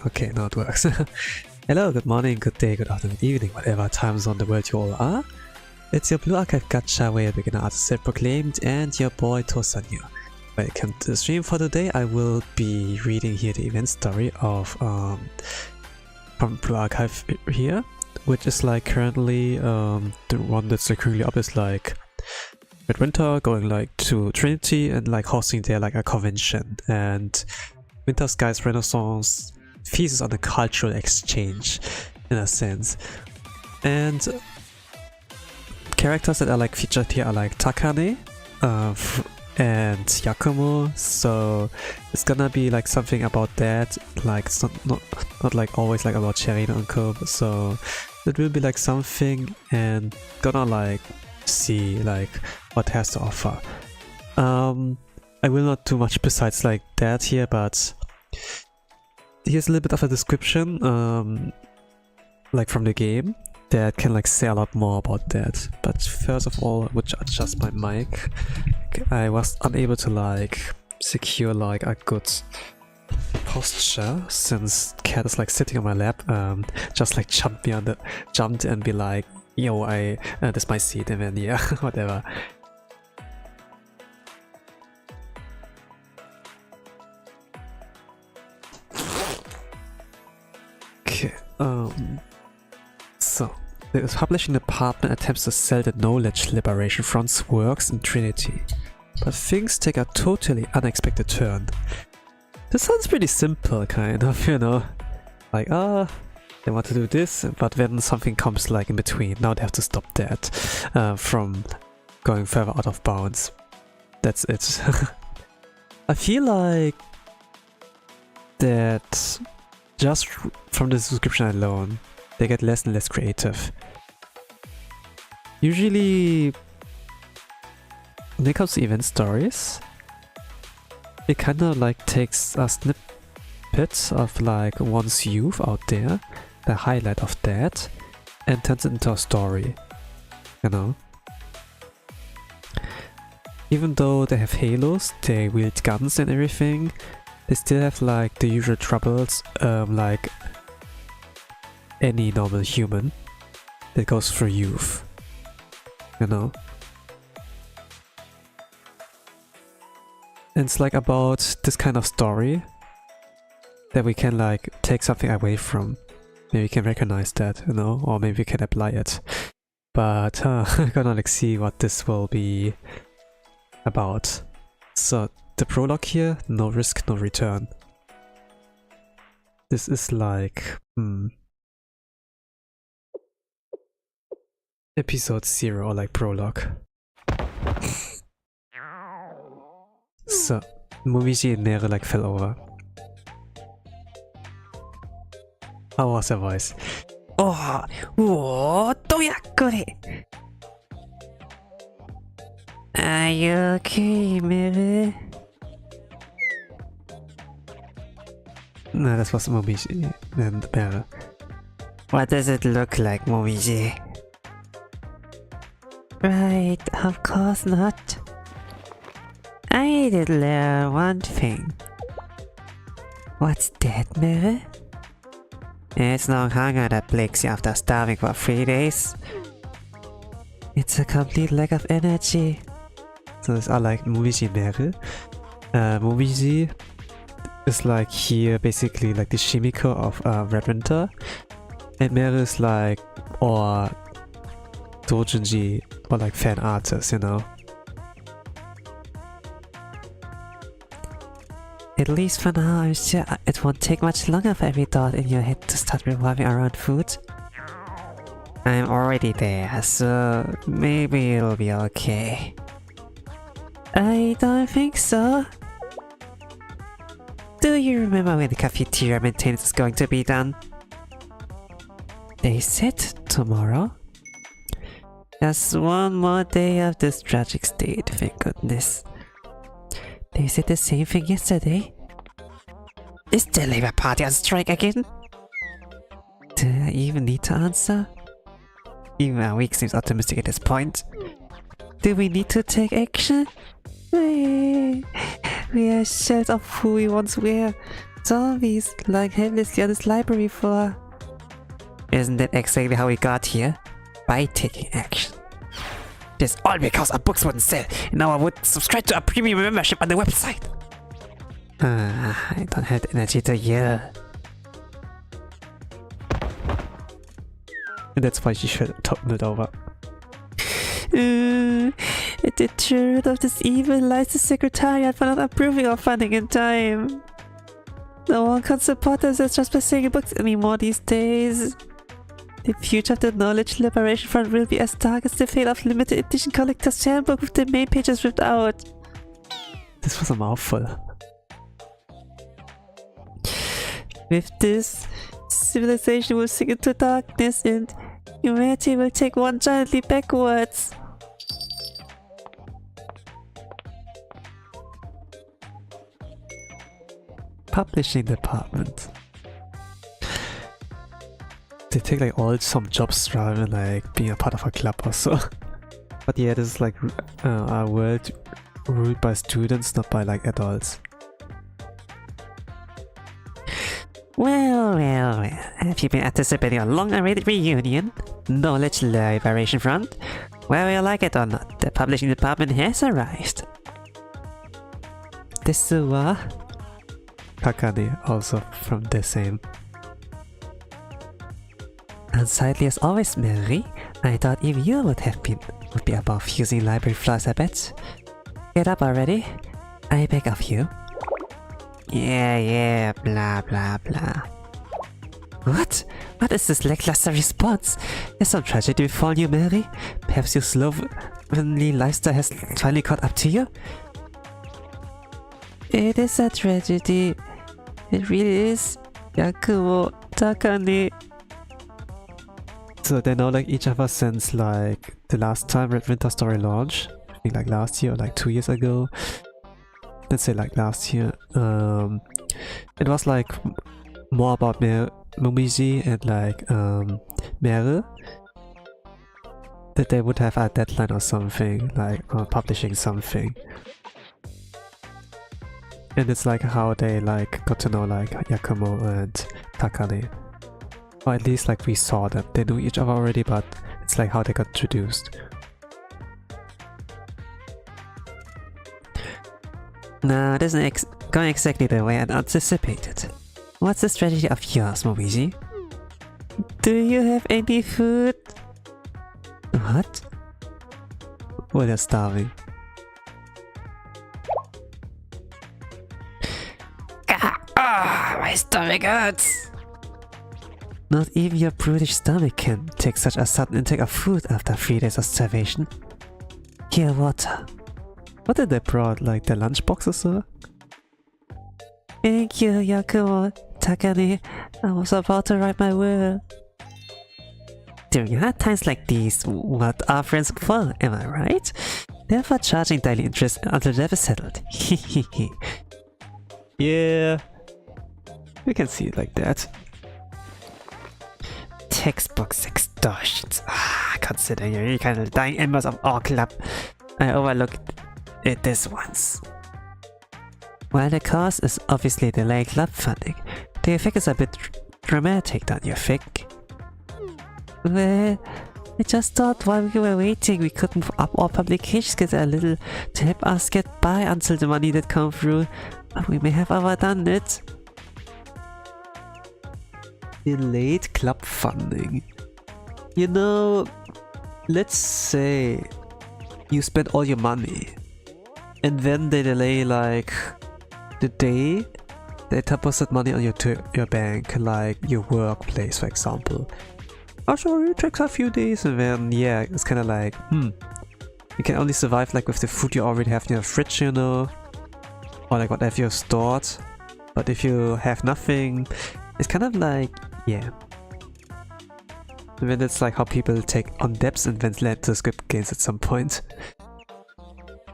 Okay, now it works. Hello, good morning, good day, good afternoon, evening, whatever time zone the world you all are. It's your Blue Archive Gacha Way Beginner Artist Self-Proclaimed and your boy Tosanyu. Welcome to the stream. For today I will be reading here the event story of from Blue Archive here, which is like currently the one that's like currently up is like Midwinter going like to Trinity and like hosting there like a convention, and Winter Skies Renaissance Thesis on the cultural exchange in a sense. And characters that are like featured here are like Takane and Yakumo, so it's gonna be like something about that, like it's not like always like about Cherry and Uncle, so it will be like something and gonna like see like what it has to offer. I will not do much besides like that here, but here's a little bit of a description like from the game that can like say a lot more about that. But first of all, I would adjust my mic. I was unable to like secure like a good posture since cat is like sitting on my lap, just like jumped and be like, yo, this is my seat, and then yeah, whatever. Okay, so the publishing department attempts to sell the Knowledge Liberation Front's works in Trinity, but things take a totally unexpected turn. This sounds pretty simple, kind of, you know, like they want to do this, but then something comes like in between. Now they have to stop that from going further out of bounds. That's it. I feel like that just from the description alone, they get less and less creative. Usually, when it comes to event stories, it kind of like takes a snippet of like one's youth out there, the highlight of that, and turns it into a story, you know? Even though they have halos, they wield guns and everything, they still have like the usual troubles, like any normal human that goes through youth, you know? And it's like about this kind of story that we can like take something away from. Maybe we can recognize that, you know, or maybe we can apply it. But I'm gonna like see what this will be about. So the prologue here, no risk, no return. This is like episode 0 or like prologue. So Momiji and Nere like fell over. How was her voice? Oh, whoa, doyakure! Are you okay, Mere? No, that was Momiji and Mere. What does it look like, Momiji? Right, of course not. I did learn one thing. What's that, Mere? It's no hunger that plagues you after starving for 3 days. It's a complete lack of energy. So these are like Momiji and Mere. Momiji is like here basically like the Shimiko of Red Winter. And Mere is like, or doujinshi, or like fan artist, you know. At least for now, I'm sure it won't take much longer for every thought in your head to start revolving around food. I'm already there, so maybe it'll be okay. I don't think so. Do you remember when the cafeteria maintenance is going to be done? They said tomorrow. Just one more day of this tragic state, thank goodness. They said the same thing yesterday. Is the Labour Party on strike again? Do I even need to answer? Even our week seems optimistic at this point. Do we need to take action? We are shut of who we once were. zombies lying helplessly on this library floor. Isn't that exactly how we got here? By taking action. This all because our books wouldn't sell, and now I would subscribe to our premium membership on the website. I don't have the energy to yell. And that's why she should topple it over. At the truth of this evil lies the Secretariat for not approving of funding in time. No one can support themselves just by selling books anymore these days. The future of the Knowledge Liberation Front will be as dark as the fate of limited edition collector's handbook with the main pages ripped out. This was a mouthful. With this, civilization will sink into darkness and humanity will take one giant leap backwards. Publishing department. They take like all some jobs rather than like being a part of a club or so. But yeah, this is like a world ruled by students, not by like adults. Well, have you been anticipating a long-awaited reunion? Knowledge Liberation Front? Whether you like it or not, the publishing department has arrived. The sewer. Kakane, also from the same. Unsightly as always, Mary. I thought even you would be above using library floors, I bet. Get up already. I beg of you. Yeah, blah blah blah. What? What is this lackluster response? Has some tragedy befallen you, Mary? Perhaps your slovenly lifestyle has finally caught up to you? It is a tragedy. It really is. Yakumo Takane. So they know like each of us since like the last time Red Winter Story launched. I think like last year or like 2 years ago. Let's say like last year. It was like more about Momiji and like Mere. That they would have a deadline or something, like publishing something. And it's like how they like got to know like Yakumo and Takane. Or at least like we saw them. They knew each other already, but it's like how they got introduced. No, this isn't going exactly the way I anticipated. What's the strategy of yours, Momiji? Do you have any food? What? Well, they're starving. My stomach hurts! Not even your brutish stomach can take such a sudden intake of food after 3 days of starvation. Here, water. What did they brought? Like their lunchbox or so? Thank you, Yakumo Takane. I was about to write my will. During hard times like these, what are friends for, am I right? Therefore charging daily interest until debt is settled. Hehehe. Yeah. We can see it like that. Textbooks extortions. Considering you kind of dying embers of our club, I overlooked it this once. While the cause is obviously delaying club funding, the effect is a bit dramatic, don't you think? Well, I just thought while we were waiting we could move up our publication schedule a little to help us get by until the money did come through, but we may have overdone it. Delayed club funding. You know, let's say you spend all your money and then they delay like the day they deposit money on your bank, like your workplace for example. Also it takes a few days and then yeah, it's kind of like you can only survive like with the food you already have in your fridge, you know, or like whatever you've stored. But if you have nothing, it's kind of like yeah. And then it's like how people take on debts and then land to script games at some point.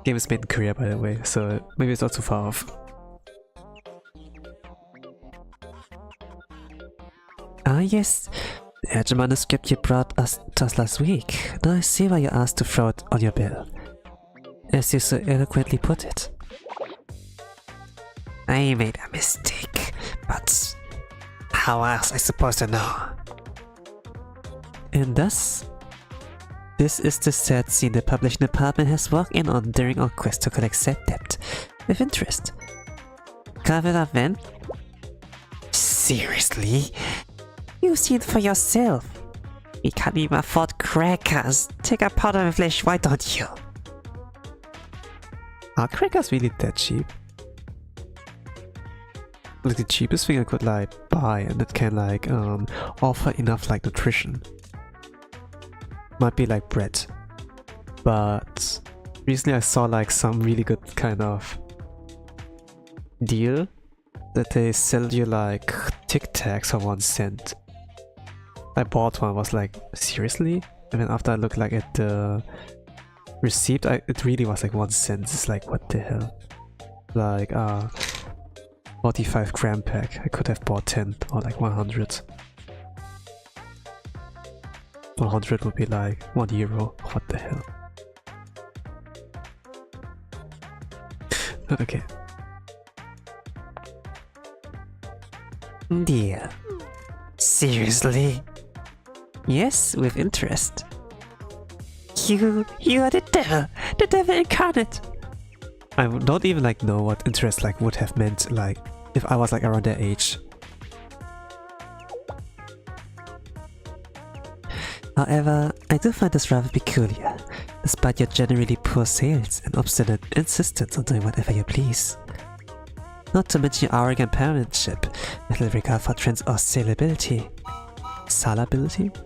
Game is made in Korea, by the way, so maybe it's not too far off. Ah yes, the Edge manuscript you brought to us last week. Now I see why you asked to throw it on your bill. As you so eloquently put it. I made a mistake. But how else I supposed to know? And thus, this is the sad scene the publishing department has walked in on during our quest to collect said debt with interest. Cover it up then? Seriously? You've seen for yourself. We can't even afford crackers. Take a powder and flesh, why don't you? Are crackers really that cheap? Like the cheapest thing I could like buy and that can like offer enough like nutrition might be like bread. But recently I saw like some really good kind of deal that they sell you like Tic Tacs for 1 cent. I bought one, was like, seriously? And then after I looked like at the receipt, it really was like 1 cent. It's like, what the hell? Like 45 gram pack. I could have bought 10 or like 100. 100 would be like €1. What the hell? Okay. Dear. Seriously? Yes, with interest. You are the devil incarnate. I don't even like know what interest like would have meant like if I was like around their age. However, I do find this rather peculiar, despite your generally poor sales and obstinate insistence on doing whatever you please. Not to mention your arrogant parentship, little regard for trends or salability. Salability?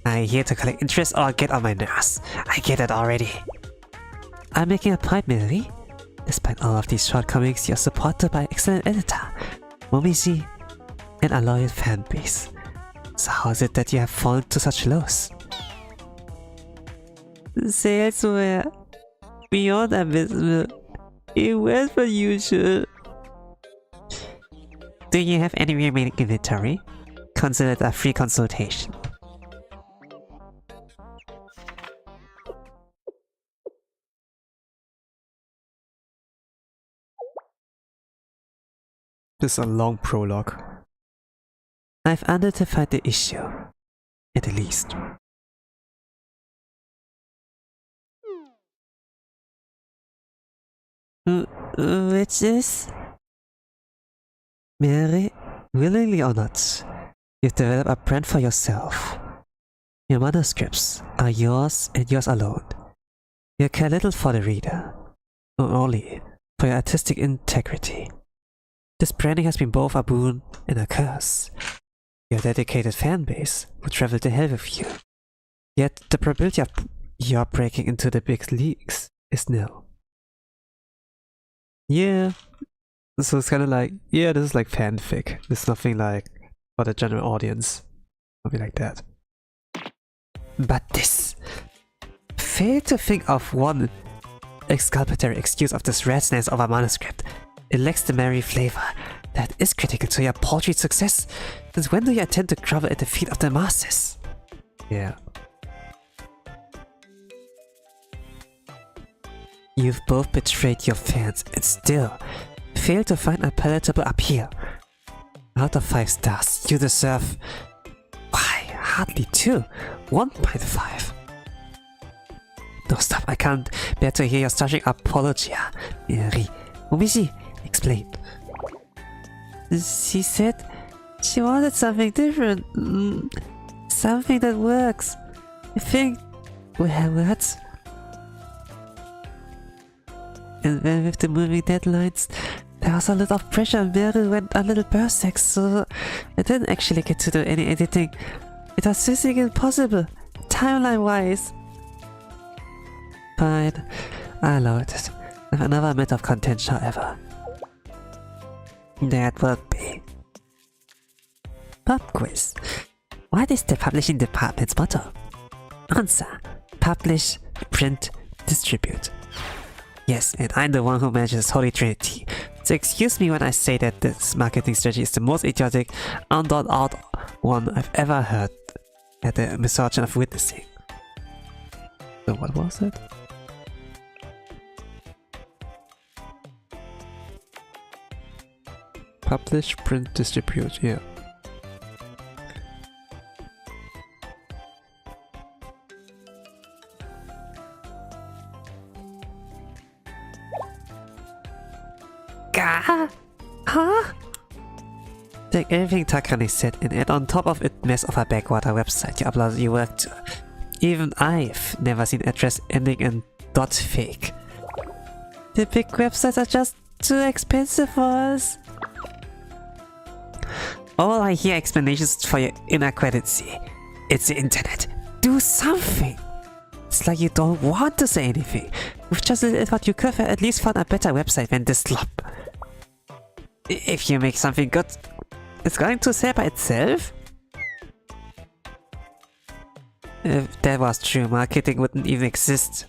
I'm here to collect interest or get on my nerves. I get it already. I'm making a point, Mary. Despite all of these shortcomings, you're supported by an excellent editor, Momiji, and a loyal fan base. So how is it that you have fallen to such lows? Sales were beyond abysmal. It was per usual. Do you have any remaining inventory? Consider it a free consultation. This is a long prologue. I've identified the issue, at the least. Which is? Mary, willingly or not, you've developed a brand for yourself. Your manuscripts are yours and yours alone. You care little for the reader, or only for your artistic integrity. This branding has been both a boon and a curse. Your dedicated fanbase would travel to hell with you. Yet the probability of your breaking into the big leagues is nil. Yeah. So it's kind of like, yeah, this is like fanfic. There's nothing like for the general audience. Something like that. But this... Fail to think of one exculpatory excuse of this rat's of a manuscript. It lacks the merry flavor that is critical to your paltry success. Since when do you intend to grovel at the feet of the masses? Yeah. You've both betrayed your fans and still fail to find a palatable appeal. Out of 5 stars, you deserve... Why, hardly 2. 1.5. No, stop, I can't bear to hear your starting apologia. Mary, Momiji, explain. She said she wanted something different. Something that works. I think... Well, what? And then with the moving deadlines, there was a lot of pressure and Mary went a little berserk, so I didn't actually get to do any editing. It was physically impossible, timeline-wise. Fine, I allowed it. I have another matter of contention, however. That would be... Pop quiz. What is the publishing department's motto? Answer. Publish, print, distribute. Yes, and I'm the one who manages Holy Trinity. So excuse me when I say that this marketing strategy is the most idiotic, unthought out one I've ever heard at the misfortune of witnessing. So what was it? Publish, print, distribute, yeah. Gah? Huh? Take everything Takane said and add on top of it mess of a backwater website you uploaded your work to. Even I've never seen address ending in .fake. The big websites are just too expensive for us. All I hear explanations for your inadequacy. It's the internet. Do something! It's like you don't want to say anything. With just a little thought you could have at least found a better website than this slop. If you make something good, it's going to sell by itself? If that was true, marketing wouldn't even exist.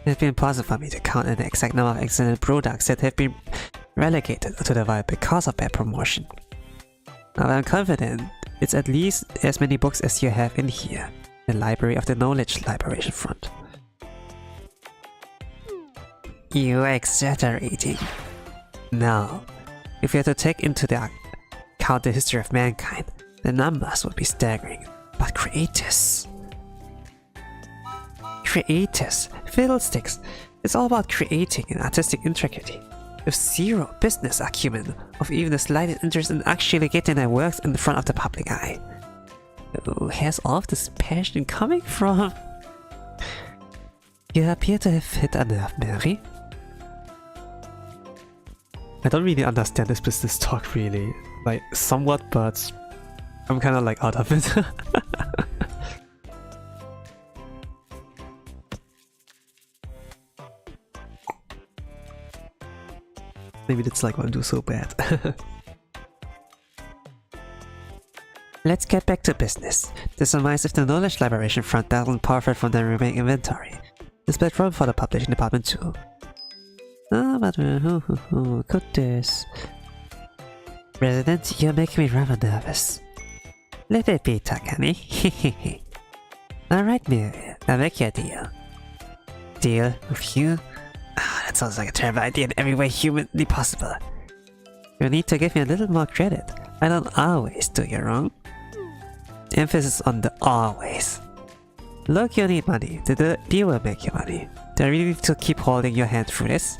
It'd be impossible for me to count the exact number of excellent products that have been relegated to the wild because of bad promotion. But I'm confident it's at least as many books as you have in here. The Library of the Knowledge Liberation Front. You're exaggerating. No. If you had to take into account the history of mankind, the numbers would be staggering. But creators... Fiddlesticks. It's all about creating an artistic intricity. With zero business acumen of even the slightest interest in actually getting their works in front of the public eye. Where's all of this passion coming from? You appear to have hit a nerve, Mary. I don't really understand this business talk really. Like, somewhat, but I'm kinda like out of it. Maybe that's like why I do so bad. Let's get back to business. To surmise if the Knowledge Liberation Front doesn't profit from the remaining inventory. There's bad problem for the publishing department too. Ah, but who could this? President, you're making me rather nervous. Let it be, Takane. Alright, Muriel, I'll make you a deal. Deal with you? Ah, that sounds like a terrible idea in every way humanly possible. You need to give me a little more credit. I don't always do you wrong. Emphasis on the always. Look, you need money. The deal will make you money. Do I really need to keep holding your hand through this?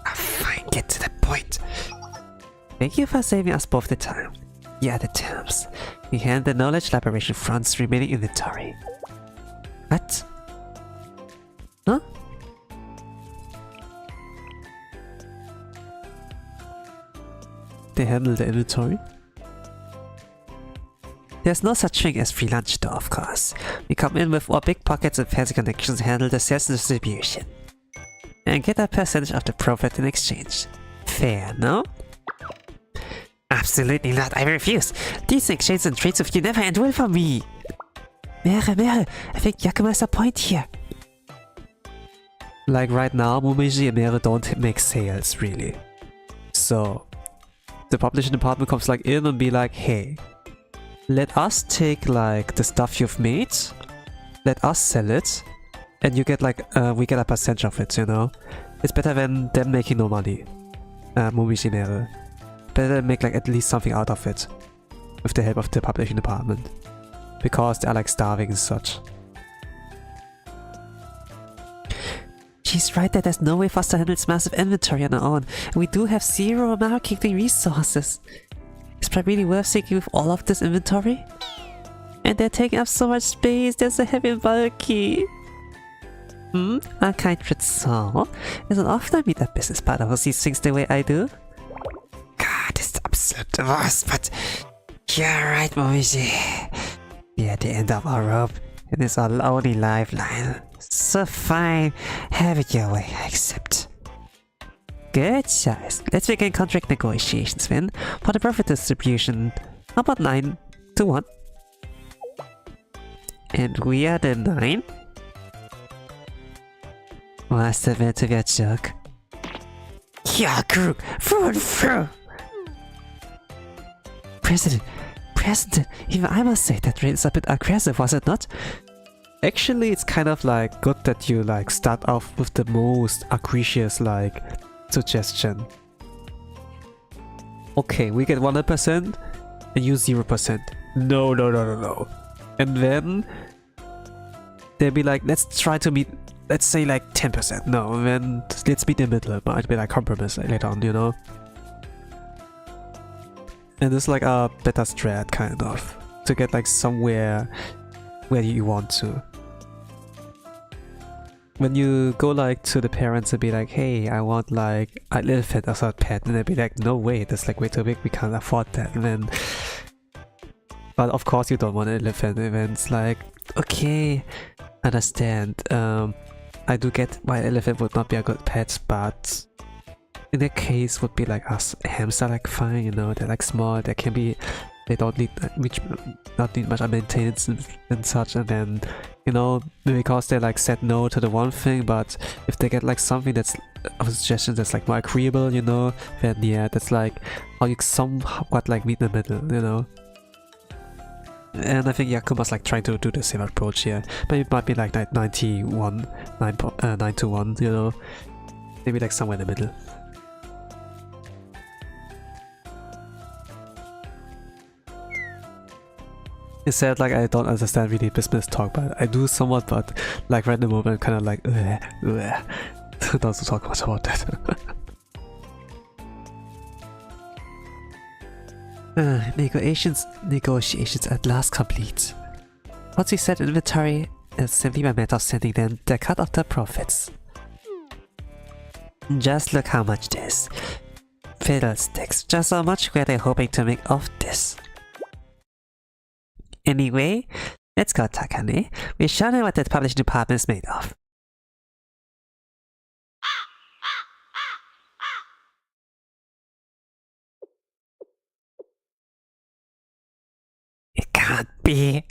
Ah, fine, get to the point. Thank you for saving us both the time. Here are the terms. We hand the Knowledge Liberation Front's remaining inventory. What? Huh? They handle the inventory? There's no such thing as free lunch though, of course. We come in with our big pockets and fancy connections, handle the sales and distribution. And get a percentage of the profit in exchange. Fair, no? Absolutely not, I refuse! These exchanges and trades with you never end well for me! Mere, I think Yakumo has a point here. Like right now, Momiji and Mere don't make sales, really. So, the publishing department comes like in and be like, hey, let us take like the stuff you've made, let us sell it, and you get like, we get a percentage of it, you know? It's better than them making no money. Momiji Mere. Better make like at least something out of it. With the help of the publishing department. Because they are like starving and such. She's right that there's no way for us to handle its massive inventory on our own, and we do have zero marketing resources. Is it really worth sinking with all of this inventory? And they're taking up so much space, they're so heavy and bulky. A kind soul isn't often meet a business partner who sees things the way I do. God, this is absurd divorce, but you're right, Momiji. We're at the end of our rope, and it's our only lifeline. So fine, have it your way, I accept. Good choice. Let's begin contract negotiations then. For the profit distribution, how about 9 to 1? And we are the 9? What's the meant to be a joke? Yeah, crew, through and through! President, even I must say that rate is a bit aggressive, was it not? Actually, it's kind of like good that you like start off with the most egregious like suggestion. okay, we get 100% and you 0%. No, no, no, no, no. And then they'll be like, let's try to meet, let's say like 10%. No, and then let's meet in the middle. Might be like compromise later on, you know? And it's like a better strat, kind of, to get like somewhere where you want to. When you go like to the parents and be like, hey, I want like an elephant as a pet, and they'll be like, no way, that's like way too big, we can't afford that. And then, but of course you don't want an elephant, and then it's like, okay, understand. I do get why elephant would not be a good pet, but in that case would be like us hamster, like fine, you know, they're like small, they can be, they don't need not need much maintenance and such, and then, you know, because they like said no to the one thing, but if they get like something that's a suggestion that's like more agreeable, you know, then yeah, that's like how you somewhat like meet in the middle, you know. And I think Yakuma's like trying to do the same approach here, but it might be like 9 to 1, you know, maybe like somewhere in the middle. It said like I don't understand really business talk, but I do somewhat, but like right in the moment I'm kind of like not to talk much about that. Negotiations at last complete. Once we set inventory, it's simply a matter of sending them the cut of the profits. Just look how much this. Fiddlesticks, just how much were they hoping to make off this? Anyway, let's go, Takane. We'll show them what the publishing department is made of. It can't be.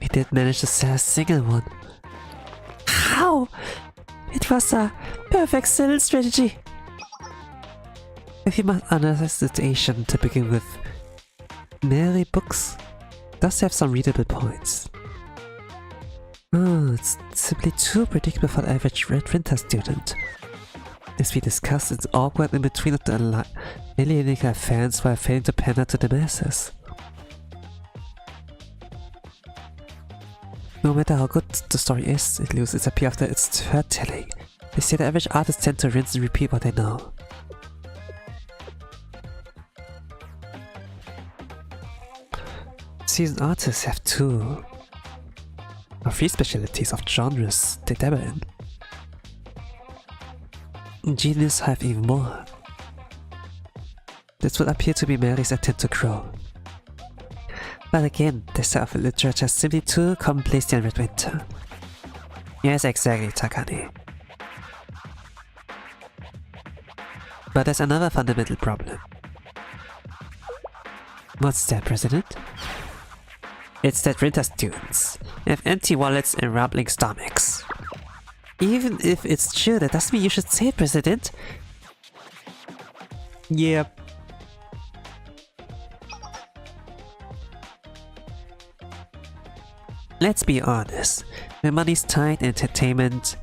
We did manage to sell a single one. How? It was a perfect sales strategy. If you must analyze the situation to begin with, Mary Books does have some readable points. It's simply too predictable for the average Red Winter student. As we discussed, it's awkward in between of the alienating our fans while failing to pander to the masses. No matter how good the story is, it loses its appeal after its third telling. They say the average artists tend to rinse and repeat what they know. Seasoned artists have two or three specialties of genres they dabble in. Genius have even more. This would appear to be Mary's attempt to grow. But again, this style of literature is simply too commonplace in Red Winter. Yes, exactly, Takane. But there's another fundamental problem. What's that, President? It's that Winter students have empty wallets and rumbling stomachs. Even if it's true, that doesn't mean you should say it, President. Yep. Let's be honest. When money's tight, entertainment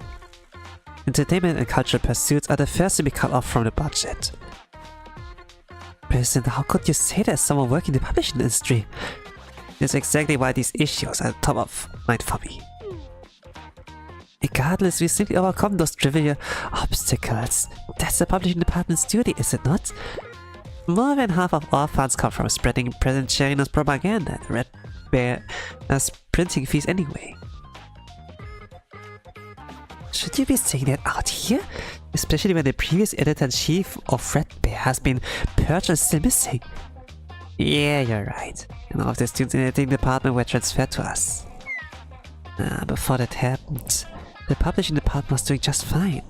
and cultural pursuits are the first to be cut off from the budget. President, how could you say that as someone working in the publishing industry? That's exactly why these issues are top of mind for me. Regardless, we simply overcome those trivial obstacles. That's the publishing department's duty, is it not? More than half of all funds come from spreading President Cherino's propaganda and Red Bear as printing fees anyway. Should you be saying that out here? Especially when the previous editor-in-chief of Red Bear has been purged and still missing. Yeah, you're right. And all of the students in the editing department were transferred to us. Before that happened, the publishing department was doing just fine.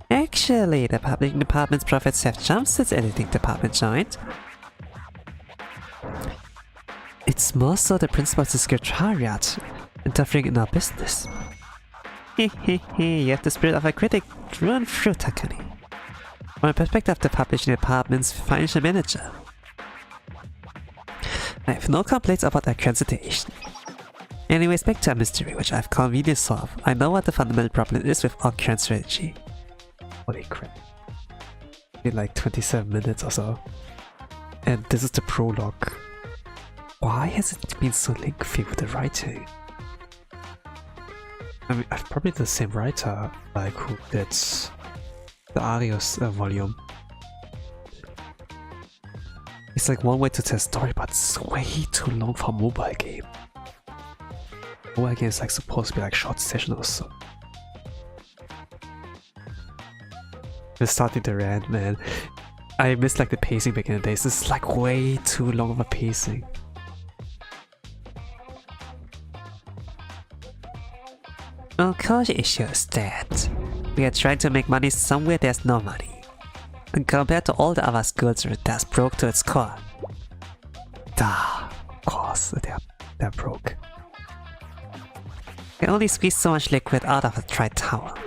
Actually, the publishing department's profits have jumped since the editing department joined. It's more so the principal of the secretariat interfering in our business. You have the spirit of a critic through and through, Takane. From the perspective of the publishing department's financial manager, I have no complaints about our current situation. Anyways, back to our mystery, which I've conveniently solved. I know what the fundamental problem is with our current strategy. in like 27 minutes or so. And this is the prologue. Why has it been so lengthy with the writing? I mean, I've probably the same writer, like who did the Arios volume. It's like one way to tell a story, but it's way too long for a mobile game. Mobile game is like supposed to be like short session or so. We're starting the rant, man. I missed like the pacing back in the days. This is like way too long of a pacing. Our core issue is that we are trying to make money somewhere there's no money. And compared to all the other schools, that's broke to its core. Of course, they're broke. We only squeeze so much liquid out of a dry towel.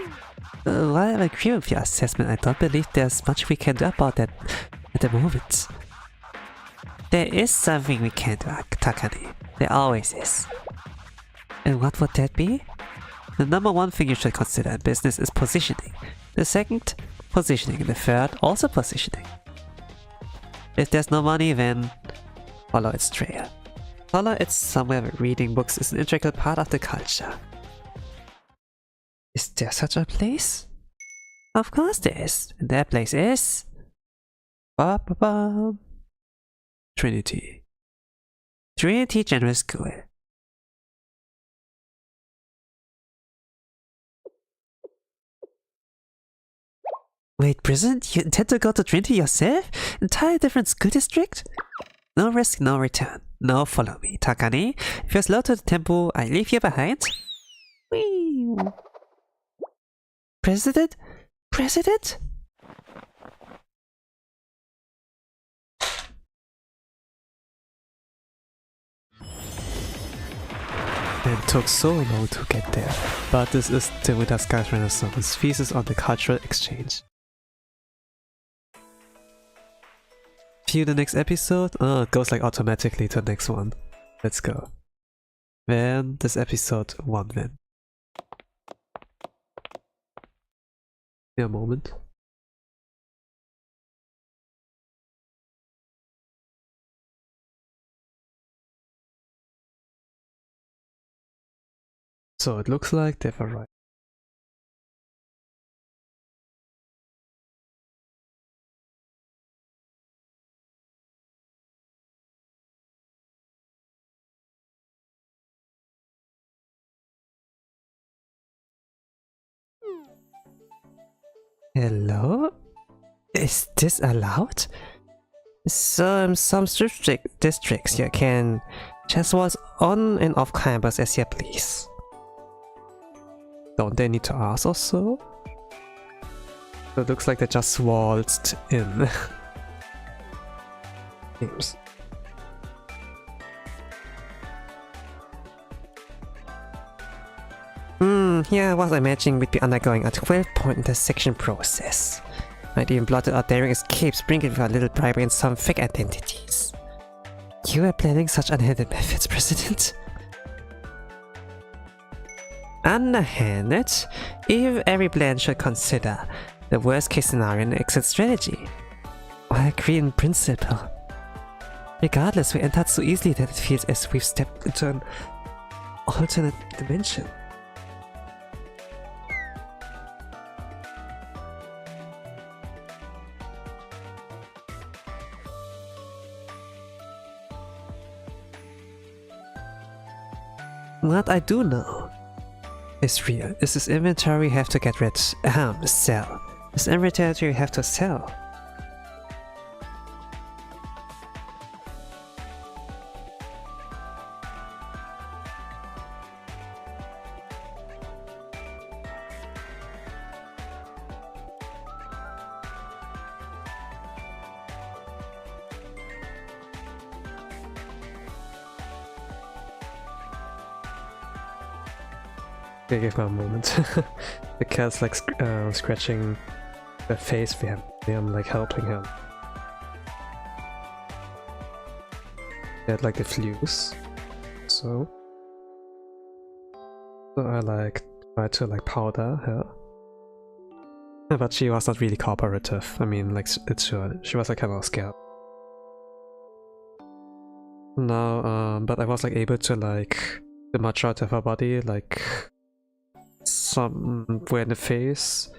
While I agree with your assessment, I don't believe there's much we can do about that at the moment. There is something we can do, Takane. There always is. And what would that be? The number one thing you should consider in business is positioning. The second, positioning. And the third, also positioning. If there's no money, then follow its trail. Follow it somewhere where reading books is an integral part of the culture. Is there such a place? Of course there is. And that place is... Trinity. Trinity General School. Wait, President, you intend to go to Trinity yourself? Entire different school district? No risk, no return. No, follow me, Takane. If you're slow to the tempo, I leave you behind. Whee! President? President? It took so long to get there, but this is the Winter Skies Renaissance, Thesis on the cultural exchange. View the next episode? Oh, it goes like automatically to the next one. Let's go. Then this episode 1 then. Give me a moment. So it looks like they've arrived. Hello? Is this allowed? So in some districts you can just waltz on and off campus as you please. Don't they need to ask or so? It looks like they just waltzed in. Games. Yeah, I was imagining we'd be undergoing a 12-point intersection process. Might even blotted out daring escapes, sprinkled with a little bribery and some fake identities. You were planning such unhanded methods, President? Underhanded? If every plan should consider the worst case scenario and exit strategy. I agree in principle. Regardless, we entered so easily that it feels as we've stepped into an alternate dimension. What I do know is real. Is this inventory we have to get rid of? Sell. This inventory we have to sell. Okay, give me a moment. The cat's like scratching the face for him. I'm like helping him. They had like the flues. So I like try to like powder her. But she was not really cooperative. I mean, like, she was like kind of scared. Now, but I was like able to like the majority of her body, like somewhere in the face,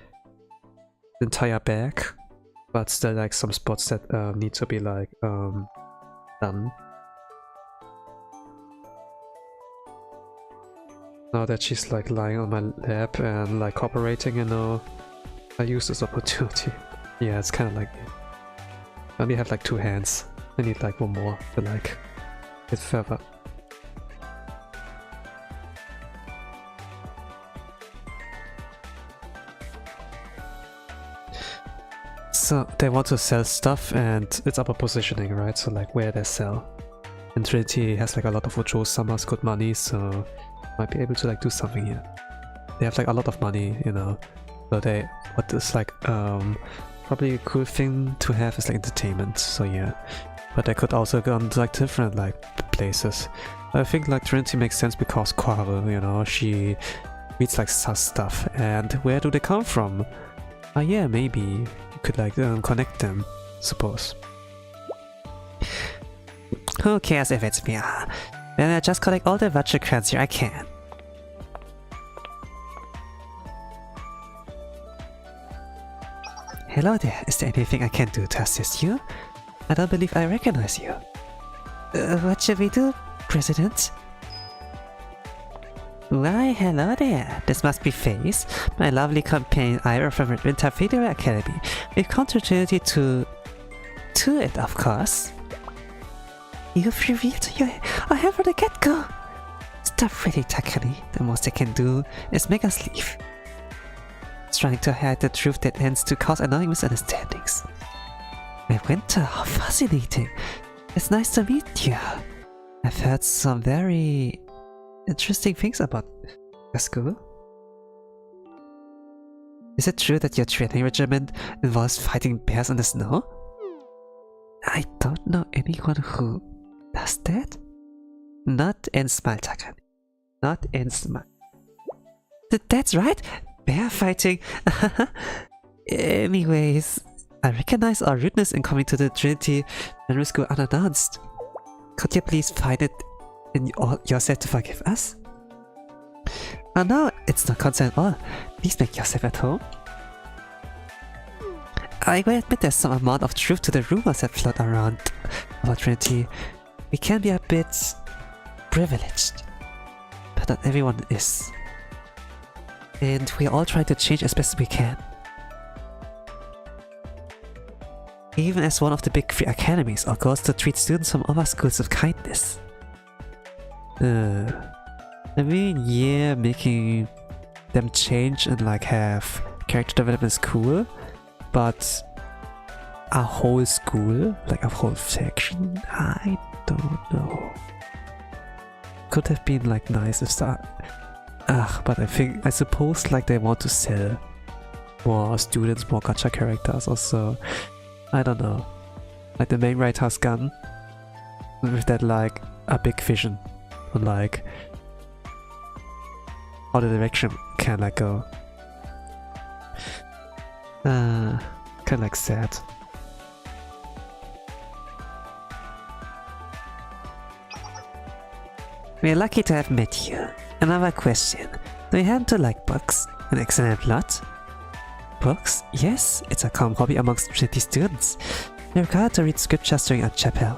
the entire back, but still like some spots that need to be like done. Now that she's like lying on my lap and like cooperating, you know, I use this opportunity. Yeah, it's kind of like I only have like 2 hands. I need like 1 more to like get further. So they want to sell stuff and it's about positioning, right? So like where they sell. And Trinity has like a lot of Ojo-sama's good money, so might be able to like do something here. They have like a lot of money, you know. So what is like probably a cool thing to have is like entertainment, so yeah. But they could also go on to like different like places. I think like Trinity makes sense because Quarrel, you know, she reads like sus stuff, and where do they come from? Yeah, maybe you could like connect them, suppose. Who cares if it's me? Then I just collect all the virtual currency I can. Hello there, is there anything I can do to assist you? I don't believe I recognize you. What should we do, President? Why, hello there. This must be Face, my lovely companion Ira from Winter Federal Academy. We've come to Trinity to it, of course. You've revealed your I have from the get-go. Stop really, Takani. The most I can do is make us leave. Trying to hide the truth that ends to cause annoying misunderstandings. Winter, how fascinating. It's nice to meet you. I've heard some very interesting things about your school. Is it true that your training regimen involves fighting bears in the snow? I don't know anyone who does that. Not in Smile, Takani. Not in Smile. That's right! Bear fighting! Anyways, I recognize our rudeness in coming to the Trinity General School unannounced. Could you please find it in yourself to forgive us? Oh no, it's not concern at all. Please make yourself at home. I will admit there's some amount of truth to the rumors that float around about Trinity. We can be a bit privileged, but not everyone is. And we all try to change as best we can. Even as one of the big 3 academies, our goal is to treat students from other schools with kindness. I mean, yeah, making them change and like have character development is cool, but a whole school, like a whole section, I don't know. Could have been like nice if that. But I suppose like they want to sell more students, more gacha characters also. I don't know. Like the main writer's gone with that like a big vision on like how the direction can like go. Kinda like sad. We're lucky to have met you. Another question. Do you happen to like books? An excellent lot? Books? Yes, it's a common hobby amongst Trinity students. We're required to read scriptures during our chapel.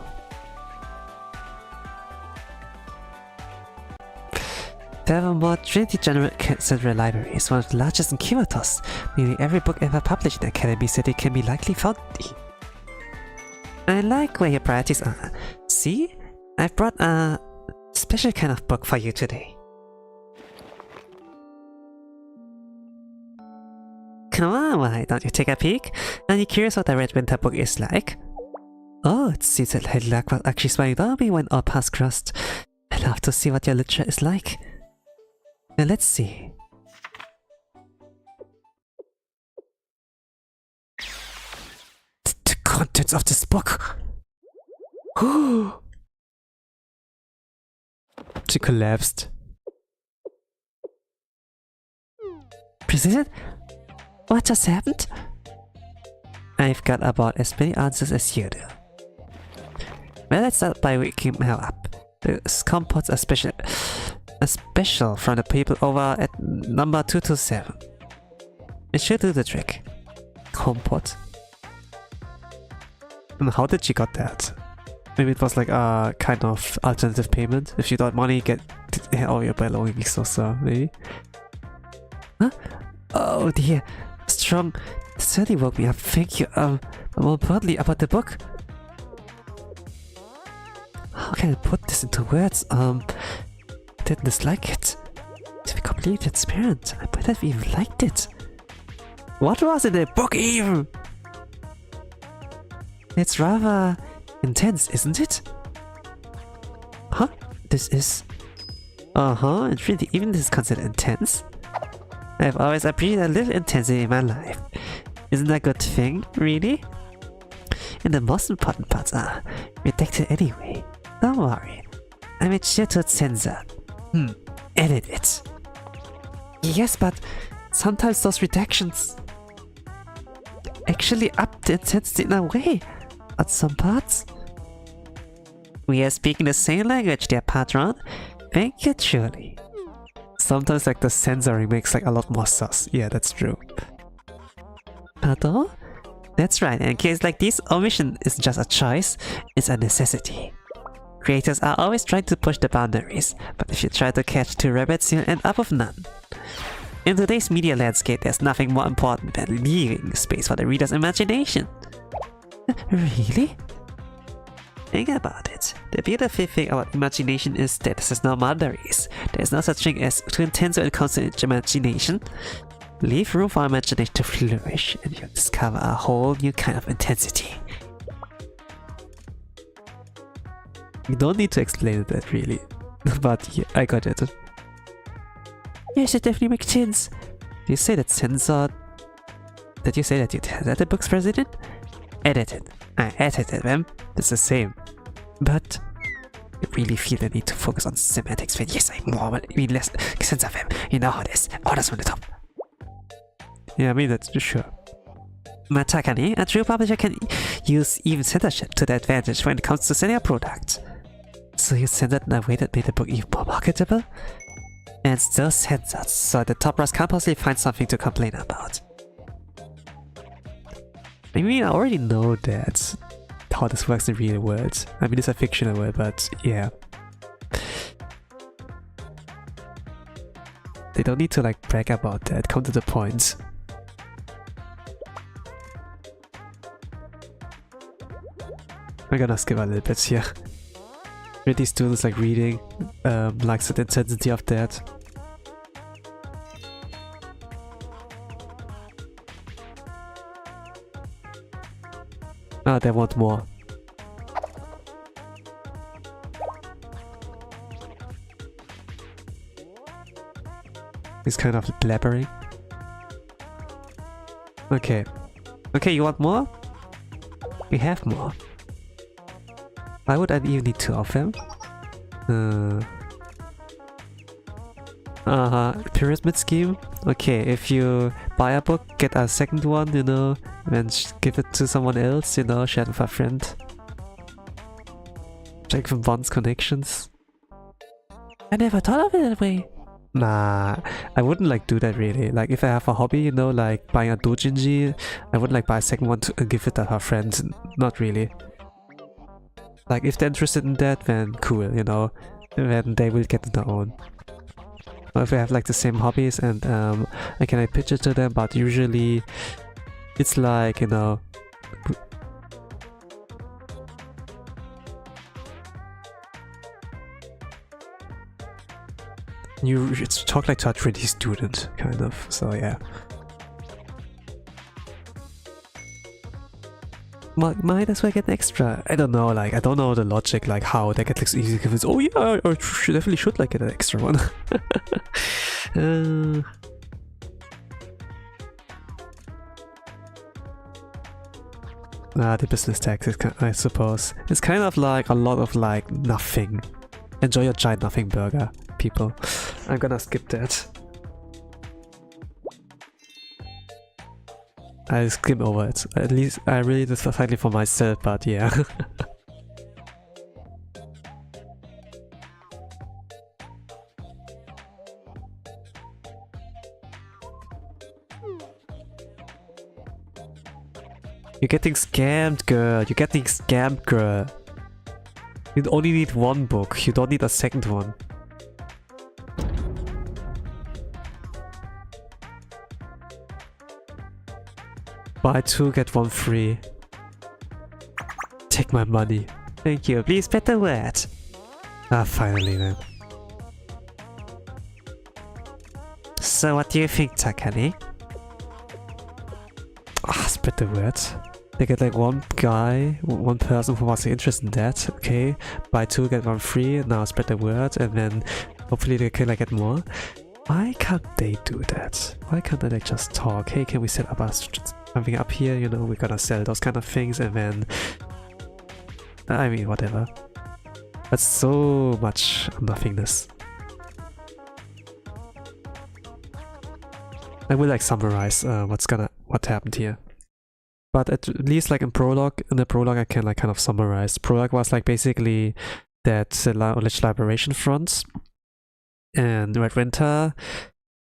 Furthermore, Trinity General Central Library is one of the largest in Kyatto. Nearly every book ever published in the Academy City can be likely found here. I like where your priorities are. See? I've brought a special kind of book for you today. Come on, why don't you take a peek? Are you curious what the Red Winter book is like? Oh, it seems that Lady Luck was actually smiling down me when our paths crossed. I'd love to see what your literature is like. Now let's see. The contents of this book! She collapsed. President? What just happened? I've got about as many answers as you do. Well, let's start by waking him up. The compots are special from the people over at number 227. It should do the trick. Compot. And how did she got that? Maybe it was like a kind of alternative payment. If you thought money, get all your belongings or so, maybe? Huh? Oh dear. Strong. This certainly woke me up. Thank you. More broadly about the book. How can I put this into words? Didn't dislike it. To be completely transparent, I might have even liked it. What was in the book even? It's rather intense, isn't it? Huh? This is... and really, even this is considered intense? I've always appreciated a little intensity in my life. Isn't that a good thing, really? And the most important parts are redacted anyway. Don't worry. I made sure to censor. Edit it. Yes, but sometimes those redactions actually up the intensity in a way. At some parts. We are speaking the same language, dear patron. Thank you, truly. Sometimes like the censoring makes like a lot more sus. Yeah, that's true. Pardon? That's right, in cases like this, omission isn't just a choice, it's a necessity. Creators are always trying to push the boundaries, but if you try to catch two rabbits, you'll end up with none. In today's media landscape, there's nothing more important than leaving space for the reader's imagination. Really? Think about it. The beautiful thing about imagination is that there's no boundaries. There's no such thing as too intense when it comes to imagination. Leave room for imagination to flourish, and you'll discover a whole new kind of intensity. You don't need to explain that really, but yeah, I got it. Yes, it definitely makes sense. Did you say that censored? Did you say that you edited the book's president? Edited. I edited them. It's the same. But I really feel the need to focus on semantics when yes, I mean less censor them. You know how it is. Orders from the top. Yeah, I mean that's for sure. Matakane, a true publisher can use even censorship to their advantage when it comes to selling a product. So you censored in a way that made the book even more marketable? And still censored, so the top brass can't possibly find something to complain about. I mean, I already know that how this works in real world. I mean, it's a fictional world, but yeah. They don't need to like brag about that, come to the point. We're gonna skip a little bit here. Really students like reading, likes the intensity of that. Ah, they want more. He's kind of blabbering. Okay. Okay, you want more? We have more. Why would I even need two of them? Pyramid scheme? Okay, if you buy a book, get a second one, you know, and give it to someone else, you know, share it with a friend. Check from bonds connections. I never thought of it that way. Nah, I wouldn't like do that really. Like if I have a hobby, you know, like buying a doujinshi, I wouldn't like buy a second one to give it to her friend. Not really. Like if they're interested in that, then cool, you know, then they will get their own. Or if we have like the same hobbies and I can pitch it to them, but usually it's like, you know, you talk like to a 3D student, kind of, so yeah. Might as well get an extra. I don't know, like, I don't know the logic, like how they get like so easy convinced. Oh yeah, I definitely should like get an extra one. The business tax, I suppose. It's kind of like a lot of like nothing. Enjoy your giant nothing burger, people. I'm gonna skip that. I skim over it. At least I read it slightly for myself, but yeah. You're getting scammed, girl. You're getting scammed, girl. You only need one book. You don't need a second one. Buy 2, get 1 free. Take my money. Thank you. Please spread the word. Ah, finally then. So what do you think, Takane? Ah, spread the word. They get like one guy, one person who was interested in that. Okay, buy 2, get 1 free. Now spread the word, and then hopefully they can like get more. Why can't they do that? Why can't they like just talk? Hey, can we set up something up here? You know, we're gonna sell those kind of things, and then I mean, whatever. That's so much nothingness. I will like summarize what happened here. But at least like in the prologue I can like kind of summarize. Prologue was like basically that Knowledge Liberation Front and Red Winter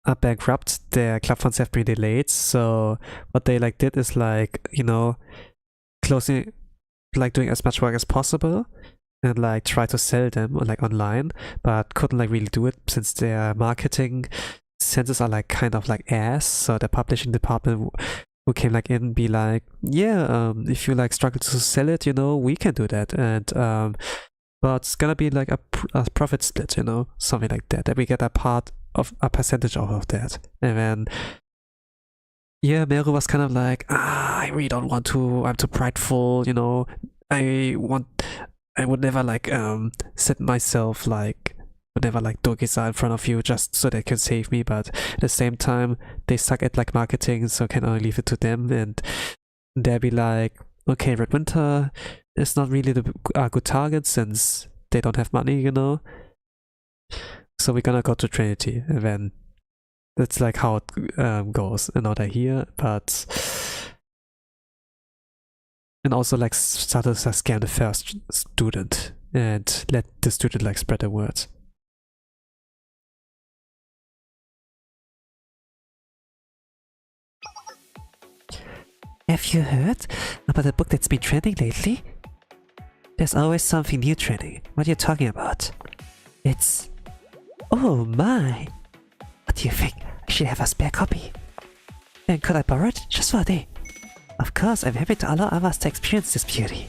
are bankrupt. Their club funds have been delayed. So what they like did is like, you know, closing, like doing as much work as possible and like try to sell them like online, but couldn't like really do it since their marketing senses are like kind of like ass. So the publishing department who came like in be like, yeah, if you like struggle to sell it, you know, we can do that, and but it's gonna be like a profit split, you know, something like that, that we get a percentage of that. And then yeah, Meru was kind of like, I really don't want to, I'm too prideful, you know, I would never like set myself like, would never like Dogisa in front of you just so they can save me, but at the same time they suck at like marketing, so can only leave it to them, and they'll be like, okay, Red Winter is not really the good target since they don't have money, you know, so we're gonna go to Trinity, and then that's like how it goes. And now they're here, but and also like start to scam the first student and let the student like spread the word. Have you heard about the book that's been trending lately? There's always something new trending. What are you talking about? It's... Oh my! What do you think? I should have a spare copy. And could I borrow it just for a day? Of course, I'm happy to allow others to experience this beauty.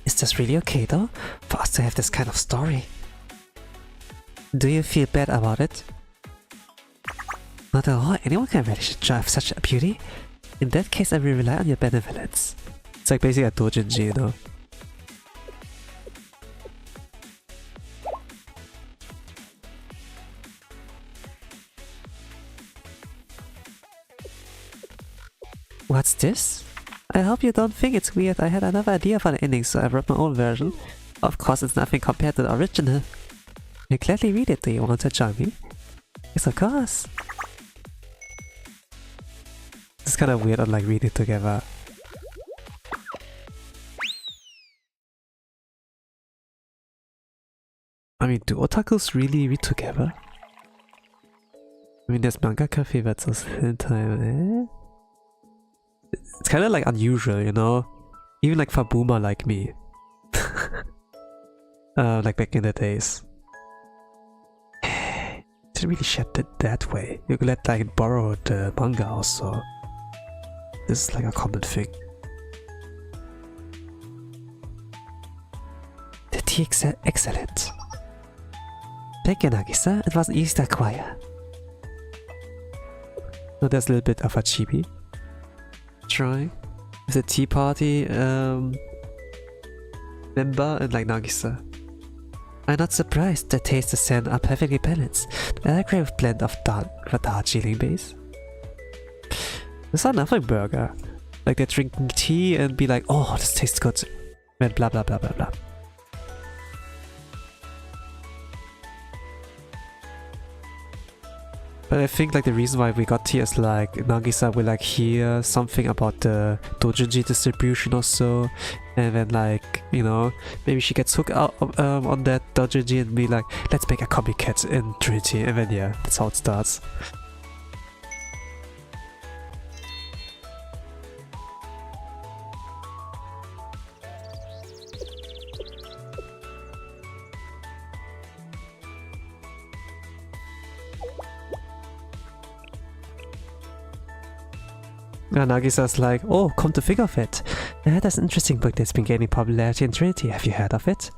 Is this really okay though, for us to have this kind of story? Do you feel bad about it? Not at all, anyone can relish the joy of such a beauty. In that case, I will rely on your benevolence. It's like basically a doujinshi, you know. What's this? I hope you don't think it's weird. I had another idea for the ending, so I wrote my own version. Of course, it's nothing compared to the original. I'll gladly read it. Do you want to join me? Yes, of course. It's kind of weird on like reading together. I mean, do otakus really read together? I mean, there's manga cafe that's at the same time, eh? It's kind of like unusual, you know? Even like for boomer like me. Like back in the days. Didn't really share it that way. You could let like borrow the manga also. This is like a common thing. The tea is excellent. Thank you, Nagisa. It wasn't easy to acquire. So there's a little bit of a chibi. Try with the tea party member and like Nagisa. I'm not surprised. The taste and scent are perfectly balanced. I like a blend of Darjeeling base. It's another burger. Like they're drinking tea and be like, oh, this tastes good. And blah blah blah blah blah. But I think like the reason why we got here is like Nagisa will like hear something about the doujinshi distribution or so, and then like, you know, maybe she gets hooked out on that doujinshi and be like, let's make a copycat in Trinity, and then yeah, that's how it starts. And Nagisa's like, oh, come to think of it, that's an interesting book that's been gaining popularity in Trinity. Have you heard of it?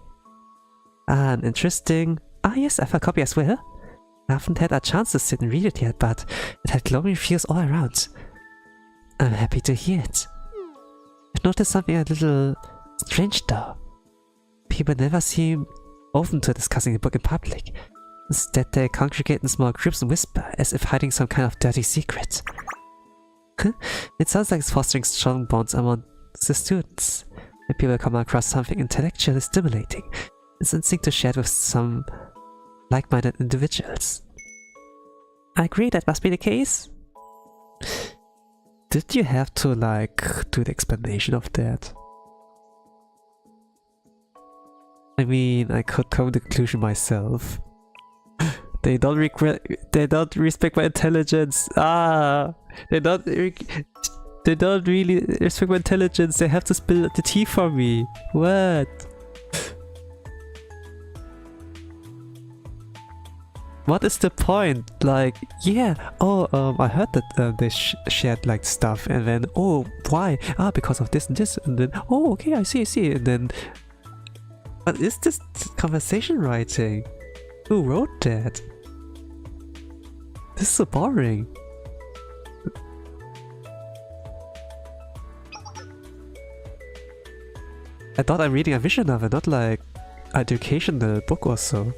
An interesting... Ah yes, I have a copy as well. I haven't had a chance to sit and read it yet, but it had glowing reviews all around. I'm happy to hear it. I've noticed something a little strange though. People never seem open to discussing the book in public. Instead, they congregate in small groups and whisper, as if hiding some kind of dirty secret. It sounds like it's fostering strong bonds among the students. When people come across something intellectually stimulating, it's instinct to share it with some like-minded individuals. I agree, that must be the case. Did you have to like do the explanation of that? I mean, I could come to the conclusion myself. They don't respect my intelligence. Ah, they don't really respect my intelligence. They have to spill the tea for me. What? What is the point? Like, yeah, oh, I heard that they shared like stuff, and then, oh, why? Ah, because of this and this, and then, oh, okay, I see, and then, what is this conversation writing? Who wrote that? This is so boring. I thought I'm reading a visual novel, not like educational book or so.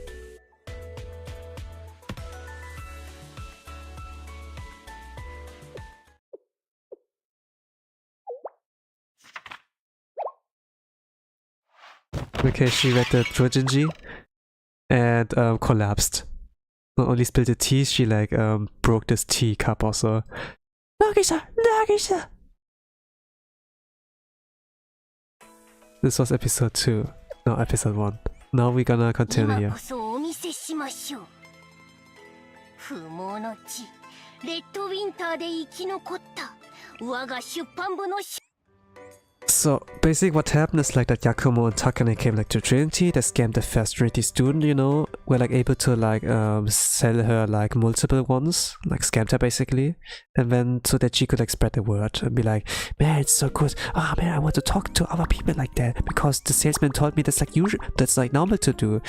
Okay, she read the doujinshi and collapsed. Not only spilled the tea, she like broke this tea cup also. Nagisa! Nagisa! This was episode 2. No, episode 1. Now we're gonna continue here. So basically what happened is like that Yakumo and Takane came like to Trinity, they scammed the first Trinity student, you know, were like able to like sell her like multiple ones, like scammed her basically, and then so that she could like spread the word and be like, man, it's so good, ah man, I want to talk to other people like that because the salesman told me that's like usual, that's like normal to do.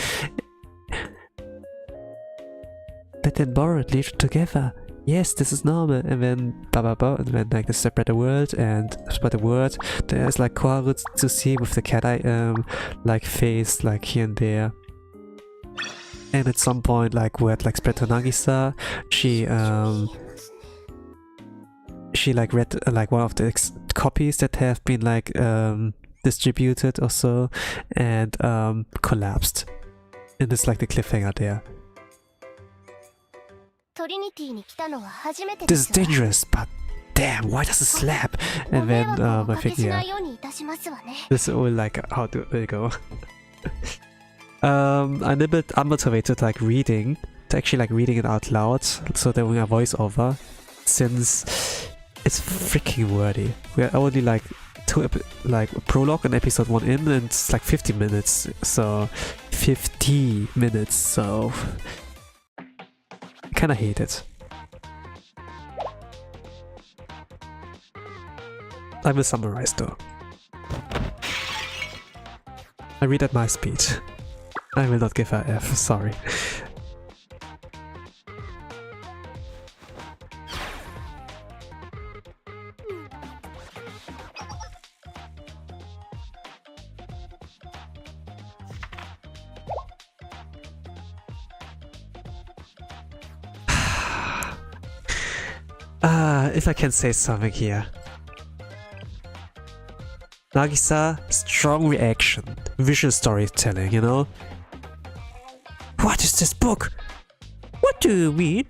Let them borrow it, leave it together. Yes, this is normal, and then blah blah blah, and then like they spread the word and spread the word. There's like chorus to see with the cat eye like face like here and there. And at some point like word like spread to Nagisa. She like read like one of the copies that have been like distributed or so, and collapsed. And it's like the cliffhanger there. This is dangerous, but damn, why does it slap? And then I think yeah, this will like how do it go. I'm a bit unmotivated like reading, to actually like reading it out loud, so doing a voiceover, since it's freaking wordy. We're only like like a prologue and episode 1 in, and it's like 50 minutes, so 50 minutes, so I kinda hate it. I will summarize though. I read at my speed. I will not give her F, sorry. If I can say something here. Nagisa, strong reaction, visual storytelling, you know? What is this book? What do you mean?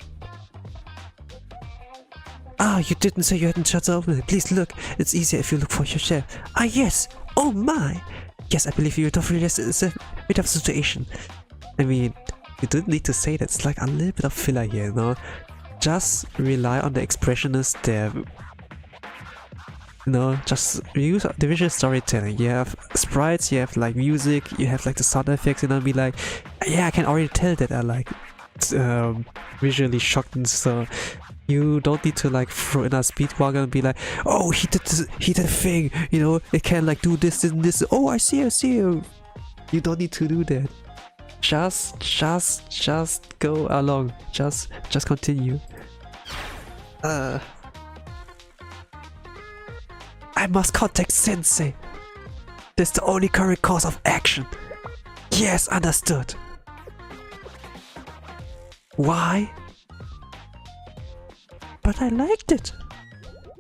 Ah, you didn't say you hadn't shut open. Please look. It's easier if you look for your share. Ah, yes. Oh my. Yes, I believe you're tough. It's a bit of situation. I mean, you don't need to say that. It's like a little bit of filler here, you know? Just rely on the expressionist there. You know, just use the visual storytelling. You have sprites, you have like music, you have like the sound effects, and I'll be like, yeah, I can already tell that I like visually shocked, and so you don't need to like throw in a speedwalker and be like, oh, he did this, he did a thing, you know, it can like do this and this. Oh, I see. You don't need to do that. Just go along. Just continue. I must contact Sensei. That's the only correct course of action. Yes, understood. Why? But I liked it.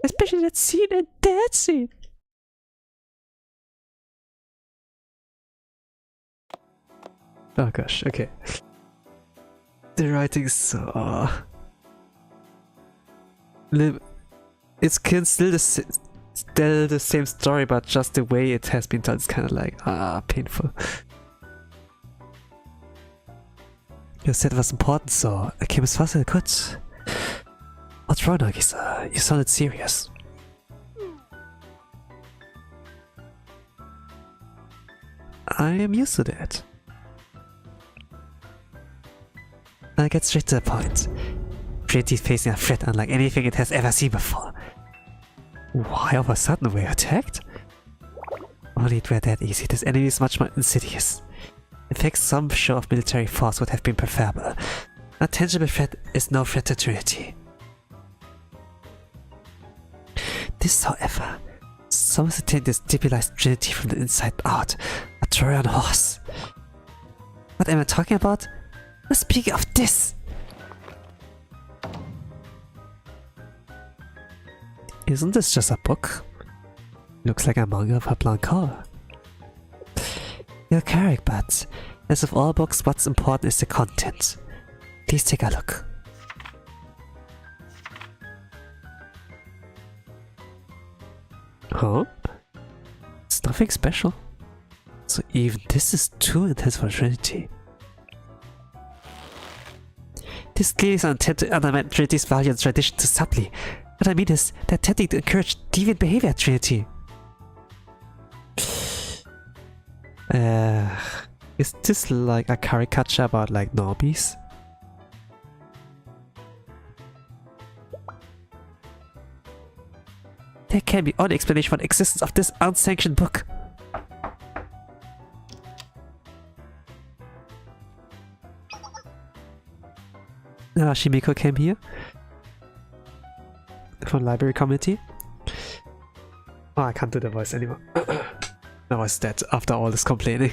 Especially that scene and that scene. Oh gosh, okay. The writing's so... It's still the same story, but just the way it has been told is kind of like, painful. You said it was important, so I came as fast as I could. What's wrong, Nagisa? You sounded serious. I am used to that. I get straight to the point. Trinity is facing a threat unlike anything it has ever seen before. Why all of a sudden we're attacked? Only it were that easy. This enemy is much more insidious. In fact, some show of military force would have been preferable. A tangible threat is no threat to Trinity. This, however, some attempt to destabilize Trinity from the inside out. A Trojan horse. What am I talking about? Speaking of this! Isn't this just a book? Looks like a manga of a blank cover. You're correct, but as of all books, what's important is the content. Please take a look. Huh? It's nothing special. So even this is too intense for Trinity. This clearly is an attempt to undermine Trinity's value and tradition too subtly. What I mean is, they're attempting to encourage deviant behavior at Trinity. Is this like a caricature about like normies? There can be only explanation for the existence of this unsanctioned book. Shimiko came here from library committee. Oh, I can't do the voice anymore. My voice is dead after all this complaining.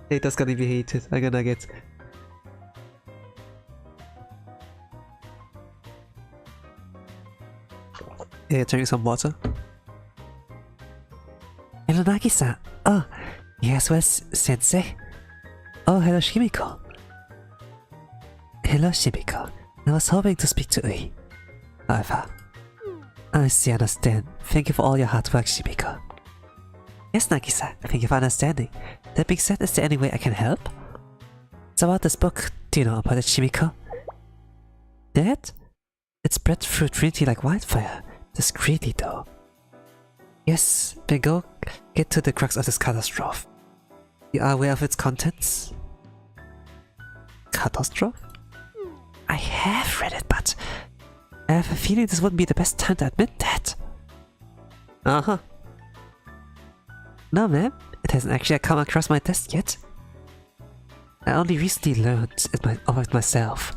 Haters gonna be hated. I'm gonna get... Yeah, drinking some water. Hello, Nagi-san. Oh, yes, where's Sensei? Oh, hello, Shimiko. Hello, Shimiko. I was hoping to speak to Ui. However, I see, understand. Thank you for all your hard work, Shimiko. Yes, Nagisa, thank you for understanding. That being said, is there any way I can help? So about this book, do you know about it, Shimiko? That? It spread through Trinity like wildfire. Discreetly, though. Yes, then go get to the crux of this catastrophe. You are aware of its contents? Catastrophe? I have read it, but I have a feeling this wouldn't be the best time to admit that. Uh-huh. No, ma'am. It hasn't actually come across my desk yet. I only recently learned of it myself,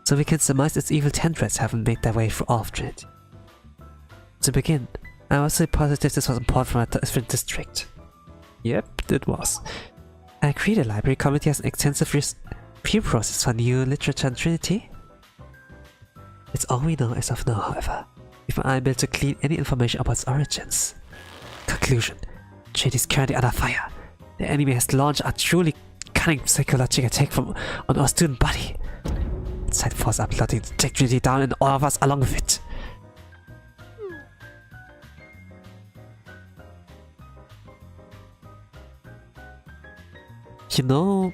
so we can surmise its evil tendrils haven't made their way through all of Trinity. To begin, I was really positive this was important for my different district. Yep, it was. I agree the library committee has an extensive review process for new literature in Trinity. It's all we know as of now, however. We've been unable to glean any information about its origins. Conclusion. Trinity is currently under fire. The enemy has launched a truly cunning psychological attack on our student body. outside force are plotting to take Trinity down and all of us along with it. You know,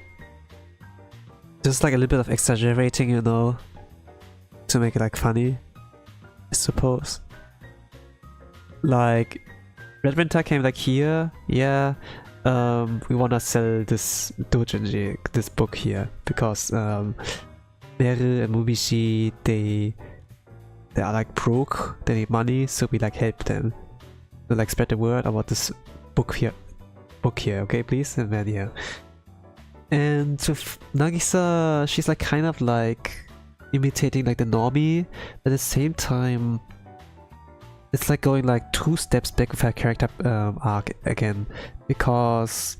just like a little bit of exaggerating, you know, to make it like funny, I suppose. Like, Red Winter came like here, yeah, we wanna sell this doujinshi, this book here, because Meru and Mubishi, they are like broke, they need money, so we like help them to like spread the word about this book here, okay, please, and then yeah. And with Nagisa, she's like kind of like imitating like the normie, but at the same time it's like going like 2 steps back with her character arc again, because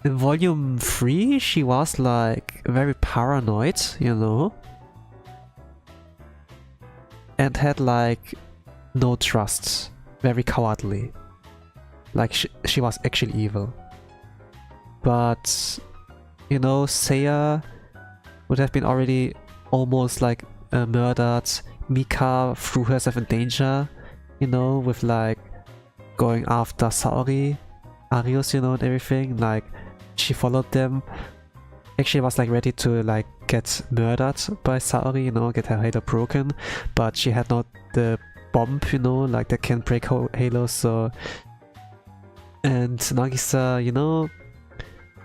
in volume 3 she was like very paranoid, you know, and had like no trust, very cowardly, like she was actually evil. But, you know, Seiya would have been already almost like murdered. Mika threw herself in danger, you know, with like going after Saori, Arius, you know, and everything. Like, she followed them. Actually was like ready to like get murdered by Saori, you know, get her halo broken. But she had not the bomb, you know, like that can break halo, so... And Nagisa, you know,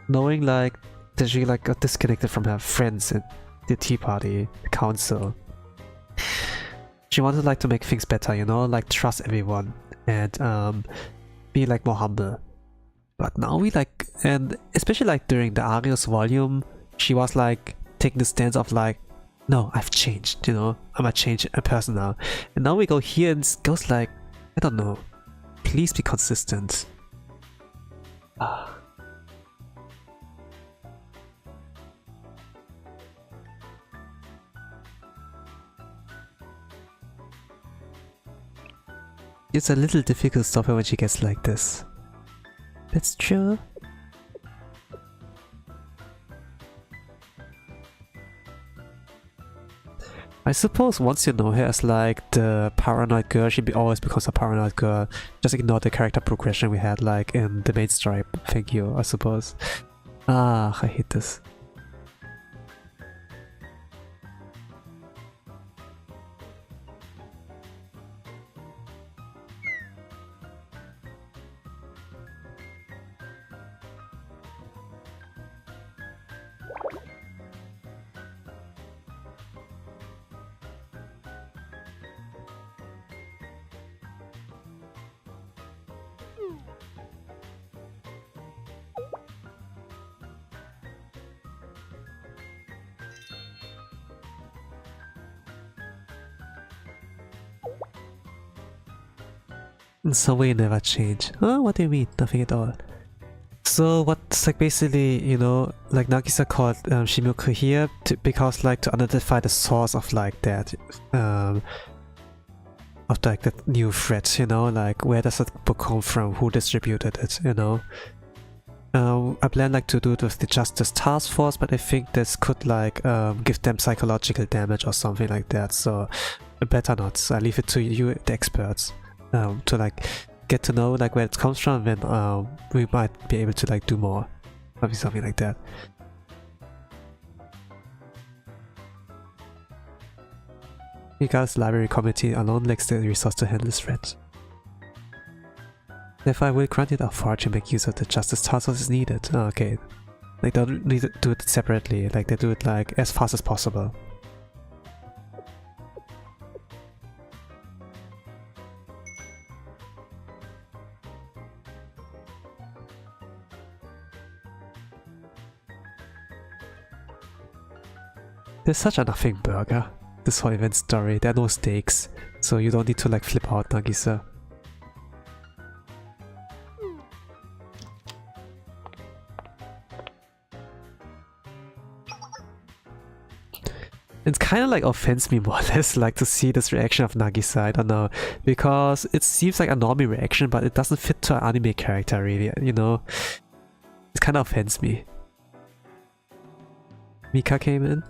knowing like that she like got disconnected from her friends at the tea party, the council. She wanted like to make things better, you know, like trust everyone and be like more humble. But now we like, and especially like during the Arius volume, she was like taking the stance of like, no, I've changed, you know, I'm a changed person now. And now we go here and it goes like, I don't know, please be consistent. It's a little difficult to stop her when she gets like this. That's true. I suppose once you know her as like the paranoid girl, she always becomes a paranoid girl. Just ignore the character progression we had like in the main story. Thank you, I suppose. Ah, I hate this. So we never change. Oh, what do you mean? Nothing at all. So what's like basically, you know, like Nagisa called Shimiku here because like to identify the source of like that, of like that new threat, you know, like where does that book come from, who distributed it, you know. I plan like to do it with the Justice Task Force, but I think this could like give them psychological damage or something like that, so better not. So I leave it to you, the experts. To like get to know like where it comes from, then we might be able to like do more, maybe something like that. Because library committee alone lacks the resource to handle this threat. Therefore, I will grant it authority to make use of the Justice Task Force as needed. Oh, okay, like they don't need to do it separately. Like they do it like as fast as possible. There's such a nothing burger, this whole event story. There are no stakes, so you don't need to like flip out, Nagisa. It's kind of like offends me more or less, like to see this reaction of Nagisa, I don't know, because it seems like a normie reaction, but it doesn't fit to an anime character really, you know. It kind of offends me. Mika came in.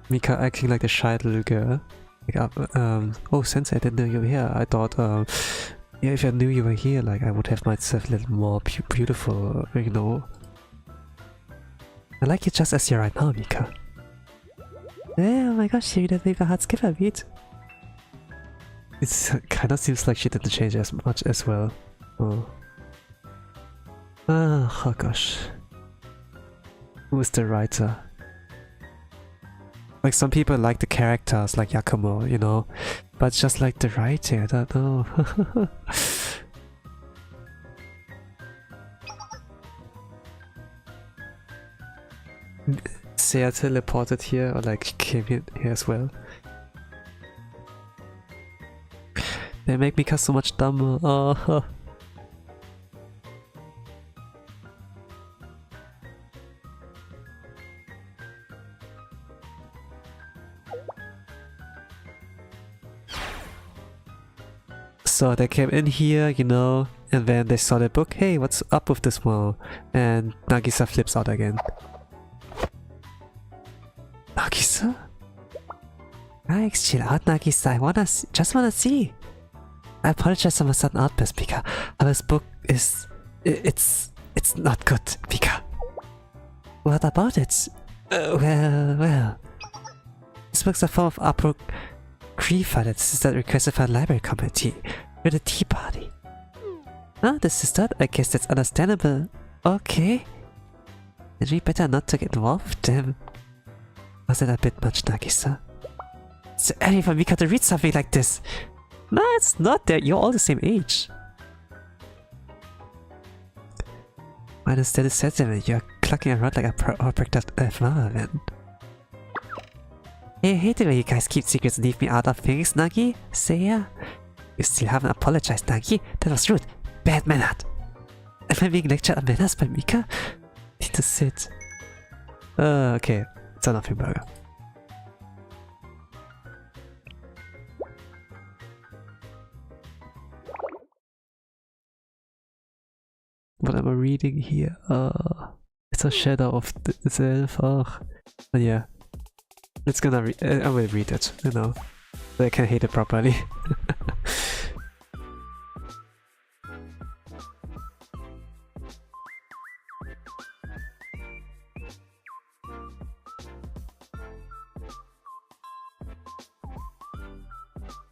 Mika acting like a shy little girl. Like, oh, Sensei, I didn't know you were here. I thought, yeah, if I knew you were here, like, I would have myself a little more beautiful, you know. I like you just as you're right now, Mika. Yeah, oh my gosh, she didn't make my heart skip a beat. It kind of seems like she didn't change as much as well. Oh. Oh gosh. Who is the writer? Like, some people like the characters, like Yakumo, you know, but just like the writing, I don't know. Seiya teleported here, or like came here as well. They make Mika so much dumber. Oh. So they came in here, you know, and then they saw the book. Hey, what's up with this one? And Nagisa flips out again. Nagisa? Alex, chill out, Nagisa. I just wanna see. I apologize for my sudden outburst, Pika. But this book is... It's not good, Pika. What about it? Well... This book's a form of apocrypha that requested by the library committee with a tea party. Oh, this is that? I guess that's understandable. Okay. Then we better not to get involved, damn. Was that a bit much, Nagisa? It's early for Mika to read something like this. No, it's not that. You're all the same age. I understand the sentiment. You're clucking around like a overprotective flower man. Hey, I hate the way you guys keep secrets and leave me out of things, Nagi. Seiya. You still haven't apologized, Nagi. That was rude. Bad mannered. Am I being lectured on manners by Mika? Need to sit. Okay. It's a nothing burger. What am I reading here? It's a shadow of itself. But yeah. It's gonna I will read it, you know. So I can hate it properly.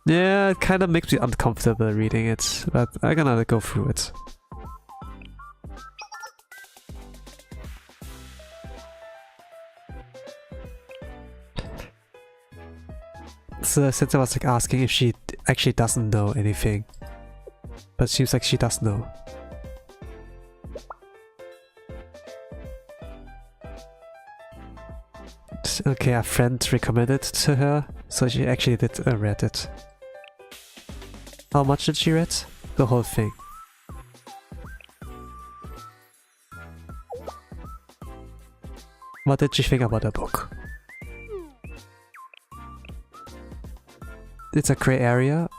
Yeah, it kind of makes me uncomfortable reading it, but I'm gonna go through it. So since I was like asking if she actually doesn't know anything, but it seems like she does know. Okay, a friend recommended it to her, so she actually did read it. How much did she read? The whole thing. What did she think about the book? It's a grey area.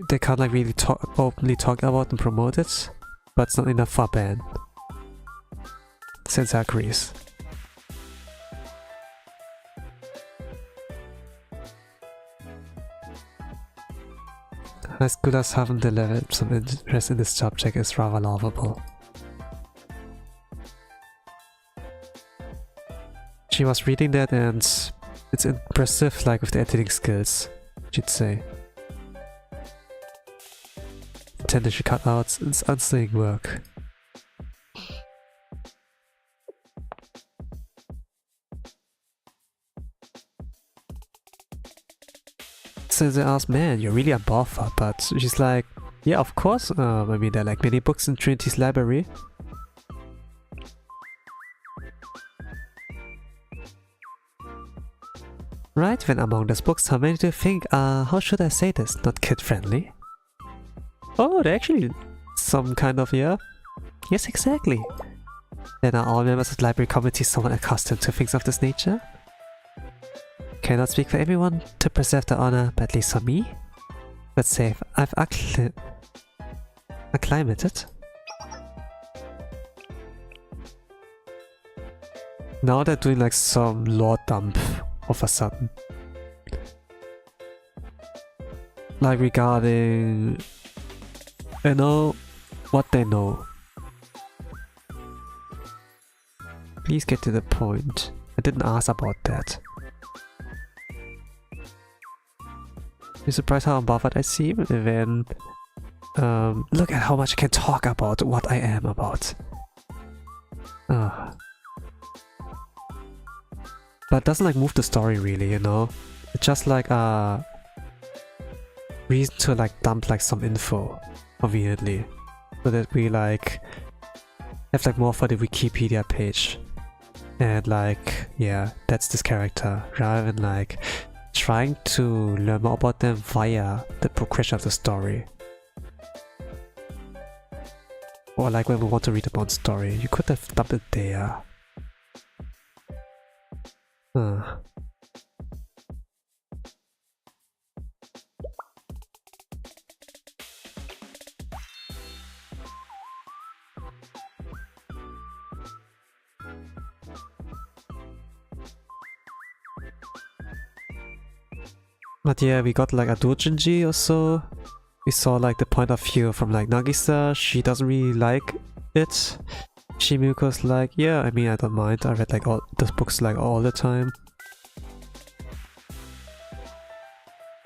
They can't like really openly talk about and promote it, but it's not enough for a ban. Sensei agrees. As good as having developed some interest in this subject is rather laughable. She was reading that and it's impressive, like with the editing skills, she'd say. Intended she cut out its unstaying work. So they asked, man, you're really a buffer, but she's like, yeah, of course, I mean, there are like many books in Trinity's library. Right, when among those books, how many do you think are, how should I say this, not kid-friendly? Oh, they're actually some kind of, yeah? Yes, exactly. Then are all members of the library committee somewhat accustomed to things of this nature? Cannot speak for everyone to preserve the honor, but at least for me. Let's say I've acclimated. Now they're doing like some lore dump all of a sudden. Like regarding, you know, what they know. Please get to the point. I didn't ask about that. You're surprised how unbothered I seem? When look at how much I can talk about what I am about. But it doesn't like move the story really, you know? It's just like a reason to like dump like some info conveniently. So that we like have like more for the Wikipedia page. And like, yeah, that's this character. Rather than like trying to learn more about them via the progression of the story. Or like when we want to read about story, you could have dumped it there. But yeah, we got like a doujinshi or so. We saw like the point of view from like Nagisa. She doesn't really like it. Shimiuko's like, yeah, I mean, I don't mind. I read like all those books like all the time.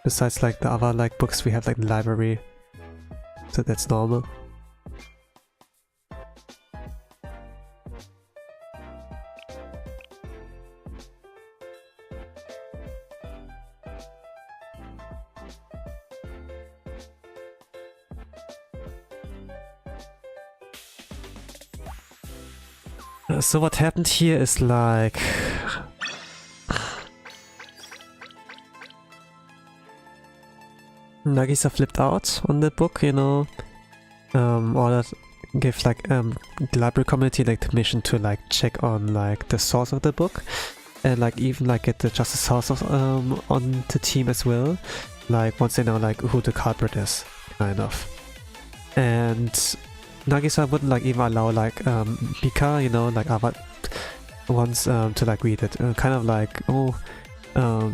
Besides like the other like books we have like in the library. So that's normal. So what happened here is like Nagisa flipped out on the book, you know, or that gave like the library community like the mission to like check on like the source of the book and like even like get the justice source of, on the team as well, like once they know like who the culprit is, kind of. And Nagisa wouldn't like even allow like Mika, you know, like other ones to like read it. Kind of like, oh,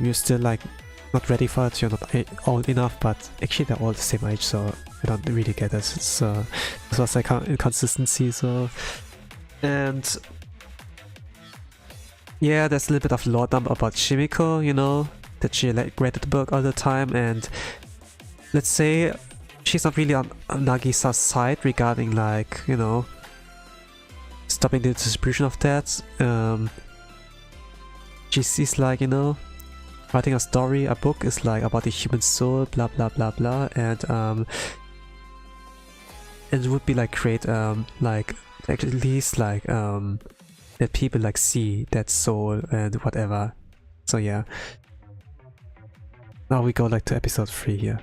you're still like not ready for it, you're not old enough, but actually they're all the same age, so I don't really get it. So this was like inconsistency, so. And yeah, there's a little bit of lore dump about Shimiko, you know, that she like read the book all the time, and let's say she's not really on Nagisa's side regarding like, you know, stopping the distribution of that. She sees like, you know, writing a story, a book is like about the human soul, blah blah blah blah, and it would be like great, like at least like that people like see that soul and whatever. So yeah. Now we go like to episode 3 here.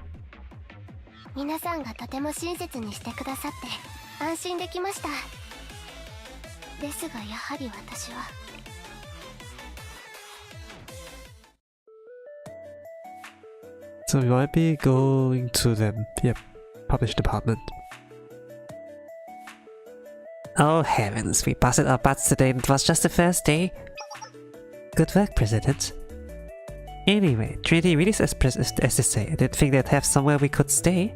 皆さんがとても親切にしてくださって安心できました。ですがやはり私は。So we might be going to the publish department. Oh heavens, we busted our butts today and it was just the first day. Good work, President. Anyway, Trinity really as to say, I didn't think they'd have somewhere we could stay.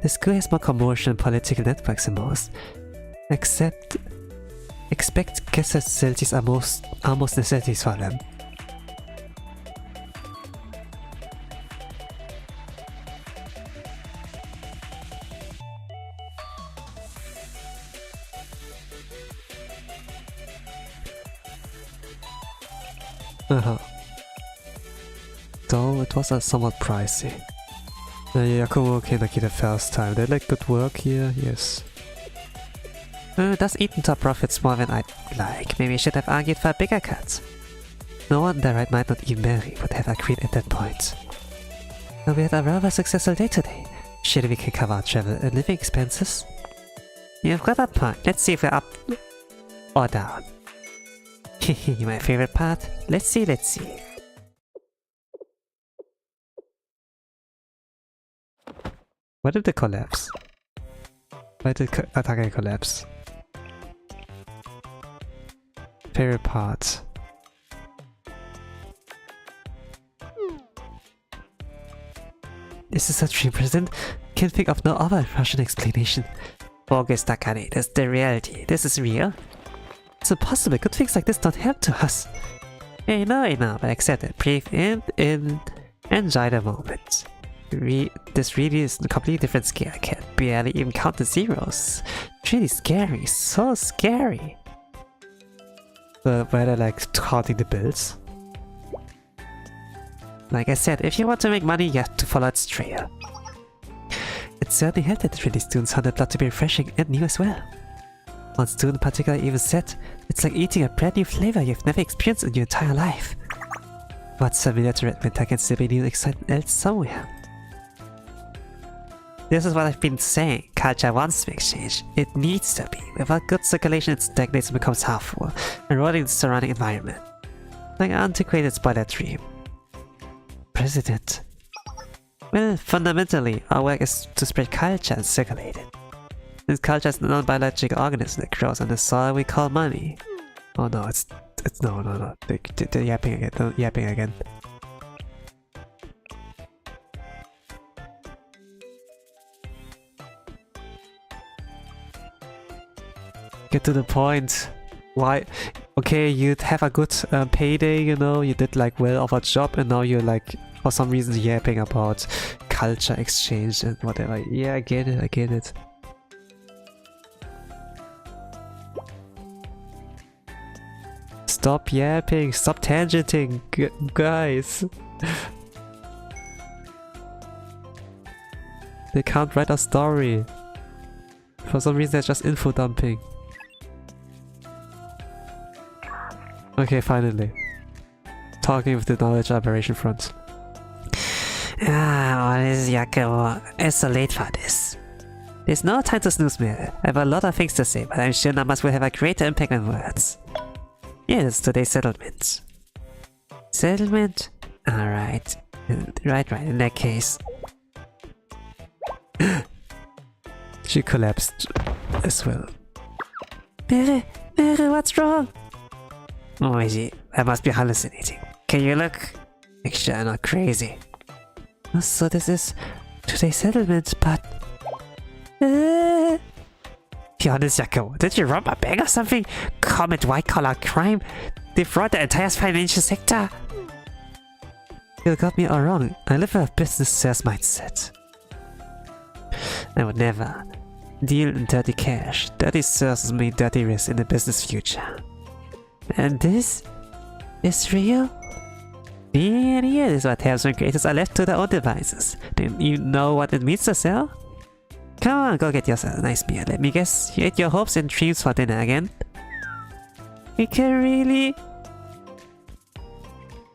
The school has more commercial and political networks than most. Expect guest facilities are almost necessities for them. Though it was somewhat pricey. Yakumo came like the first time. They like good work here, yes. Does eating top profits more than I'd like. Maybe I should have argued for a bigger cut. No one in their right mind, not even Mary, would have agreed at that point. Now we had a rather successful day today. Surely we can cover our travel and living expenses. You've got that point. Let's see if we're up or down. My favorite part. Let's see. Why did they collapse? Why did Atake collapse? favorite part. This is a dream, President. Can't think of no other Russian explanation. Focus, Takane. That's the reality. This is real. It's impossible. Good things like this don't happen to us. I know, but accept it. Breathe in, enjoy the moment. This really is a completely different scale. I can barely even count the zeros. It's really scary. So scary. Whether like counting the bills. Like I said, if you want to make money, you have to follow its trail. It certainly helped that the 20 students found the plot to be refreshing and new as well. One student in particular even said, it's like eating a brand new flavor you've never experienced in your entire life. What's familiar to Red Winter can still be new excitement else somewhere. This is what I've been saying. Culture wants to exchange. It needs to be. Without good circulation, it stagnates and becomes half full, eroding the surrounding environment. Like an antiquated spoiler dream. President. Well, fundamentally, our work is to spread culture and circulate it. This culture is a non-biological organism that grows on the soil we call money. Oh no, it's no. They're yapping again. They're yapping again. Get to the point. Why? Okay, you'd have a good payday, you know, you did like well of a job, and now you're like for some reason yapping about culture exchange and whatever. Yeah, I get it. Stop yapping, stop tangenting, guys. They can't write a story. For some reason, they're just info dumping. Okay, finally. Talking with the knowledge aberration front. What is Yakumo? It's so late for this. There's no time to snooze, man. I have a lot of things to say, but I'm sure numbers will have a greater impact than words. Yes, today's settlement. Settlement? Alright. Right, in that case. She collapsed as well. Mary, what's wrong? Oh, is it? I must be hallucinating. Can you look? Make sure I'm not crazy. So this is today's settlement, but... Be honest, Yakumo, did you rob a bank or something? Commit white-collar crime? Defraud the entire financial sector? You got me all wrong. I live with a business sales mindset. I would never deal in dirty cash. Dirty sources mean dirty risk in the business future. And this is real? Yeah, this is what happens when creators are left to their own devices. Do you know what it means to sell? Come on, go get yourself a nice meal. Let me guess, you ate your hopes and dreams for dinner again? You can really...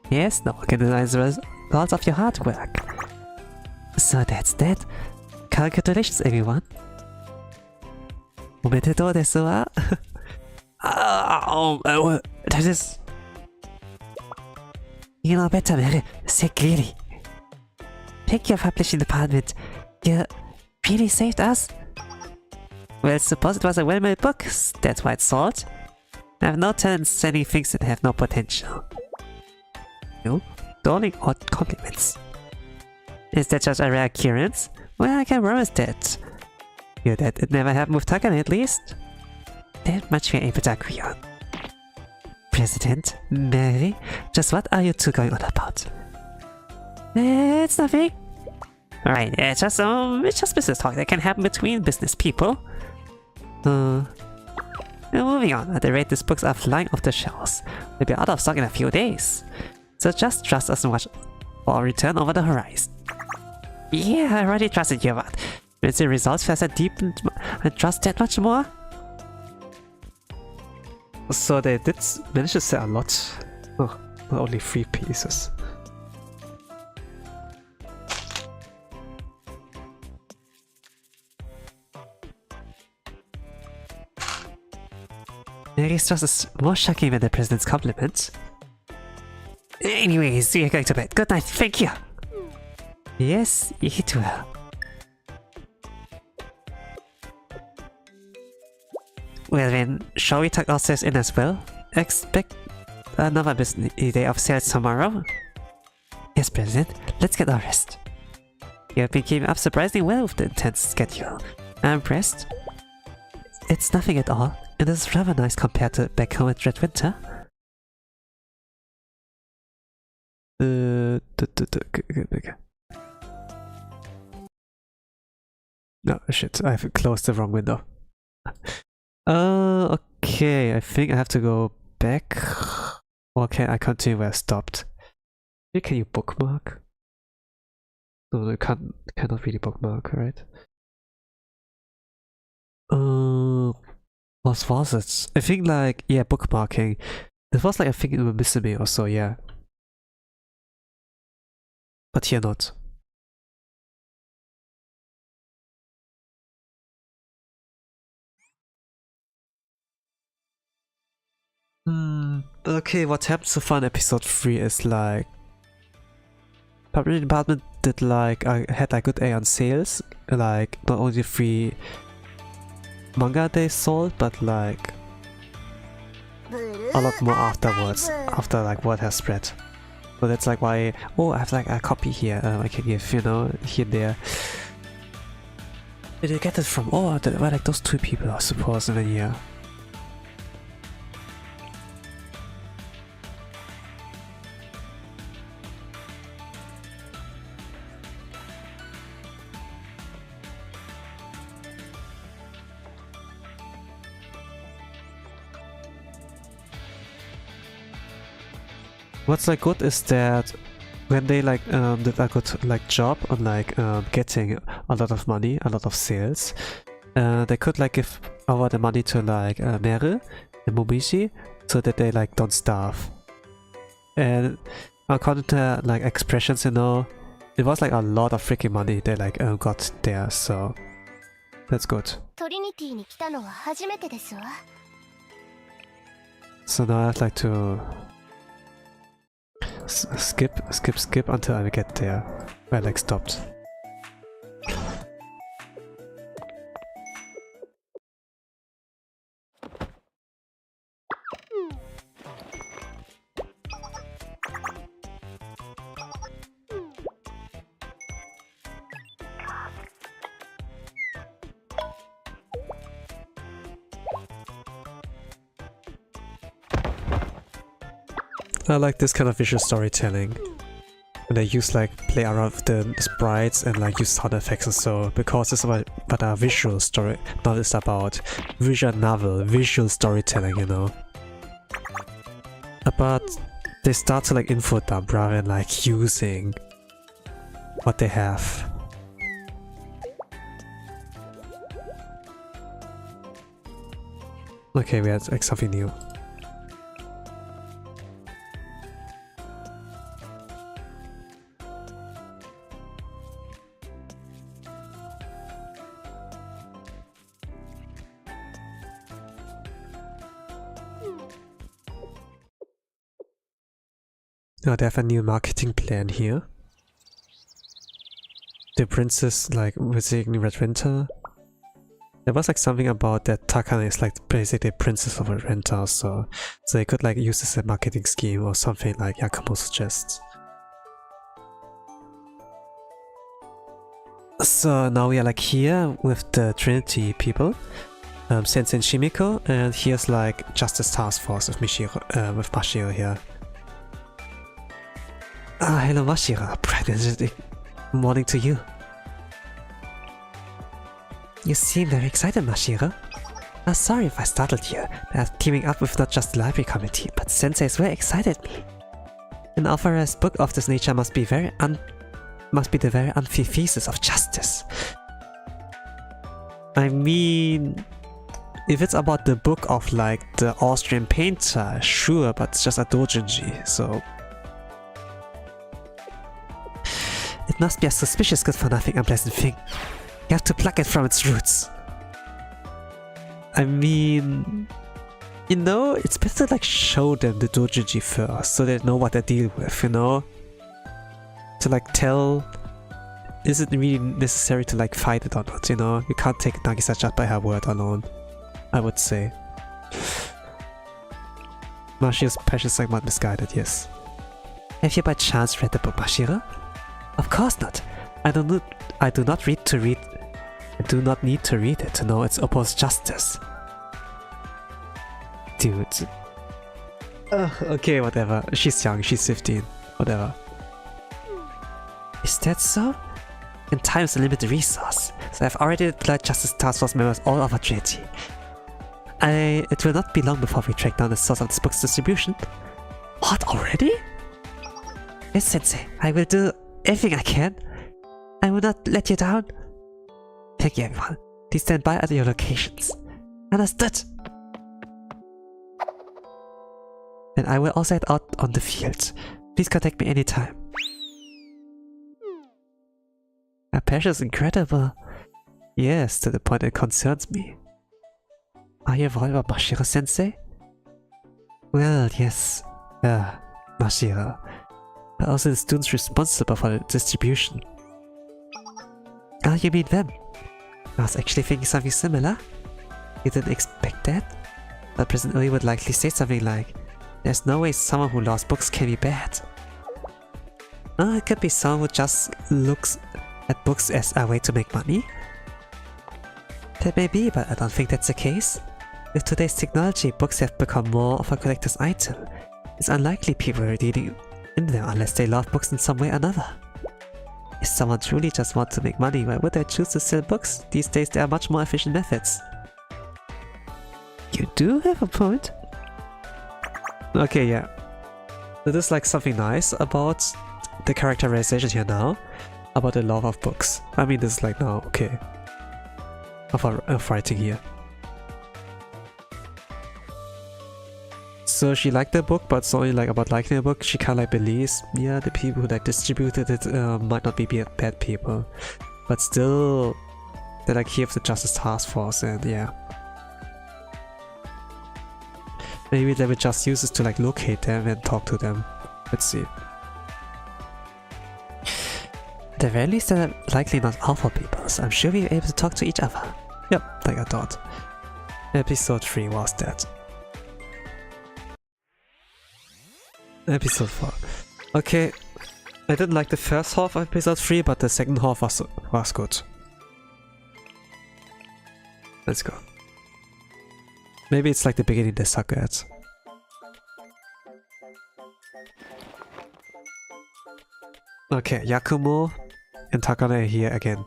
Yes, no one can deny the results of your hard work. So that's that. Congratulations, everyone. おめでとうですわ。That is... You know better, Mary. Say clearly. Thank you, publishing department. You really saved us. Well, suppose it was a well-made book. That's why it's sold. I have no talent in selling things that have no potential. No? Darling odd compliments. Is that just a rare occurrence? Well, I can promise that. You that it never happened with Takane at least? That much we're able to agree on. President, Mary, just what are you two going on about? It's nothing. Alright, it's just business talk that can happen between business people. Moving on, at the rate these books are flying off the shelves, they'll be out of stock in a few days. So just trust us and watch for a return over the horizon. Yeah, I already trusted you, but with the results first I deepened my trust that much more. So they did manage to sell a lot. Oh, not only 3 pieces. Mary's trust is more shocking than the president's compliment. Anyways, you're going to bed. Good night, thank you. Yes, eat well. Well then, shall we tuck ourselves in as well? expect another busy day of sales tomorrow? Yes, President. Let's get our rest. You have been keeping up surprisingly well with the intense schedule. I'm impressed. It's nothing at all, and it's rather nice compared to back home at Red Winter. No, shit, I've closed the wrong window. Okay, I think I have to go back. Or can I continue where I stopped? Can you bookmark? No, you cannot really bookmark, right? What was it? I think like, yeah, bookmarking. It was like, I think it was missing me or so, yeah. But here not. Okay, what happened so far in episode 3 is like publishing department did like, I had a good A on sales, like not only 3 manga they sold, but like a lot more afterwards, after like word has spread. So that's like why, oh, I have like a copy here, I can give, you know, here and there. Did you get it from, oh, there were like those 2 people I suppose in a year. What's like good is that when they like did a good like job on like getting a lot of money, a lot of sales, they could like give over the money to like Meru and Momishi so that they like don't starve. And according to like expressions, you know, it was like a lot of freaking money they like got there, so that's good. So now I'd like to skip until I get there, where I like stopped. I like this kind of visual storytelling. When they use like play around with the sprites and like use sound effects and so, because it's about a visual story, not it's about visual novel, visual storytelling, you know. But they start to like info dump rather than like using what they have. Okay, we had like something new. Now they have a new marketing plan here. The princess like visiting Red Winter. There was like something about that Takane is like basically the princess of Red Winter, so they could like use this as a marketing scheme or something like Yakumo suggests. So now we are like here with the Trinity people, Sensei and Shimiko, and here's like Justice Task Force with Mashiro here. Ah, hello Mashiro, bright energetic morning to you. You seem very excited, Mashiro. Sorry if I startled you. I'm teaming up with not just the library committee, but Sensei is very excited me. An authorized book of this nature must be the very antithesis of justice. I mean, if it's about the book of like the Austrian painter, sure, but it's just a doujinshi, so it must be a suspicious good-for-nothing unpleasant thing. You have to pluck it from its roots. I mean, you know, it's better to like show them the doujinshi first, so they know what they deal with, you know? To like tell, is it really necessary to like fight it or not, you know? You can't take Nagisa just by her word alone, I would say. Mashiro's passion is somewhat misguided, yes. Have you by chance read the book, Mashiro? Of course not. I do not need to read it to know its opposed justice. Dude. Okay, whatever. She's young, she's 15. Whatever. Is that so? And time is a limited resource, so I've already deployed Justice Task Force members all over Trinity. It will not be long before we track down the source of this book's distribution. What, already? Yes, Sensei. I will do everything I can. I will not let you down. Thank you, everyone. Please stand by at your locations. Understood. And I will also head out on the field. Please contact me anytime. Her passion is incredible. Yes, to the point it concerns me. Are you worried about Mashiro-sensei? Well, yes. Mashiro. But also the students responsible for the distribution. Ah, you mean them? I was actually thinking something similar. You didn't expect that? But President Ui would likely say something like, there's no way someone who lost books can be bad. Oh, it could be someone who just looks at books as a way to make money. That may be, but I don't think that's the case. With today's technology, books have become more of a collector's item. It's unlikely people are reading in them unless they love books in some way or another. If someone truly just wants to make money, why would they choose to sell books? These days there are much more efficient methods. You do have a point. Okay, yeah. So there's like something nice about the characterization here now. About the love of books. I mean, this is like now, okay. Of writing here. So she liked the book, but it's only like about liking the book. She kind of like believes, yeah, the people who like distributed it might not be bad people, but still, they're like here of the Justice Task Force, and yeah, maybe they would just use this to like locate them and talk to them. Let's see. At the very least, they're likely not awful people, so I'm sure we'll be able to talk to each other. Yep, like I thought. Episode 3 was that. Episode 4. Okay, I didn't like the first half of episode 3, but the second half was good. Let's go. Maybe it's like the beginning they suck at. Okay, Yakumo and Takane are here again,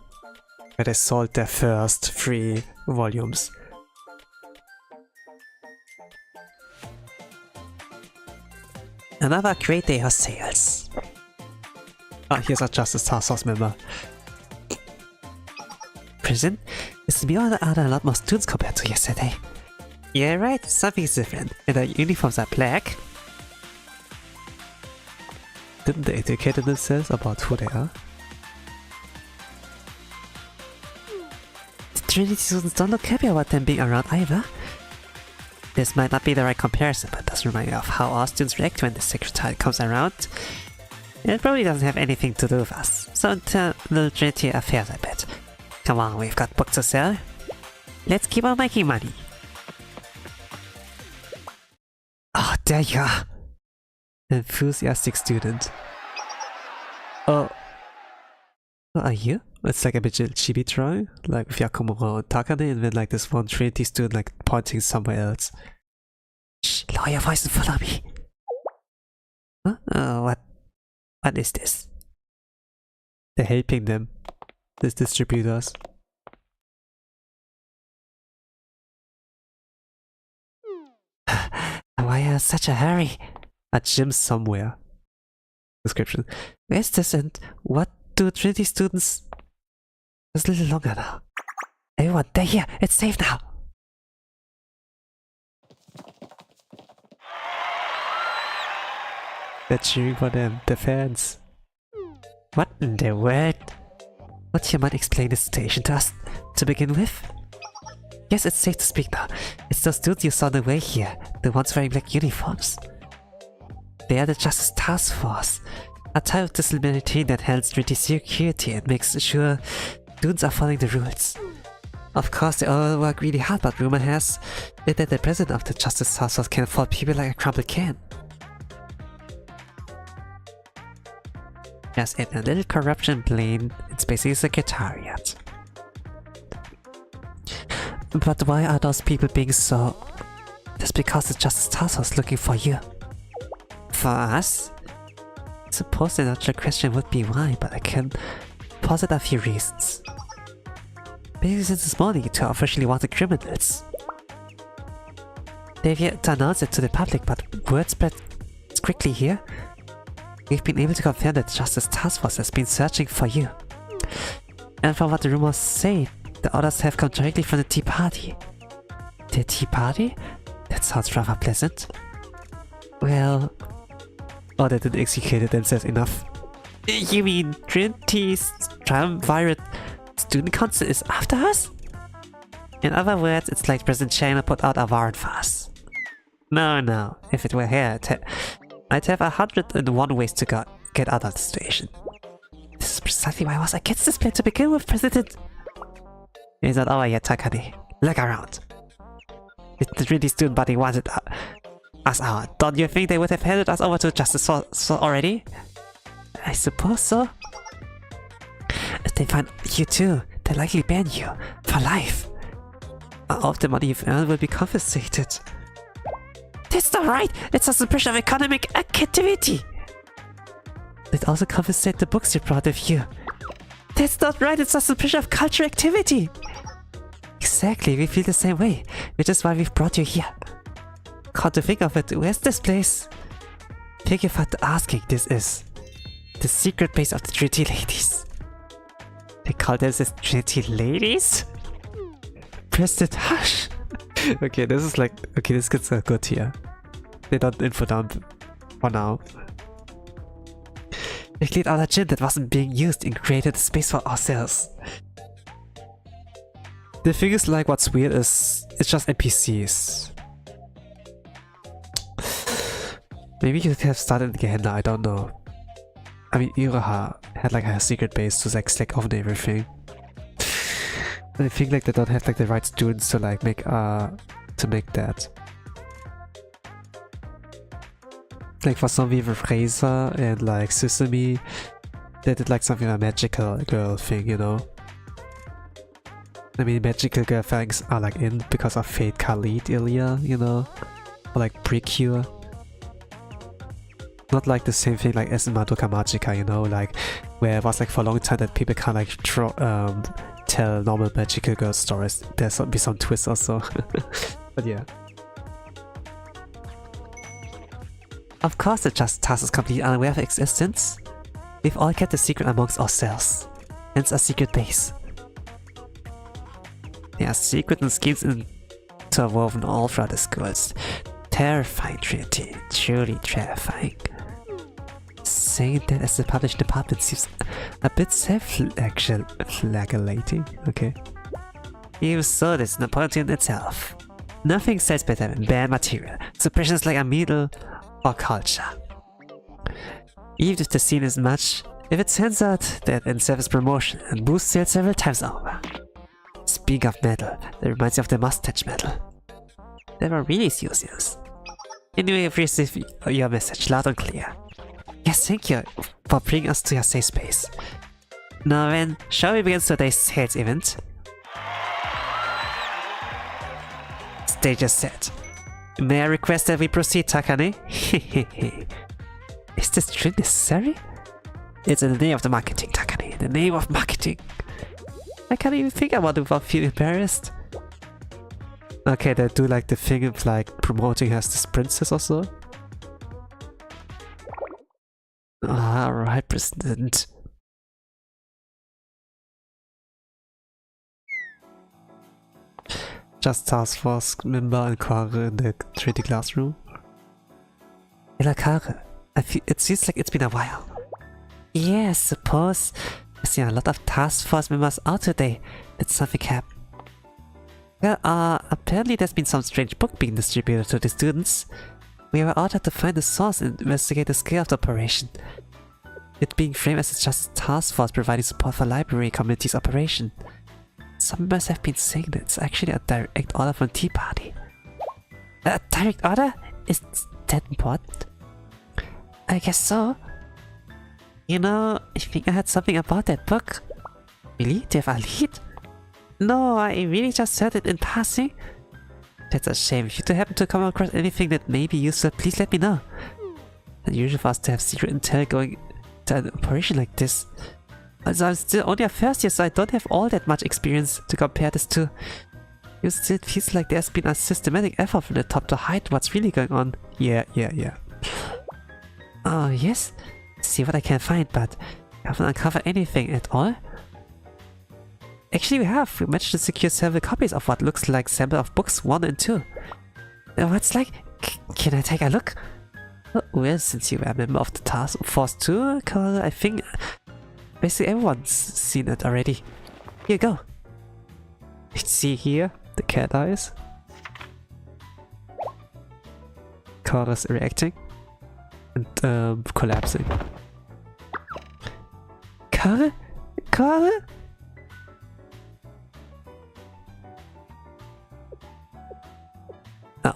where they sold their first 3 volumes. Another great day of sales. Ah, here's a Justice Task Force member. Prison? It's beyond out a lot more students compared to yesterday. Yeah, right, something's different. And the uniforms are black. Didn't they educate themselves about who they are? The Trinity students don't look happy about them being around either. This might not be the right comparison, but it does remind me of how our students react when the secretary comes around. It probably doesn't have anything to do with us. So internal Trinity affairs, I bet. Come on, we've got books to sell. Let's keep on making money. Oh, there you are! Enthusiastic student. Oh. What are you? It's like a bit chibi drawing, like with Yakumo and Takane, and then like this one Trinity student like pointing somewhere else. Shh, lower your voice and follow me. Huh? What is this? They're helping them, these distributors. Why are you in such a hurry? A gym somewhere. Description. Where's this and what do Trinity students... It's a little longer now. Everyone, they're here! It's safe now! They're cheering for them, the fans. What in the world? What, you might explain the situation to us to begin with? Yes, it's safe to speak now. It's those dudes you saw on the way here, the ones wearing black uniforms. They are the Justice Task Force, a type of disciplinary team that handles Trinity security and makes sure students are following the rules. Of course, they all work really hard, but rumor has it that the president of the Justice Task Force can afford people like a crumpled can. Just a little corruption blame, it's basically a secretariat. But why are those people being so... Just because the Justice Task Force is looking for you. For us? I suppose the natural question would be why, but I can posit a few reasons. Maybe since this morning to officially want the criminals. They've yet to announce it to the public, but word spread quickly here. We've been able to confirm that the Justice Task Force has been searching for you. And from what the rumors say, the orders have come directly from the Tea Party. The Tea Party? That sounds rather pleasant. Well... Oh, they didn't execute it themselves enough. You mean Trinity's Triumvirate Student Council is after us? In other words, it's like President China put out a warrant for us. No, if it were here, I'd have 101 ways to get out of the situation. This is precisely why I was against this plan to begin with, President. It's not over yet, Takane. Look around. If the Trinity student body wanted us out, don't you think they would have handed us over to Justice Force already? I suppose so. If they find you too, they'll likely ban you for life. All of the money you've earned will be confiscated. That's not right! It's a suppression of economic activity! They'd also confiscate the books you brought with you. That's not right! It's a suppression of cultural activity! Exactly, we feel the same way, which is why we've brought you here. Come to think of it, where's this place? Thank you for asking, this is the secret base of the Trinity Ladies. They call them the Trinity Ladies? President, hush! Okay, this is like... Okay, this gets good here. They don't info dump for now. We cleared out a gym that wasn't being used and created a space for ourselves. The thing is, like, what's weird is... It's just NPCs. Maybe you could have started in Gehenna, I don't know. I mean, Iraha had like a secret base to like slack off and everything. And I think like they don't have like the right students to like make that. Like for some people, Fraser and like Sesame, they did like something like a magical girl thing, you know. I mean, magical girl things are like in because of Fate Khalid Ilya, you know, or like Precure. Not like the same thing like as in Madoka Magica, you know, like where it was like for a long time that people can't like tell normal magical girl stories. There's be some twists also. But yeah. Of course the Just Task is completely unaware of existence. We've all kept the secret amongst ourselves. Hence a secret base. There are secrets and schemes interwoven all throughout the schools. Terrifying, Trinity. Truly terrifying. Saying that as the publishing department seems a bit self-flagellating. Okay. Even so, this is Napoleon itself. Nothing says better than bad material. Suppression is like a metal or culture. Even if the scene is much, if it's censored, that in service promotion and boosts sales several times over. Speaking of metal, that reminds me of the mustache metal. They were really useless. Anyway, I've received your message loud and clear. Yes, thank you for bringing us to your safe space. Now then, shall we begin today's sales event? Stage is set. May I request that we proceed, Takane? Is this truly necessary? It's in the name of the marketing, Takane. The name of marketing. I can't even think about it without feeling embarrassed. Okay, they do like the thing of like promoting her as this princess or so. Alright, President. Just Task Force member and Kare in the Trinity classroom. Hello, Kare. It seems like it's been a while. Yeah, I suppose. I've seen a lot of Task Force members out today. Did something happen? Well, apparently there's been some strange book being distributed to the students. We were ordered to find the source and investigate the scale of the operation. It being framed as just a task force providing support for library community's operation. Some members have been saying that it's actually a direct order from Tea Party. A direct order? Is that important? I guess so. You know, I think I heard something about that book. Really? Do you have a lead? No, I really just heard it in passing. That's a shame. If you do happen to come across anything that may be useful, please let me know. It's unusual for us to have secret intel going to an operation like this. Also, I'm still only a first year, so I don't have all that much experience to compare this to. It still feels like there's been a systematic effort from the top to hide what's really going on. Yeah. Oh, yes? See what I can find, but I haven't uncovered anything at all. Actually, we have. We managed to secure several copies of what looks like sample of books 1 and 2. What's like? Can I take a look? Well, since you were a member of the task force too, Carl, I think basically everyone's seen it already. Here you go. Let's see here, the cat eyes. Carl is reacting and collapsing. Carl?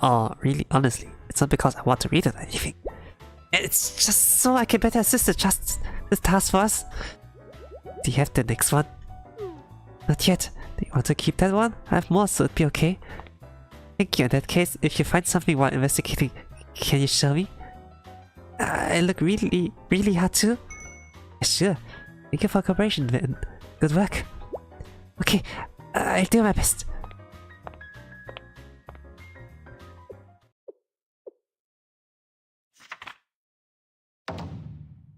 Oh, really? Honestly, it's not because I want to read it or anything. It's just so I can better assist the task force. Do you have the next one? Not yet. Do you want to keep that one? I have more, so it'd be okay. Thank you. In that case, if you find something while investigating, can you show me? I look really hard too. Yeah, sure. Thank you for cooperation, man. Good work. Okay, I'll do my best.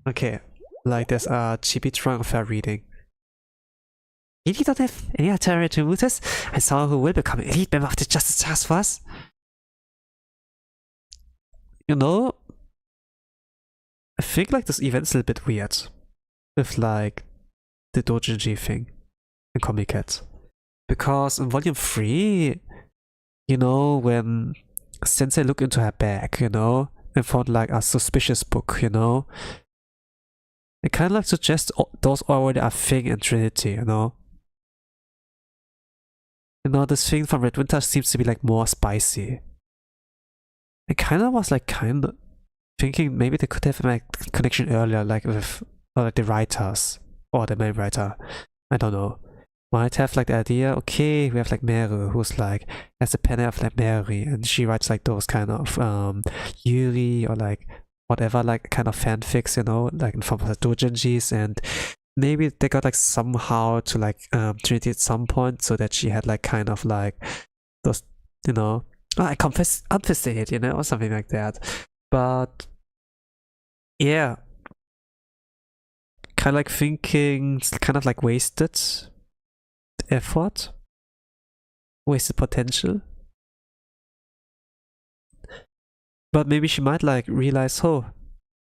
Okay, like there's a chibi trunk of her reading. Really don't have any alternative routes? And someone who will become an elite member of the Justice Task Force? You know, I think like this event is a little bit weird. With like the doujinshi thing in Comiket. Because in volume 3, you know, when Sensei looked into her bag, you know, and found like a suspicious book, you know, it kind of like suggests those already are thing and Trinity, you know. You know, this thing from Red Winter seems to be like more spicy. I kind of was like thinking maybe they could have like connection earlier, like with like the writers or the main writer. I don't know. Might have like the idea, okay, we have like Meru, who's like has a pen of like Mary, and she writes like those kind of Yuri or like whatever, like kind of fanfics, you know, like in form of the doujinshis, and maybe they got like somehow to like Trinity at some point, so that she had like kind of like those, you know, I confess unfisted, you know, or something like that. But yeah, kind of like thinking, kind of like wasted effort, wasted potential. But maybe she might like realize, oh,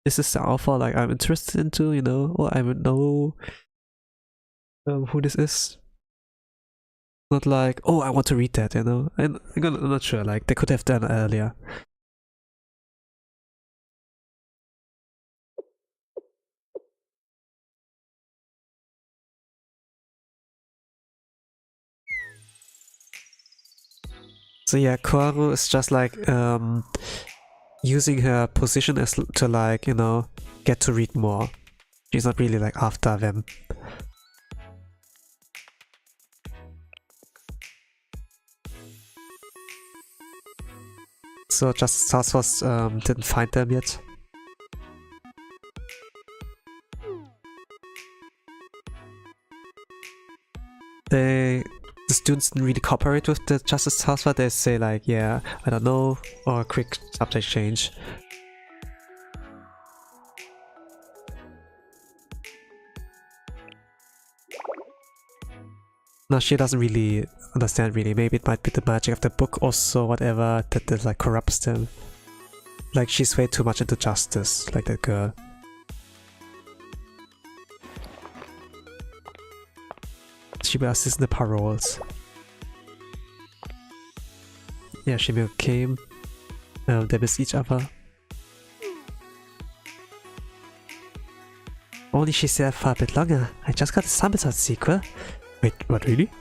this is the alpha like I'm interested into, you know, or I would know who this is. Not like, oh, I want to read that, you know. I'm not sure, like they could have done earlier. So yeah, Koharu is just like using her position as to like, you know, get to read more. She's not really like after them. So Justice Task Force didn't find them yet. The students didn't really cooperate with the Justice Task Force. They say like, yeah, I don't know, or a quick subject change. No, she doesn't really understand really. Maybe it might be the magic of the book also, whatever, that like corrupts them. Like she's way too much into justice, like that girl. She will assist in the paroles. Yeah, she came. They missed each other. Only she stayed for a bit longer. I just got a sample sequel. Wait, what really?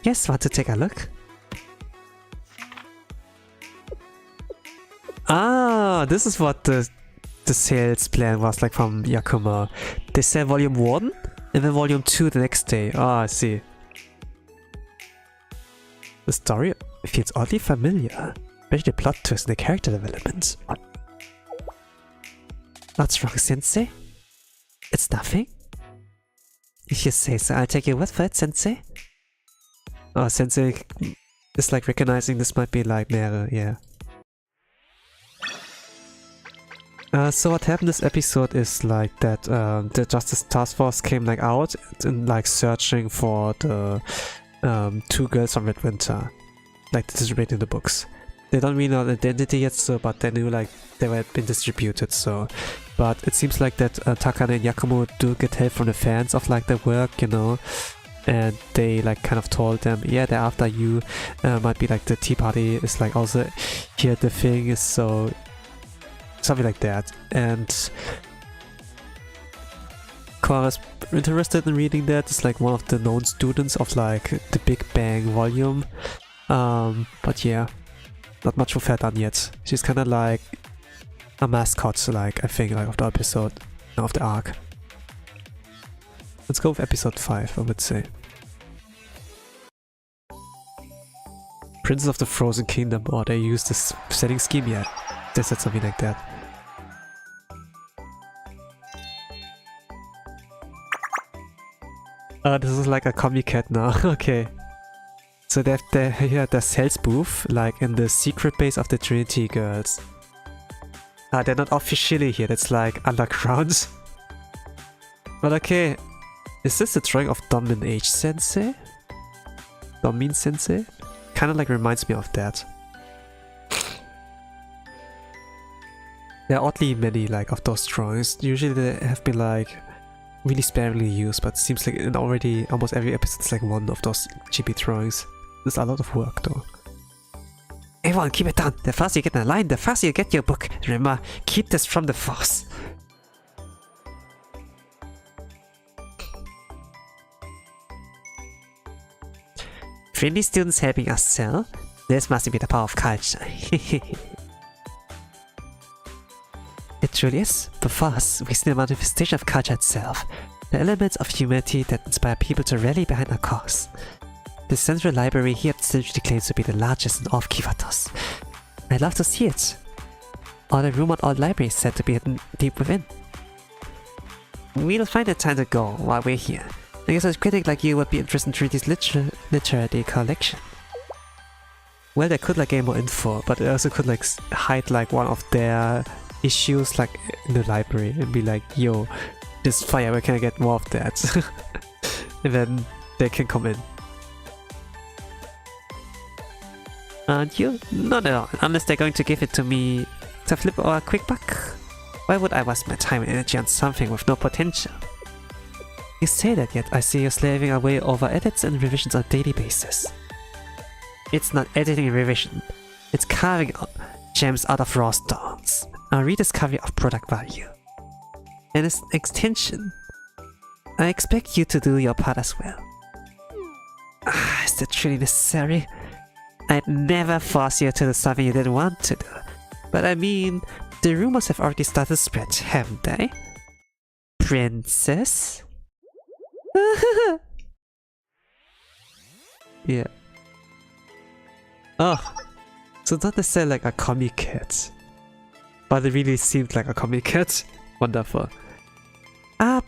Yes, want to take a look? Ah, this is what the sales plan was like from Yakuma. They sell volume 1 and then volume 2 the next day. Ah, I see. The story feels oddly familiar, especially the plot twist and the character development. What's wrong, Sensei? It's nothing. If you say so, I'll take your word for it, Sensei. Oh, Sensei is like recognizing this might be like Mere, yeah. So what happened this episode is like that the Justice Task Force came like out and like searching for the 2 girls from Red Winter, like distributed in the books. They don't really know the identity yet, so but they knew like they were been distributed. So, but it seems like that Takane and Yakumo do get help from the fans of like their work, you know, and they like kind of told them, yeah, they're after you. Might be like the Tea Party is like also here the thing is so. Something like that, and Kora's interested in reading that. It's like one of the known students of like the Big Bang volume, but yeah, not much of her done yet. She's kind of like a mascot, like I think, like of the episode, of the arc. Let's go with episode 5, I would say. Princess of the Frozen Kingdom, or they used this setting scheme yet. They said something like that. This is like a Comiket now. Okay. So they have the sales booth, like in the secret base of the Trinity girls. They're not officially here, that's like underground. But okay. Is this the drawing of Domin H Sensei? Domin Sensei? Kinda like reminds me of that. There are oddly many like of those drawings. Usually they have been like really sparingly used, but it seems like in already almost every episode it's like one of those chibi drawings. There's a lot of work though. Everyone, keep it down. The faster you get in line, the faster you get your book. Remember, keep this from the force. Friendly students helping us sell. This must be the power of culture. It truly is. But for us, we see the manifestation of culture itself. The elements of humanity that inspire people to rally behind our cause. The central library here absolutely claims to be the largest in all of Kyattos. I'd love to see it. All the rumored old library is said to be hidden deep within. We'll find the time to go while we're here. I guess a critic like you would be interested in Trinity's literary collection. Well, they could like get more info, but they also could like hide like one of their issues like in the library and be like, yo, this fire, where can I get more of that? And then they can come in. Aren't you? Not at all, unless they're going to give it to me to flip or a quick buck. Why would I waste my time and energy on something with no potential? You say that, yet I see you slaving away over edits and revisions on a daily basis. It's not editing and revision, it's carving gems out of raw stones. A rediscovery of product value. And its extension. I expect you to do your part as well. Is that truly necessary? I'd never force you to do something you didn't want to do. But I mean, the rumors have already started to spread, haven't they? Princess? Yeah. Oh, so it's not necessarily like a Comiket, but it really seemed like a Comiket. Wonderful.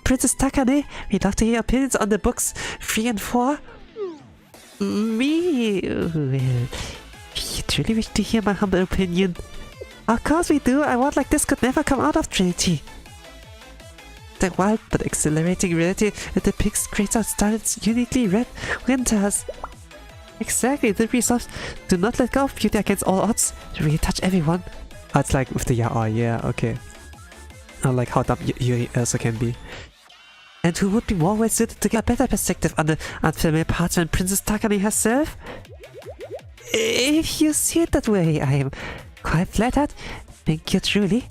Princess Takane, we'd love to hear your opinions on the books 3 and 4. Me? Well, you truly wish to hear my humble opinion? Of course we do. A world like this could never come out of Trinity. The wild but exhilarating reality that depicts great outstanding, uniquely red winters. Exactly, the resolve. Do not let go of beauty against all odds. To really touch everyone. Oh, it's like with the yeah, okay. I like how dumb Yuri also can be. And who would be more well suited to get a better perspective on the unfamiliar parts than Princess Takane herself? If you see it that way, I am quite flattered. Thank you truly.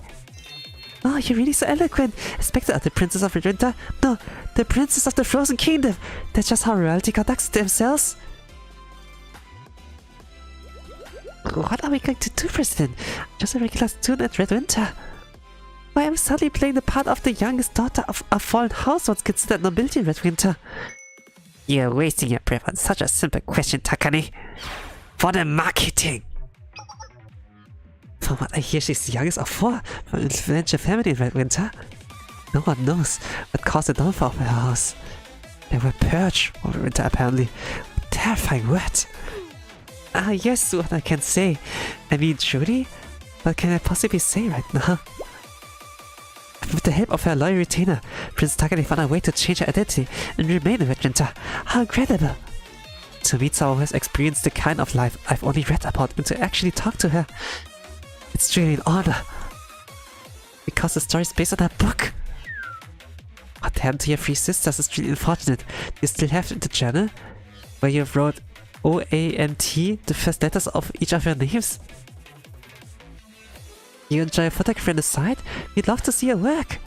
Oh, you're really so eloquent. Expected of the Princess of Red Winter? No, the Princess of the Frozen Kingdom. That's just how royalty conducts themselves. What are we going to do, President? Just a regular student at Red Winter. Why am I suddenly playing the part of the youngest daughter of a fallen house once considered nobility in Red Winter? You're wasting your breath on such a simple question, Takane. For the marketing! From what I hear, she's the youngest of four from an influential family in Red Winter. No one knows what caused the downfall of her house. They were purged over winter, apparently. Terrifying word. Yes, what I can say. I mean, Judy? What can I possibly say right now? With the help of her loyal retainer, Prince Takane found a way to change her identity and remain in Red Winter. How incredible! To meet someone who has experienced the kind of life I've only read about and to actually talk to her, it's truly an honor. Because the story is based on her book. What happened to your three sisters is really unfortunate. You still have the journal where you wrote O-A-N-T, the first letters of each of your names. You enjoy a photography on the side? We'd love to see your work.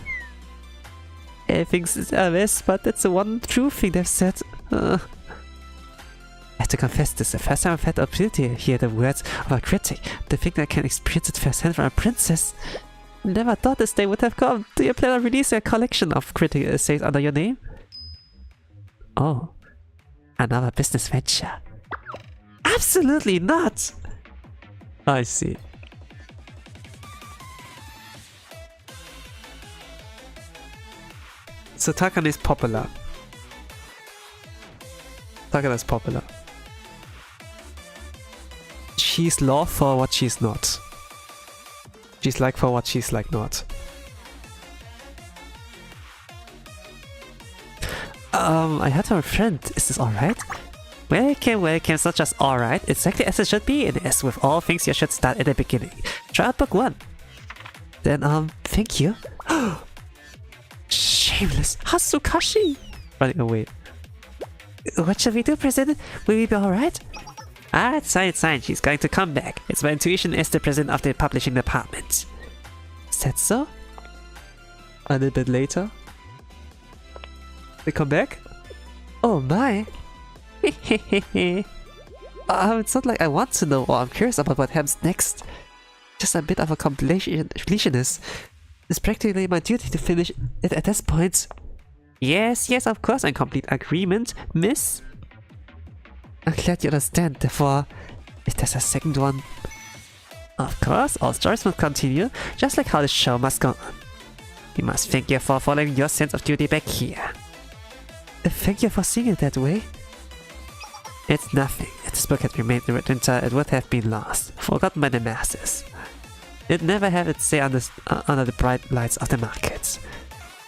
Everything's a mess, but that's the one true thing they've said. I have to confess, this is the first time I've had the opportunity to hear the words of a critic. The thing that I can experience it firsthand from a princess. Never thought this day would have come. Do you plan on releasing a collection of critic essays under your name? Oh, another business venture. Absolutely not! I see. So Takane is popular. Takane is popular. She's law for what she's not. She's like for what she's like not. I had a friend. Is this alright? Welcome, it's not just alright, it's exactly as it should be, and as with all things, you should start at the beginning. Try out book 1. Then, thank you. Shameless Hasukashi! Running away. What shall we do, President? Will we be alright? It's fine, she's going to come back. It's my intuition as the president of the publishing department. Is that so? A little bit later. They come back? Oh my! It's not like I want to know or I'm curious about what happens next. Just a bit of a completionist. It's practically my duty to finish it at this point. Yes, of course, I'm in complete agreement, miss. I'm glad you understand, therefore, if there's a second one. Of course, all stories must continue, just like how the show must go on. You must thank you for following your sense of duty back here. Thank you for seeing it that way. It's nothing. If this book had remained in Red Winter, it would have been lost, forgotten by the masses. It never had its say under the bright lights of the markets.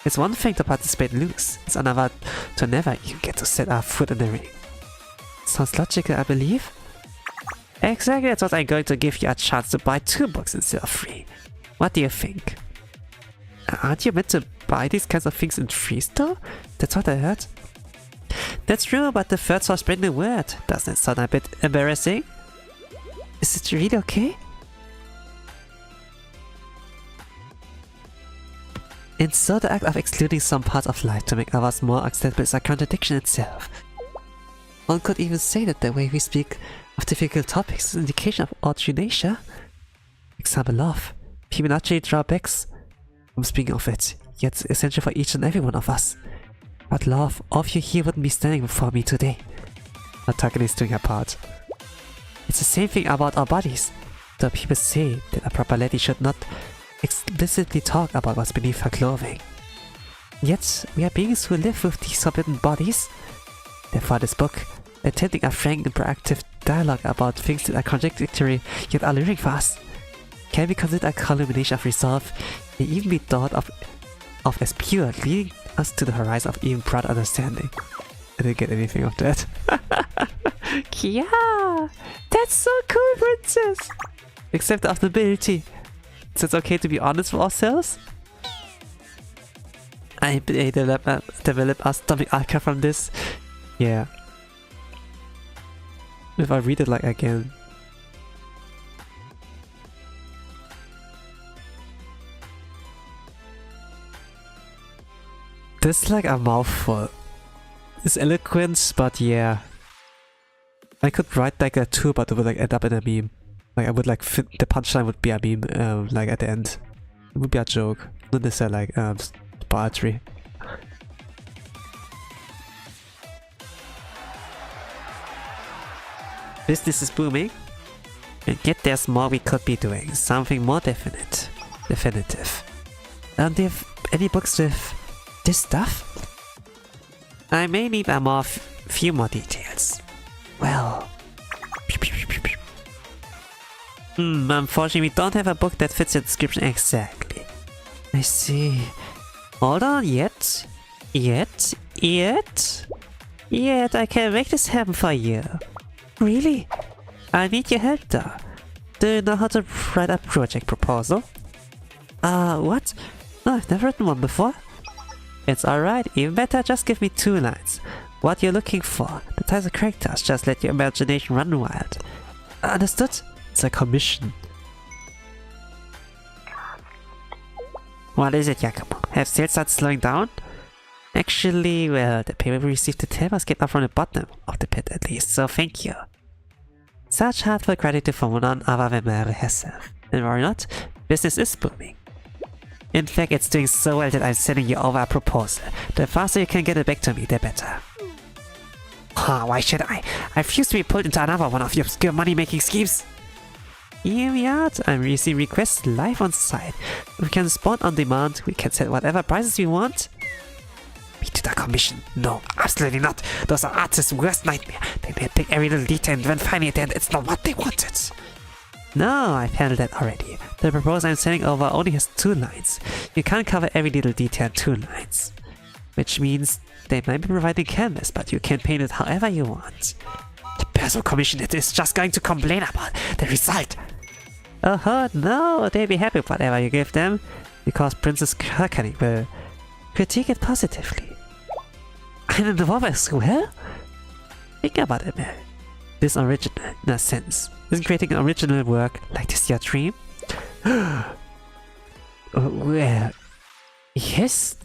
It's one thing to participate and lose, it's another to never even get to set our foot in the ring. Sounds logical, I believe? Exactly, that's what I'm going to give you a chance to buy 2 books instead of 3. What do you think? Aren't you meant to buy these kinds of things in free store? That's what I heard. That's true, but the third source spreading the word. Doesn't it sound a bit embarrassing? Is it really okay? And so the act of excluding some parts of life to make others more acceptable is a contradiction itself. One could even say that the way we speak of difficult topics is an indication of our true nature. Example, love. People naturally draw backs from speaking of it, yet it's essential for each and every one of us. But love, all of you here wouldn't be standing before me today. Takane is doing her part. It's the same thing about our bodies. Though people say that a proper lady should not explicitly talk about what's beneath her clothing. Yet, we are beings who live with these forbidden bodies. Therefore, this book, attempting a frank and proactive dialogue about things that are contradictory yet alluring for us, can be considered a culmination of resolve and even be thought of as pure, leading us to the horizon of even broader understanding. I didn't get anything of that. Yeah, that's so cool, princess! Except of nobility. So it's okay to be honest with ourselves? I develop our stomach archive from this. Yeah. If I read it like again. This is like a mouthful. It's eloquent, but yeah. I could write like that too, but it would like end up in a meme. Like I would like the punchline would be a meme, like at the end. It would be a joke. Not necessarily like poetry. Business is booming. And yet there's more we could be doing. Something more definitive. Do you have any books with this stuff? I may need a few more details. Well... unfortunately we don't have a book that fits your description exactly. I see. Hold on, yet I can make this happen for you. Really? I need your help though. Do you know how to write a project proposal? What? No, I've never written one before. It's alright, even better, just give me 2 lines. What you're looking for, the types of characters, just let your imagination run wild. Understood? It's a commission. What is it, Yakumo? Have sales started slowing down? Actually, well, the payment we received to tell us came up from the bottom of the pit at least, so thank you. Such heartfelt gratitude from none other than Mary herself. And why not? Business is booming. In fact, it's doing so well that I'm sending you over a proposal. The faster you can get it back to me, the better. Why should I? I refuse to be pulled into another one of your obscure money-making schemes. Yet, I'm receiving requests live on site. We can respond on demand, we can set whatever prices we want. Me to the commission? No, absolutely not. Those are artists' worst nightmare. They may pick every little detail and then finally at the end it's not what they wanted. No, I've handled that already. The proposal I'm sending over only has 2 lines. You can't cover every little detail in 2 lines. Which means they might be providing canvas, but you can paint it however you want. The person who commissioned it is just going to complain about the result. Oh no, they'll be happy with whatever you give them, because Princess Kakari will critique it positively. And in the DOVA as well? Think about it, man. This original, in a sense. Isn't creating an original work like this your dream? Well, yes?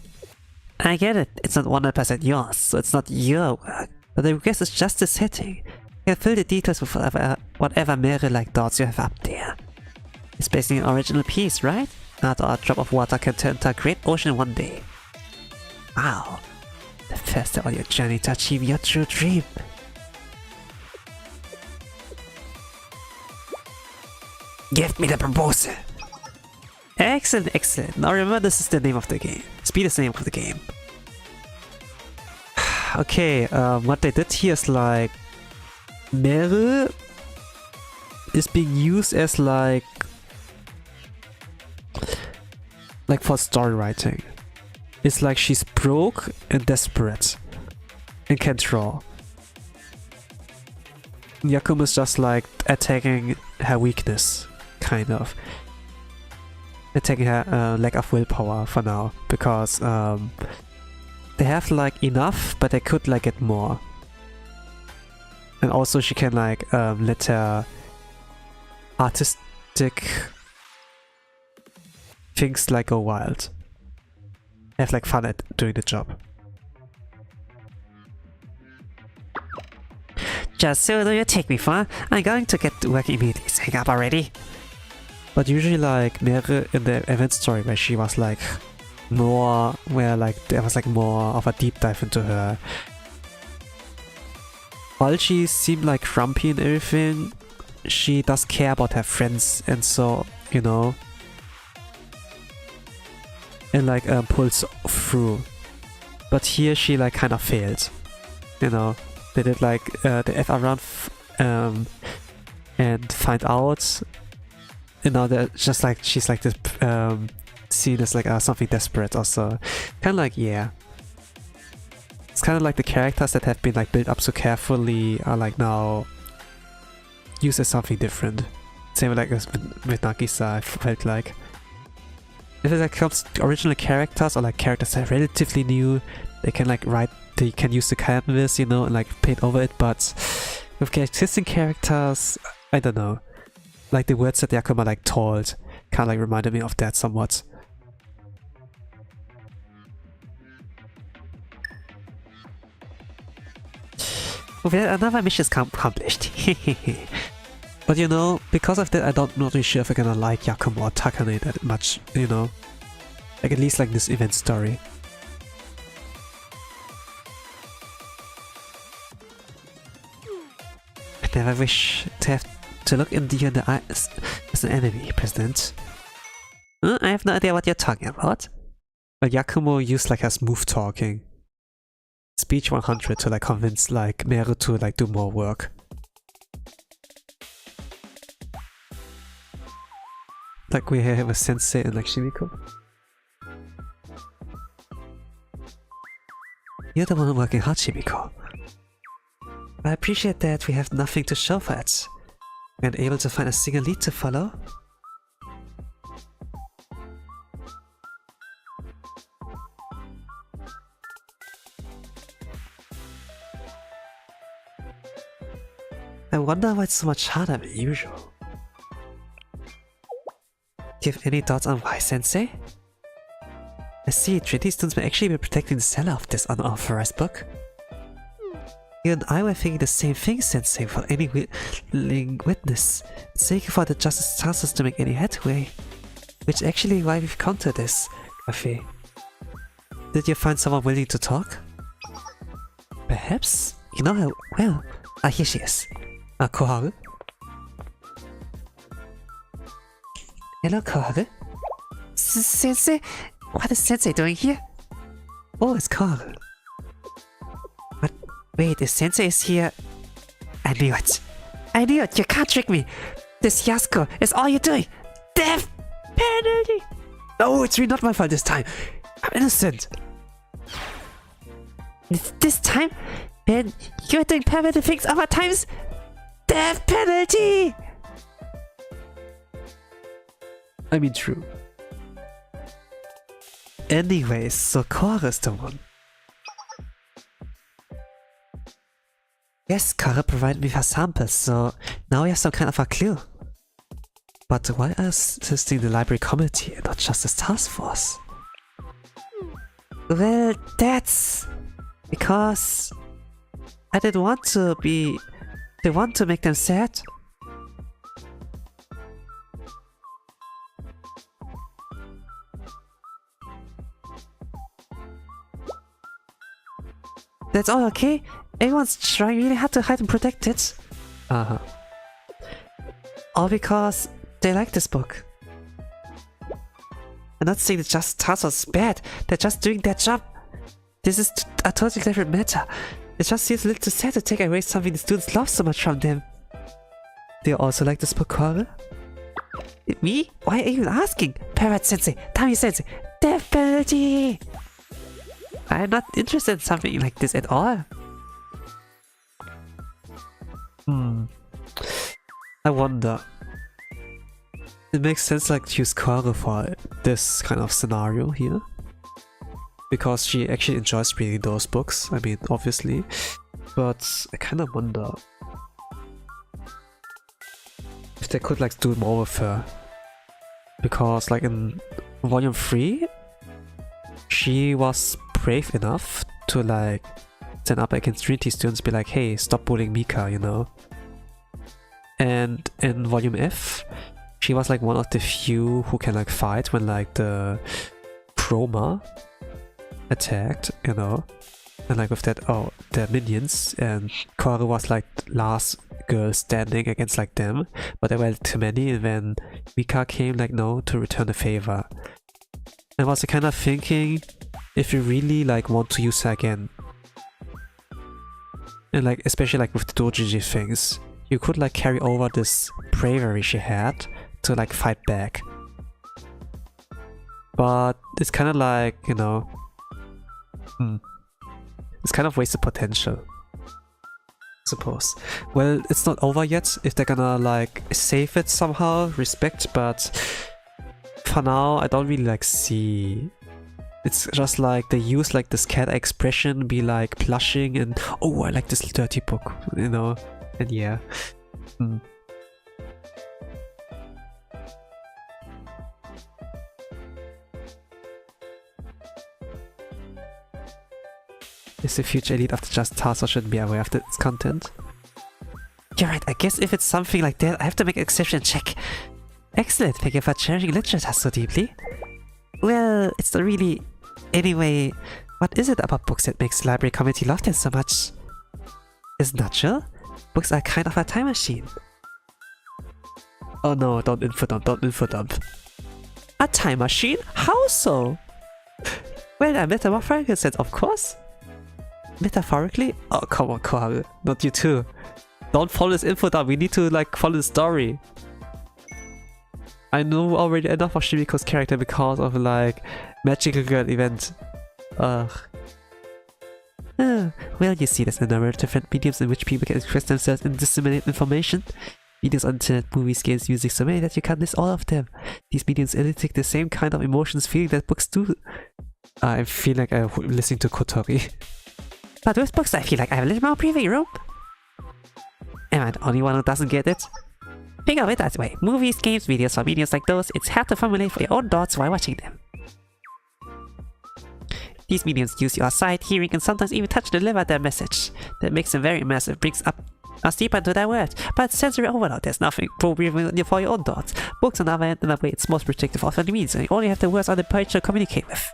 I get it, it's not 100% yours, so it's not your work. But the request is just the setting. You can fill the details with whatever mirror-like dots you have up there. It's basically an original piece, right? Not a drop of water can turn into a great ocean in one day. Wow. The first step on your journey to achieve your true dream. Give me the proposal! Excellent, excellent. Now remember, this is the name of the game. Speed is the name of the game. Okay, what they did here is like... Meru is being used as like for story writing. It's like she's broke and desperate and can't draw. Yakumo is just like attacking her weakness, kind of. Attacking her lack of willpower for now, because they have like enough, but they could like get more. And also she can like let her artistic things like go wild. Have like fun at doing the job. Just so do you take me for? I'm going to get to work immediately. Hang up already. But usually like Meru in the event story where she was like more, where like there was like more of a deep dive into her. While she seemed like grumpy and everything, she does care about her friends and so, you know, and like pulls through. But here she like kind of failed, you know. They did like the F around and find out, you know, that just like she's like this seen as like something desperate also. Kind of like, yeah. It's kind of like the characters that have been like built up so carefully are like now used as something different. Same with like with Nagisa, I felt like. If it like comes to original characters or like characters that are relatively new, they can like write, they can use the canvas, you know, and like paint over it, but with existing characters, I don't know. Like the words that Yakumo like told kind of like reminded me of that somewhat. Well, another mission accomplished. But you know, because of that, I'm not really sure if I'm gonna like Yakumo or Takane that much, you know? Like, at least like this event story. I never wish to have to look into you in the eyes as an enemy, President. I have no idea what you're talking about. Well, Yakumo used like her smooth talking. Speech 100 to like convince like Meru to like do more work. Like we have a sensei and like Shimiko. You're the one working hard, Shimiko. I appreciate that we have nothing to show for it. We aren't able to find a single lead to follow. I wonder why it's so much harder than usual. Do you have any thoughts on why, Sensei? I see, Trinity students may actually be protecting the seller of this unauthorized book. You and I were thinking the same thing, Sensei, without any willing witness. It's taking for the justice chances to make any headway. Which is actually why we've come to this cafe. Did you find someone willing to talk? Perhaps? You know her well. Ah, here she is. Koharu? Hello, Koharu? Sensei? What is Sensei doing here? Oh, it's Koharu. But wait, if Sensei is here... I knew it. I knew it, you can't trick me. This Yasuko is all you're doing. Death penalty! No, it's really not my fault this time. I'm innocent. This time? Man, you're doing permanent things other times? Death penalty! I mean, true. Anyways, so Korra is the one. Yes, Korra provided me her samples, so now we have some kind of a clue. But why are you assisting the library committee and not just this task force? Well, that's... because... I didn't want to be... they want to make them sad. That's all okay? Everyone's trying really hard to hide and protect it. Uh-huh. All because they like this book. I'm not saying that just task was bad, they're just doing their job. This is a totally different matter. It just seems a little too sad to take away something the students love so much from them. Do you also like this book, Korra? Me? Why are you even asking? Parrot Sensei, Tami Sensei, Death Penalty! I'm not interested in something like this at all. I wonder. It makes sense like to use Korra for this kind of scenario here. Because she actually enjoys reading those books, I mean, obviously. But I kind of wonder if they could like do more with her. Because like in volume 3, she was brave enough to like stand up against Trinity students, be like, hey, stop bullying Mika, you know. And in volume F, she was like one of the few who can like fight when like the Chroma attacked, you know. And like with that, oh, they're minions, and Korra was like the last girl standing against like them, but there were too many, and then Mika came like, no, to return the favor. I was kind of thinking, if you really like want to use her again, and like especially like with the Dojiji things, you could like carry over this bravery she had to like fight back. But it's kind of like, you know, it's kind of wasted potential, I suppose. Well, it's not over yet if they're gonna like save it somehow, respect, but for now I don't really like see. It's just like they use like this cat expression, be like blushing and oh, I like this dirty book, you know, and yeah. Is the future elite of the just task or should be aware of its content? You're right, I guess if it's something like that, I have to make an exception check. Excellent, thank you for cherishing literature so deeply. Well, it's not really... Anyway, what is it about books that makes the library community love them so much? It's natural. Books are kind of a time machine. Oh no, don't info dump. A time machine? How so? Well, a metaphorical sense, of course. Metaphorically? Oh, come on, Koharu. Not you too. Don't follow this info dump, we need to like follow the story. I know already enough of Shimiko's character because of like magical girl event. Ugh. Well, you see, there's a number of different mediums in which people can express themselves and disseminate information. Mediums on internet, movies, games, music, so many that you can't list all of them. These mediums elicit the same kind of emotions, feeling that books do. I feel like I'm listening to Kotori. But with books, I feel like I have a little more breathing room. Am I the only one who doesn't get it? Think of it that way. Movies, games, videos, for mediums like those, it's hard to formulate for your own thoughts while watching them. These mediums use your sight, hearing, and sometimes even touch to deliver their message. That makes them very immersive, brings us deeper into their world. But sensory overload, there's nothing programming for your own thoughts. Books on the other hand, in a way, it's most predictive of what it means, and you only have the words on the page to communicate with.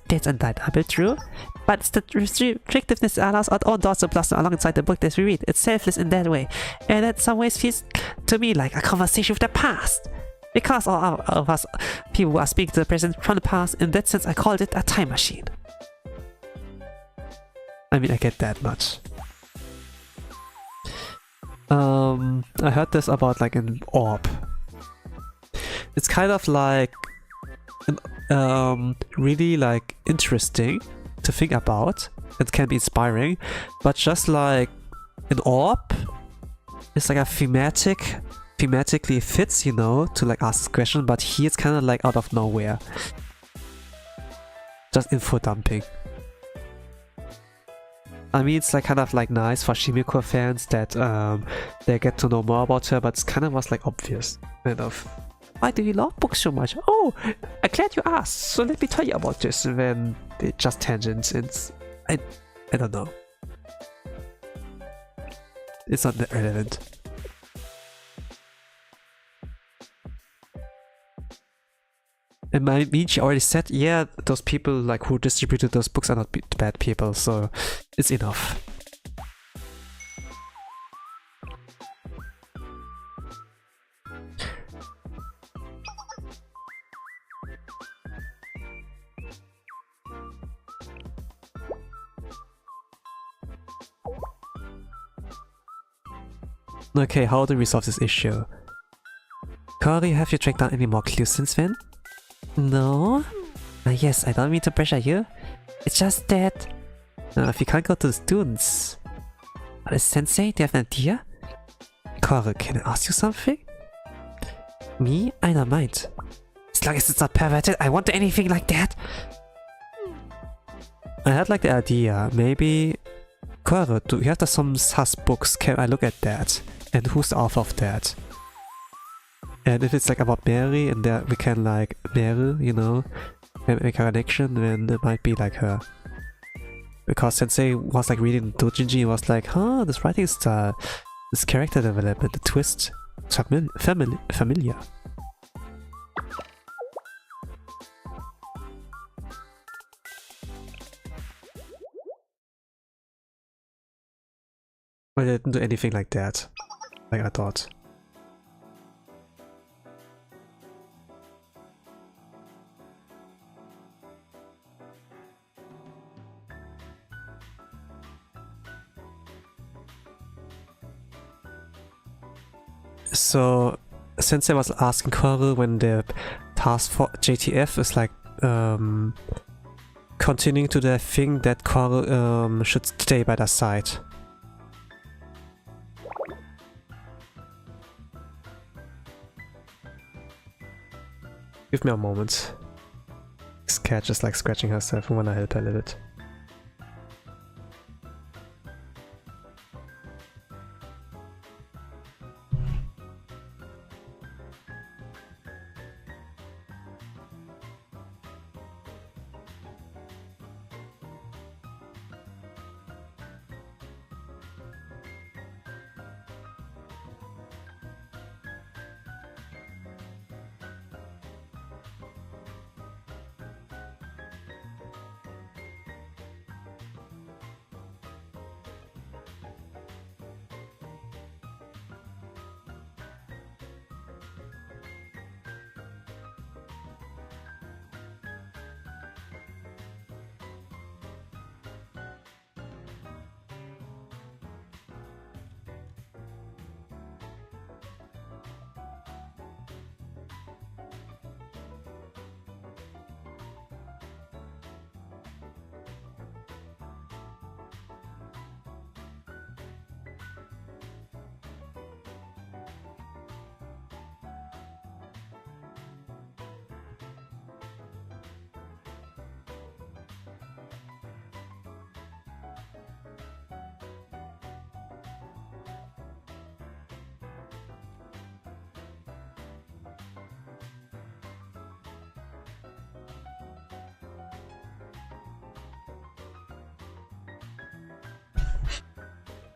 That's undeniably true, but it's the restrictiveness allows our own thoughts to blossom alongside the book that we read. It's selfless in that way, and in some ways feels to me like a conversation with the past. Because all of us people are speaking to the present from the past, in that sense I called it a time machine. I mean, I get that much. I heard this about like an orb. It's kind of like really like interesting to think about. It can be inspiring, but just like an orb, it's like a thematically fits, you know, to like ask this question, but here it's kind of like out of nowhere. Just info dumping. I mean, it's like kind of like nice for Shimiko fans that they get to know more about her, but it's kind of was like obvious, kind of. Why do you love books so much? Oh, I'm glad you asked. So let me tell you about this. And then it just tangents. It's I don't know. It's not that relevant. And I mean, she already said, yeah, those people like who distributed those books are not bad people, so it's enough. Okay, how do we resolve this issue? Cory, have you tracked down any more clues since then? No? Yes, I don't mean to pressure you. It's just that... If you can't go to the students... What is Sensei? Do you have an idea? Cory, can I ask you something? Me? I don't mind. As long as it's not perverted, I won't do anything like that! I had like the idea, maybe... Cory, do you have some sus books? Can I look at that? And who's the author of that? And if it's like about Mary and there we can like Mary, you know, and make a connection, then it might be like her. Because Sensei was like reading Dojinji and was like, huh, this writing style, this character development, the twist, it's familiar. But I didn't do anything like that, like I thought. So, Sensei was asking Cory when the task for JTF is like continuing to the thing that Cory should stay by their side. Give me a moment. This cat just like scratching herself. I wanna help her a little bit.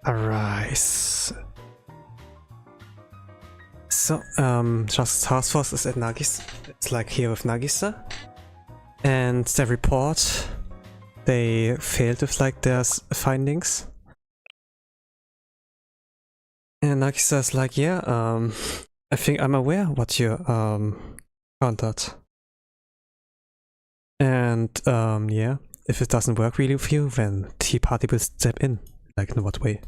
Arise. So, just task force is at Nagisa. It's like here with Nagisa. And they report they failed with like their findings. And Nagisa is like, yeah, I think I'm aware what you countered. And yeah, if it doesn't work really with you, then Tea Party will step in. Like, in what way?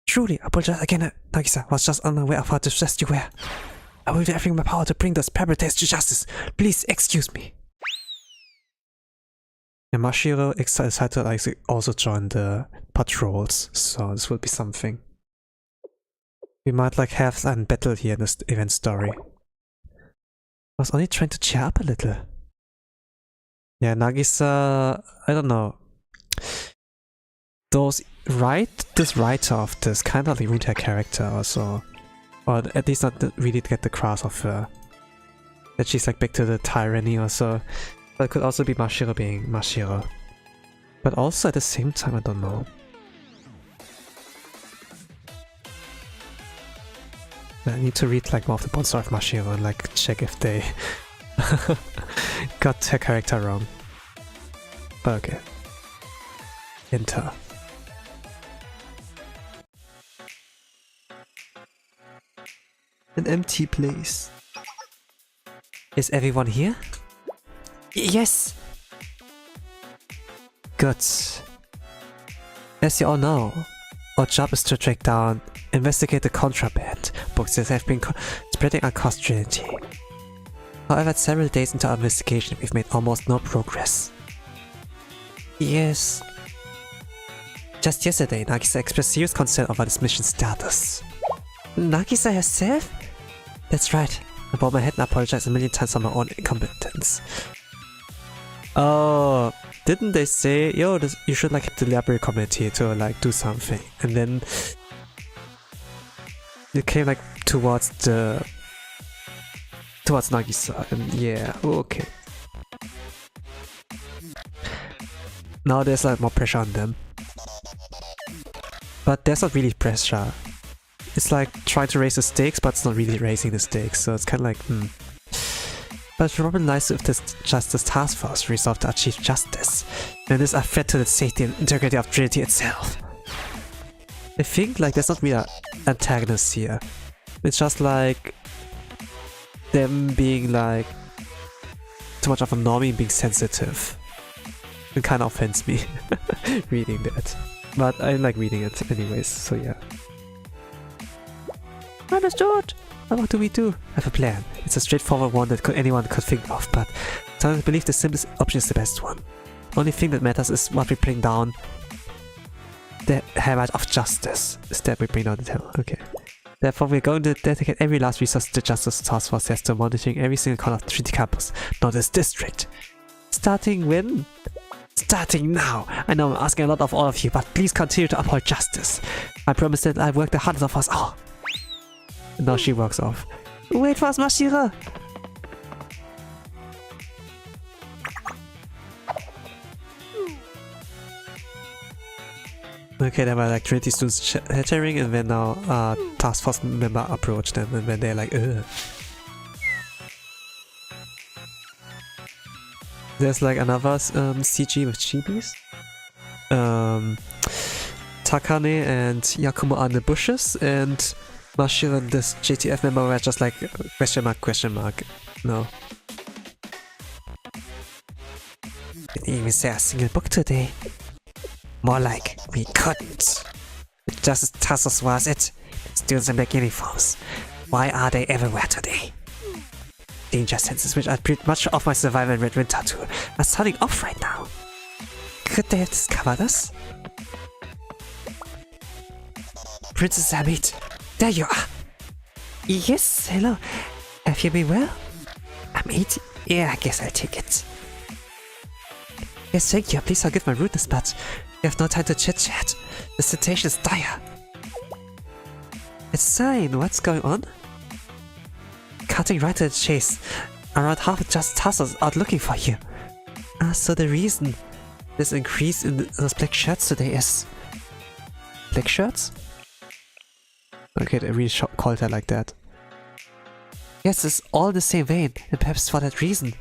Truly, I apologize again, Nagisa. Was just unaware of how distressed you were. I will do everything in my power to bring those perpetrators to justice. Please excuse me. And Mashiro decided to like also join the patrols, so this will be something. We might like have a battle here in this event story. I was only trying to cheer up a little. Yeah, Nagisa, I don't know. This writer of this kind of like ruined her character also. Or at least not really get the grasp of her. That she's like back to the tyranny or so. But it could also be Mashiro being Mashiro. But also at the same time, I don't know. I need to read like more of the bond story of Mashiro and like check if they got her character wrong. But okay. Enter. An empty place. Is everyone here? Yes! Good. As you all know, our job is to track down, investigate the contraband books that have been spreading across Trinity. However, several days into our investigation, we've made almost no progress. Yes. Just yesterday, Nagisa expressed serious concern over this mission status. Nagisa herself? That's right. I bowed my head and apologized a million times for my own incompetence. Oh, didn't they say, yo, you should like hit the library committee to like do something, and then it came like towards Nagisa, and yeah, okay. Now there's like more pressure on them, but there's not really pressure. It's like trying to raise the stakes, but it's not really raising the stakes, so it's kind of like, But it's probably nice if this Justice Task Force resolved to achieve justice, and is a threat to the safety and integrity of Trinity itself. I think like there's not really an antagonist here. It's just like them being like too much of a normie being sensitive. It kind of offends me reading that. But I like reading it anyways, so yeah. Understood! What do we do? I have a plan. It's a straightforward one that anyone could think of, but I believe the simplest option is the best one. Only thing that matters is what we bring down the hammer of justice. Instead we bring down the hammer. Okay. Therefore we're going to dedicate every last resource the Justice Task Force has to monitoring every single corner of the Trinity campus, not this district. Starting when? Starting now! I know I'm asking a lot of all of you, but please continue to uphold justice. I promise that I've worked the hardest of us all. And now she walks off. Wait for us, Mashiro! Okay, there were like Trinity students chattering, and then now task force member approached them, and then they're like, ugh. There's like another CG with chibis. Takane and Yakumo are in the bushes, and Mashiro and this JTF member were just like question mark. No. Didn't even say a single book today. More like, we couldn't. The Justice Task Force was it. Students in black uniforms. Why are they everywhere today? Danger senses, which are pretty much of my survival in Red Wind tattoo, are starting off right now. Could they have discovered us? Princess Amit, there you are! Yes, hello. Have you been well? Amit? Yeah, I guess I'll take it. Yes, thank you. Please forgive my rudeness, but we have no time to chit-chat. The situation is dire. It's fine. What's going on? Cutting right to the chase. Around half of Justice Task Force out looking for you. So the reason this increase in those black shirts today is... black shirts? Okay, they really called her like that. Yes, it's all the same vein, and perhaps for that reason,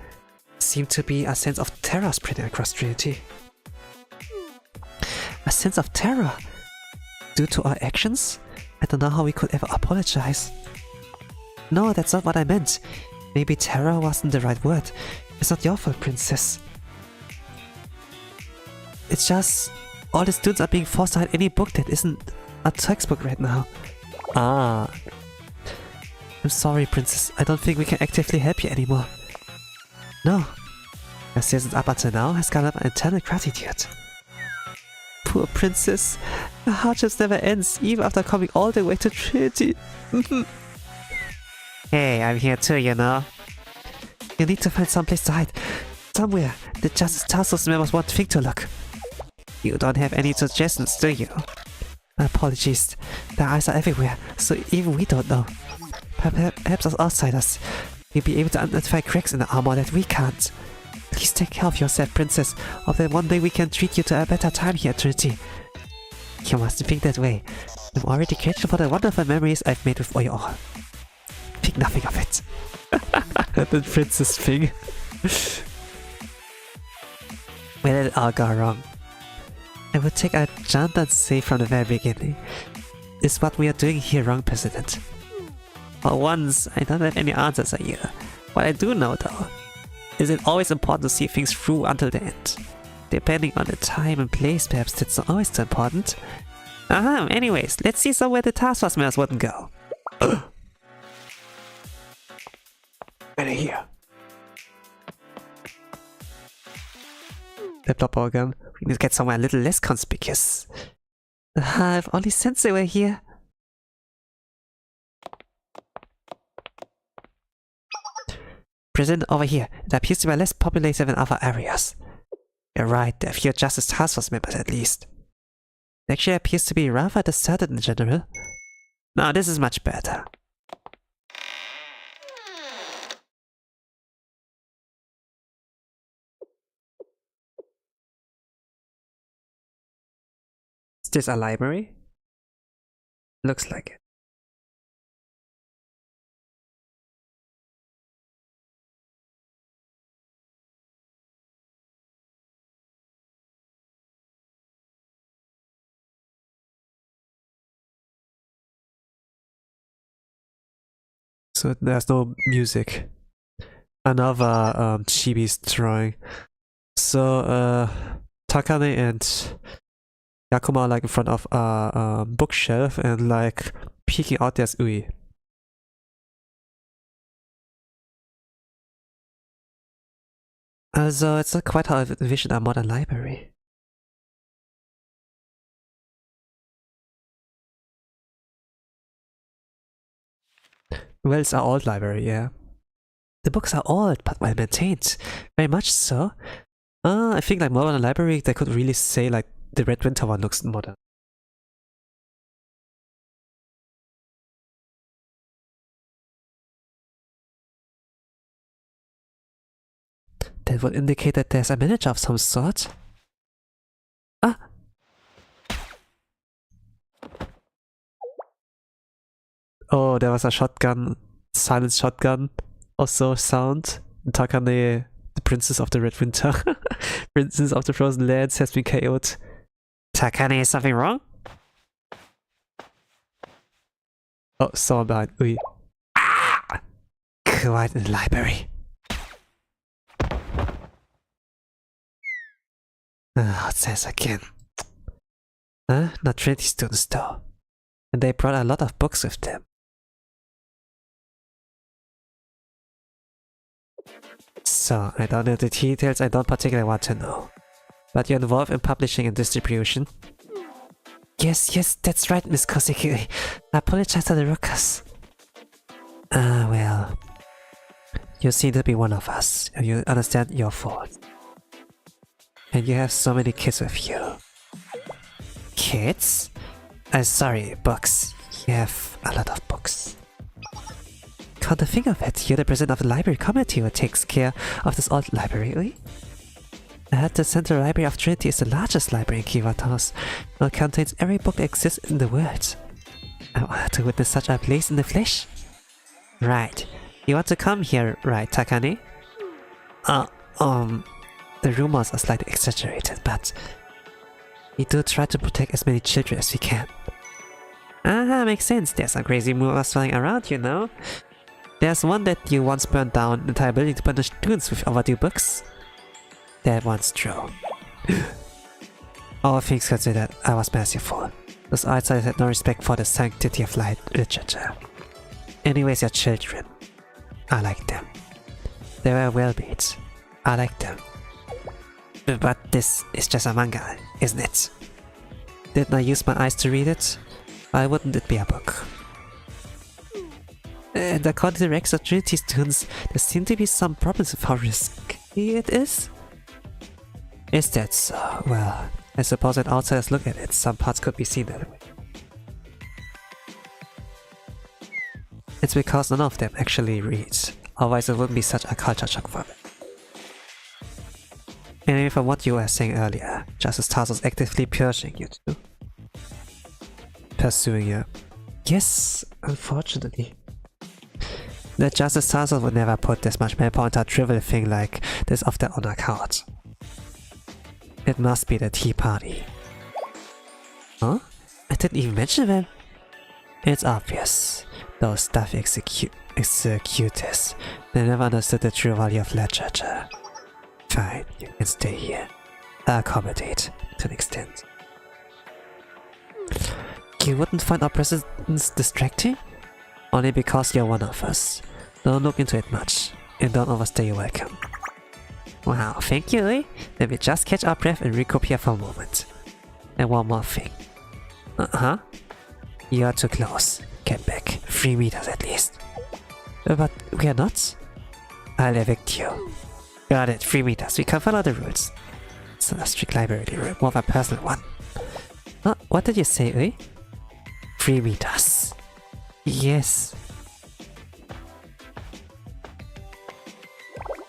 seemed to be a sense of terror spreading across Trinity. A sense of terror? Due to our actions? I don't know how we could ever apologize. No, that's not what I meant. Maybe terror wasn't the right word. It's not your fault, princess. It's just... all the students are being forced to hide any book that isn't a textbook right now. Ah. I'm sorry, princess. I don't think we can actively help you anymore. No. Your citizens up until now has got up an eternal gratitude. Poor princess. The hardships never ends, even after coming all the way to Trinity. Hey, I'm here too, you know. You need to find someplace to hide. Somewhere. The Justice Task Force members want Fink to look. You don't have any suggestions, do you? My apologies. Their eyes are everywhere, so even we don't know. Perhaps as outsiders, you'll be able to identify cracks in the armor that we can't. Please take care of yourself, princess, or then one day we can treat you to a better time here at Trinity. You mustn't think that way. I'm already grateful for the wonderful memories I've made with you all. Think nothing of it. The princess thing. Where did it all go wrong? I would take a chance and say from the very beginning. Is what we are doing here wrong, President? For once, I don't have any answers for you. What I do know, though, is it always important to see things through until the end. Depending on the time and place, perhaps that's not always so important. Anyways, let's see somewhere the task force members wouldn't go. Better here. Laptop again. We need to get somewhere a little less conspicuous. If only Sensei were here. Prison over here. It appears to be less populated than other areas. You're right, there are fewer Justice Task Force members at least. It actually appears to be rather deserted in general. Now this is much better. Is this a library? Looks like it. So there's no music. Another chibi's drawing. So Takane and Yakuma are like in front of a bookshelf and like peeking out there's Ui. Also, it's not quite how I envision a modern library. Well, it's an old library, yeah. The books are old, but well maintained. Very much so. I think like modern library, they could really say like the Red Winter one looks modern. That would indicate that there's a manager of some sort. Ah! Oh, there was a shotgun, silent shotgun, also sound. Takane, the princess of the Red Winter, princess of the Frozen Lands, has been KO'd. Takane, is something wrong? Oh, someone behind. Ui. Ah! Quiet in the library. What's this again? Not Trinity students though. And they brought a lot of books with them. So, I don't know the details, I don't particularly want to know. But you're involved in publishing and distribution? Yes, that's right, Miss Koseki. I apologize to the Rukas. Well... You seem to be one of us, and you understand your fault. And you have so many kids with you. Kids? Sorry, books. You have a lot of books. Come to think of it, you're the president of the library committee who takes care of this old library, I heard the Central Library of Trinity is the largest library in Kyoto's. It contains every book that exists in the world. I want to witness such a place in the flesh. Right. You want to come here, right, Takane? The rumors are slightly exaggerated, but we do try to protect as many children as we can. Ah, makes sense. There's some crazy rumors flying around, you know. There's one that you once burned down an entire building to punish students with overdue books. That one's true. All things considered, I was merciful. Those outsiders had no respect for the sanctity of light literature. Anyways, your children. I like them. They were well-made. I like them. But this is just a manga, isn't it? Didn't I use my eyes to read it? Why wouldn't it be a book? And according to the records of Trinity students, there seem to be some problems with how risky it is. Is that so? Well, I suppose when outsiders look at it, some parts could be seen that way. It's because none of them actually read, otherwise it wouldn't be such a culture shock for them. Anyway, from what you were saying earlier, Justice Task was actively pursuing you too. Pursuing you. Yes, unfortunately. The Justice Task would never put this much manpower into a trivial thing like this of their own account. It must be the Tea Party. Huh? I didn't even mention them. It's obvious. Those stuff executors. They never understood the true value of literature. Fine, you can stay here. I accommodate, to an extent. You wouldn't find our presence distracting? Only because you're one of us. Don't look into it much, and don't overstay your welcome. Wow, thank you, eh? Let me just catch our breath and recoup here for a moment. And one more thing. Uh-huh. You are too close. Get back. 3 meters at least. But we are not? I'll evict you. Got it, 3 meters. We can follow the rules. It's not a strict library rule, more of a personal one. What did you say, eh? 3 meters. Yes.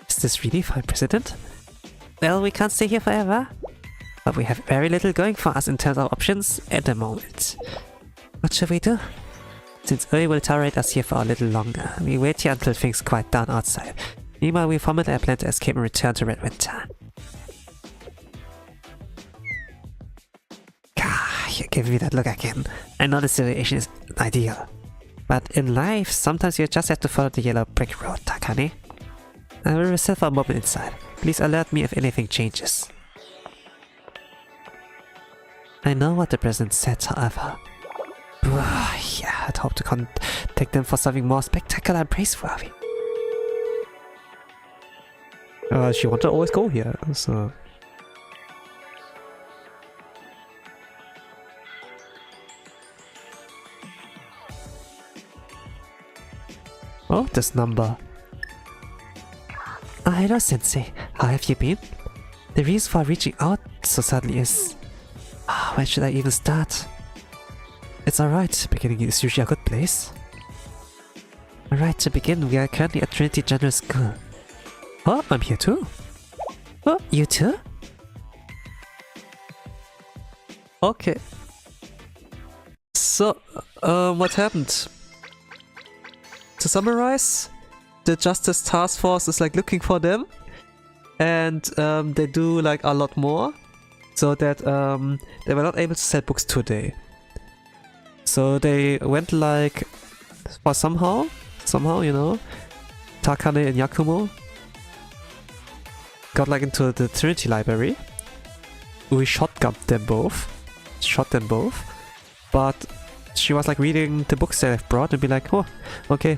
Is this really fine precedent? Well, we can't stay here forever. But we have very little going for us in terms of options at the moment. What should we do? Since Uri will tolerate us here for a little longer, we wait here until things quiet down outside. Meanwhile, we formulate a plan to escape and return to Red Winter. Gah, you're giving me that look again. I know the situation is ideal. But in life, sometimes you just have to follow the yellow brick road, Takane. I will reset for a moment inside. Please alert me if anything changes. I know what the president said, however. Yeah, I'd hope to contact them for something more spectacular and praiseworthy. She wanted to always go here, so... Oh, this number. Hello, Sensei. How have you been? The reason for reaching out so suddenly is... where should I even start? It's alright, beginning is usually a good place. Alright, to begin, we are currently at Trinity General School. Oh, I'm here too. Oh, you too? Okay. So, what happened? To summarize, the Justice Task Force is like looking for them, and they do like a lot more, so that they were not able to sell books today. So they went like, for somehow, you know, Takane and Yakumo got like into the Trinity Library. We shot them both, but she was like reading the books that I've brought and be like, oh, okay,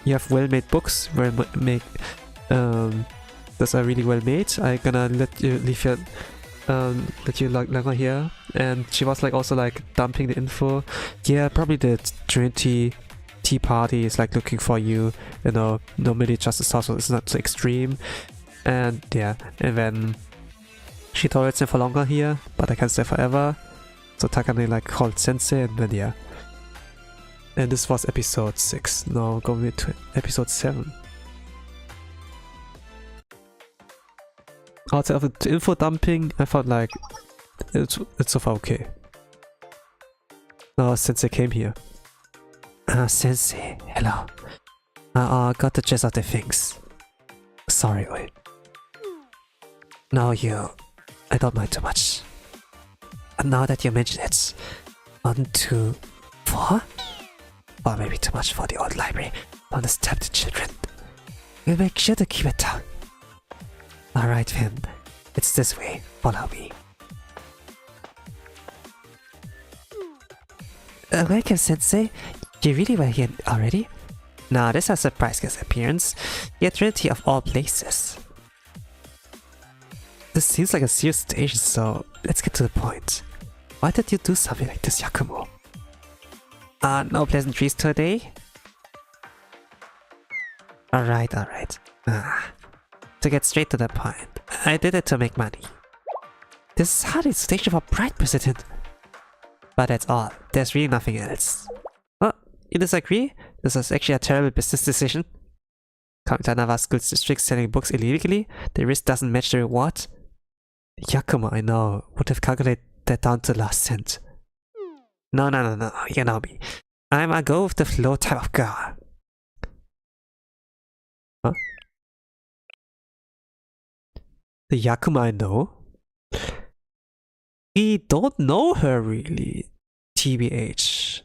you have well-made books, those are really well made. I'm gonna let you leave your let you longer here. And she was like also like dumping the info. Yeah, probably the Trinity Tea Party is like looking for you. You know, normally Justice Task Force is not so extreme. And yeah, and then she tolerates him for longer here, but I can't stay forever. So Takane like called Sensei, and then yeah. And this was episode 6. Now going to episode 7. outside of the info dumping, I felt like it's so far okay. Now Sensei came here. Sensei, hello. Got the gist of the things. Sorry, wait. No, I don't mind too much. And now that you mention it, 1, 2, 4? Or maybe too much for the old library. Don't disturb the children. We'll make sure to keep it down. Alright then, it's this way. Follow me. Welcome, Sensei. You really were here already? Now, this is a surprise guest appearance. The Trinity of all places. This seems like a serious station, so let's get to the point. Why did you do something like this, Yakumo? No pleasantries today? Alright. To get straight to the point, I did it to make money. This is hardly a station for Pride President. But that's all. There's really nothing else. Oh, you disagree? This was actually a terrible business decision. Coming to another school's district selling books illegally, the risk doesn't match the reward. Yakumo, I know, would have calculated that down to the last cent. No, you know me. I'm a go with the flow type of girl. Huh? The Yakumo I know? We don't know her really, TBH.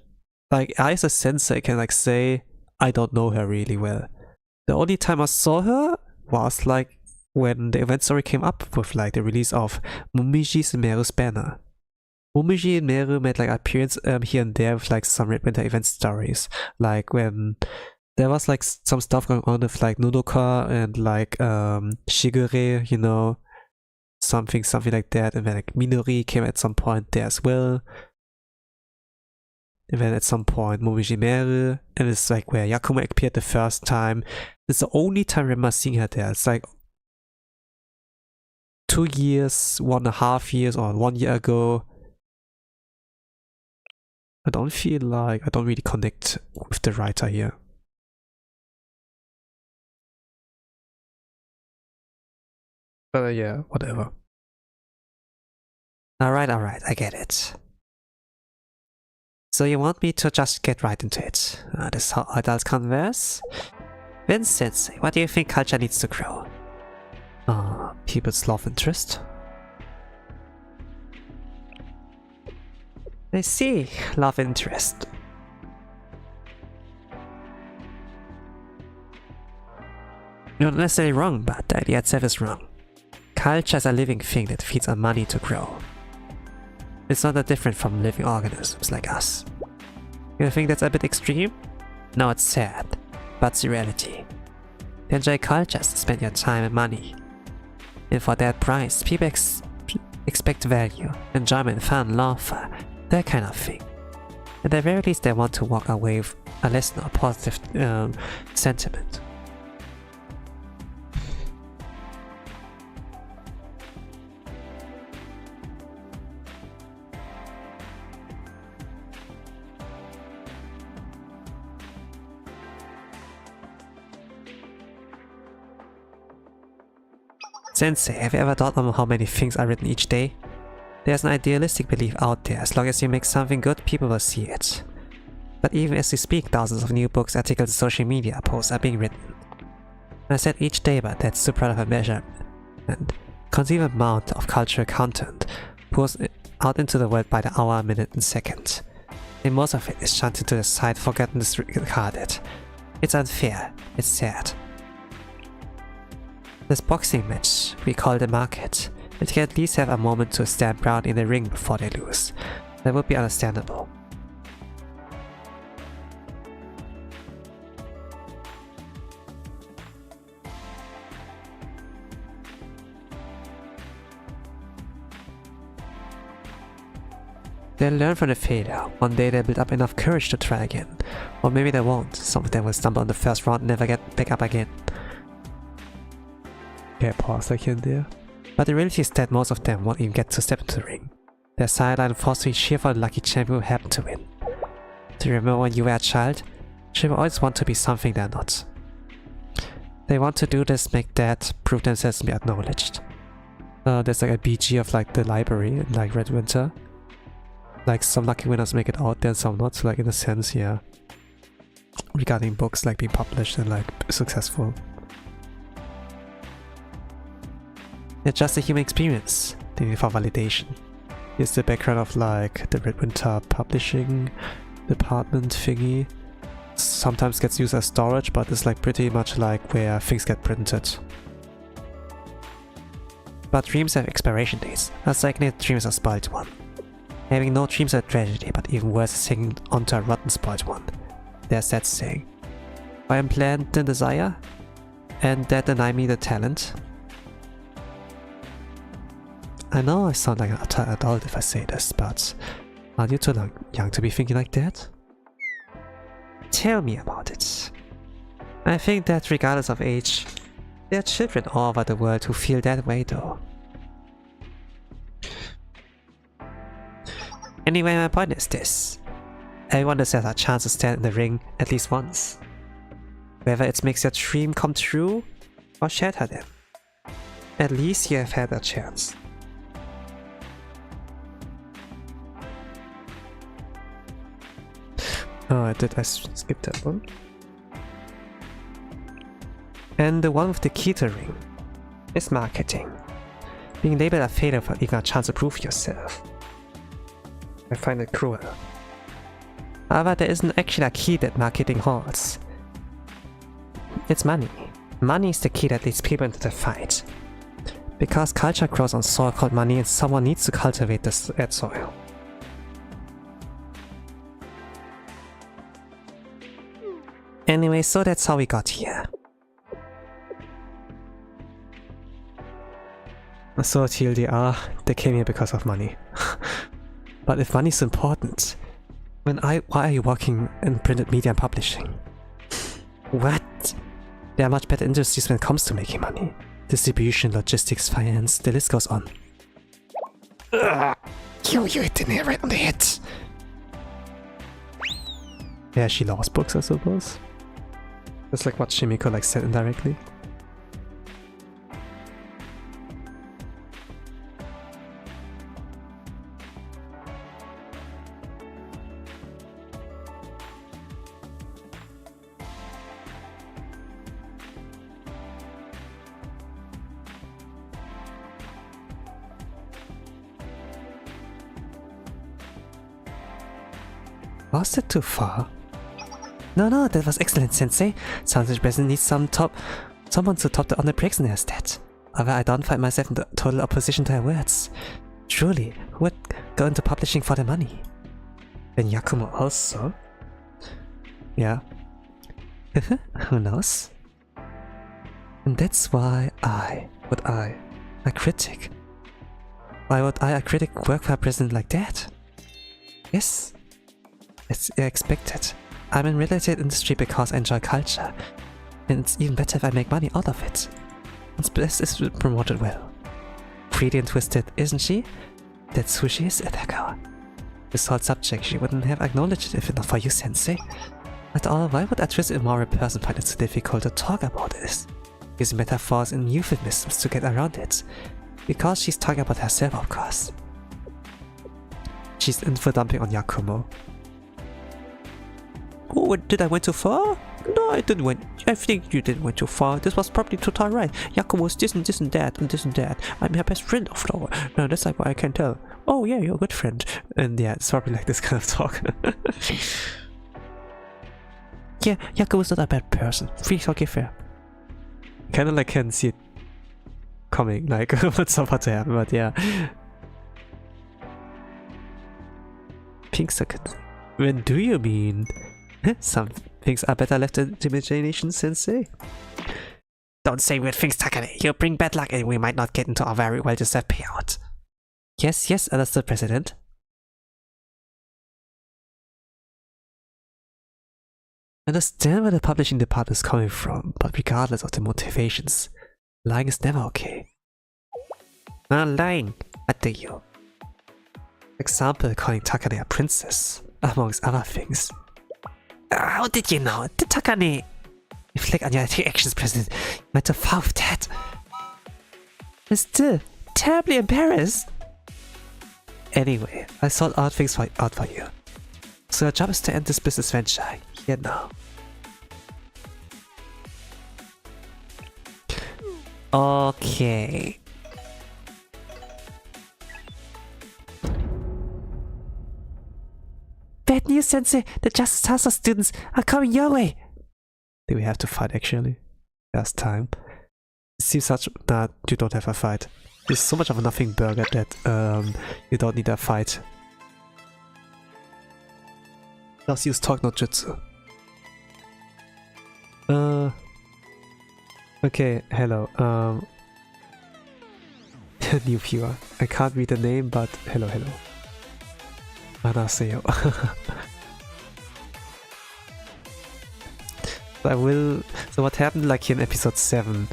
Like, I as a sensei can like say, I don't know her really well. The only time I saw her was like when the event story came up with like the release of Momiji's and Meru's banner. Momiji and Meru made like appearance here and there with like some Red Winter event stories. Like when there was like some stuff going on with like Nodoka and like Shigure, you know, something like that, and then like Minori came at some point there as well. And then at some point Momiji Meru, and it's like where Yakumo appeared the first time. It's the only time I remember seeing her there. It's like 2 years, 1.5 years, or 1 year ago. I don't feel like I don't really connect with the writer here. But yeah, whatever. Alright, I get it. So you want me to just get right into it? This is how adults converse? Then Sensei, what do you think culture needs to grow? People's love interest. I see, love interest. You're not necessarily wrong, but the idea itself is wrong. Culture is a living thing that feeds on money to grow. It's not that different from living organisms like us. You think that's a bit extreme? No, it's sad, but it's the reality. You enjoy cultures to spend your time and money. And for that price, people expect value, enjoyment, fun, laughter, that kind of thing. At the very least, they want to walk away with a lesson or positive sentiment. Sensei, have you ever thought on how many things are written each day? There's an idealistic belief out there, as long as you make something good, people will see it. But even as we speak, thousands of new books, articles, and social media posts are being written. And I said each day, but that's too proud of a measure. And conceive an amount of cultural content pours out into the world by the hour, minute, and second. And most of it is shunted to the side, forgotten, discarded. It's unfair. It's sad. This boxing match, we call the market. They can at least have a moment to stand proud in the ring before they lose. That would be understandable. They'll learn from the failure. One day they'll build up enough courage to try again. Or maybe they won't. Some of them will stumble on the first round and never get back up again. Okay, pause like here and there. But the reality is that most of them won't even get to step into the ring. They're sidelined forced to cheer for the lucky champion who happened to win. Do you remember when you were a child? Children always want to be something they're not. They want to do this, make that, prove themselves and be acknowledged. There's like a BG of like the library in like Red Winter. Like some lucky winners make it out there, some not. So like in a sense, yeah. Regarding books like being published and like successful. It's just a human experience. They need for validation. Here's the background of like the Red Winter publishing department thingy. Sometimes gets used as storage, but it's like pretty much like where things get printed. But dreams have expiration dates. That's like a dream is a spoiled one. Having no dreams is a tragedy, but even worse is hanging onto a rotten spoiled one. There's that saying. I am planned the desire, and that deny me the talent. I know I sound like an adult if I say this, but aren't you too young to be thinking like that? Tell me about it. I think that regardless of age, there are children all over the world who feel that way though. Anyway, my point is this. Everyone deserves a chance to stand in the ring at least once. Whether it makes your dream come true or shatter them. At least you have had a chance. Oh, I skipped that one. And the one with the key to the ring is marketing. Being labeled a failure for even a chance to prove yourself. I find it cruel. However, there isn't actually a key that marketing holds. It's money. Money is the key that leads people into the fight. Because culture grows on soil called money and someone needs to cultivate that soil. Anyway, so that's how we got here. So TLDR, they came here because of money. But if money is important, why are you working in printed media and publishing? What? There are much better industries when it comes to making money. Distribution, logistics, finance, the list goes on. Ugh, you hit the nail right on the head. Yeah, she lost books, I suppose. That's like what Shimiko like said indirectly. Was that too far? No, that was excellent, Sensei. Sounds like President needs someone to top on the brakes in her stat. However, I don't find myself in the total opposition to her words. Truly, who would go into publishing for the money? And Yakumo also? Yeah. Who knows? And that's why a critic? Why would a critic, work for a president like that? Yes. It's expected. I'm in related industry because I enjoy culture, and it's even better if I make money out of it. Once Bliss is promoted well. Pretty and twisted, isn't she? That's who she is, Ataka. This whole subject she wouldn't have acknowledged it if not for you, Sensei. After all, why would a twisted immoral person find it so difficult to talk about this? Using metaphors and euphemisms to get around it. Because she's talking about herself, of course. She's info dumping on Yakumo. Oh, did I went too far? No, I didn't went. I think you didn't went too far. This was probably totally right. Yakumo's this and that and this and that. I'm her best friend after all. No, that's like what I can tell. Oh yeah, you're a good friend. And yeah, it's probably like this kind of talk. Yeah, Yakumo's not a bad person. Please forgive her. Kinda like can see it coming, like what's about to happen, but yeah. Pink Circuit. When do you mean? Some things are better left to imagination, Sensei. Don't say weird things, Takane. You'll bring bad luck and we might not get into our very well-deserved payout. Yes, understood, President. I understand where the publishing department is coming from, but regardless of the motivations, lying is never okay. Not lying, what do you? Example, calling Takane a princess, amongst other things. How did you know? The Takane! Reflect on your actions, President. You went too far with that. But still, terribly embarrassed. Anyway, I thought out things out for you. So your job is to end this business venture. Here now. Okay. Bad news, Sensei! The Justice Task Force students are coming your way! Do we have to fight actually? Last time. It seems such that you don't have a fight. It's so much of a nothing burger that you don't need a fight. Just use talk no jutsu. Okay, hello. New viewer. I can't read the name, but hello. Anaseo. So what happened like here in episode 7?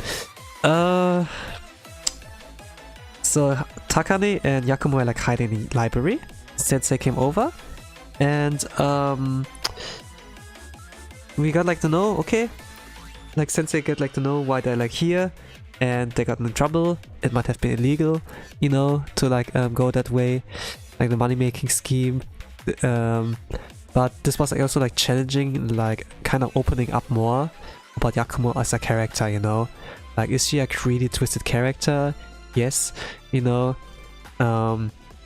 So Takane and Yakumo were like hiding in the library. Sensei came over and we got like to know, okay, like Sensei get like to know why they're like here, and they got in trouble. It might have been illegal, you know, to like go that way, like the money making scheme. But this was also like challenging, like kind of opening up more about Yakumo as a character, you know. Like, is she a really twisted character? Yes, you know.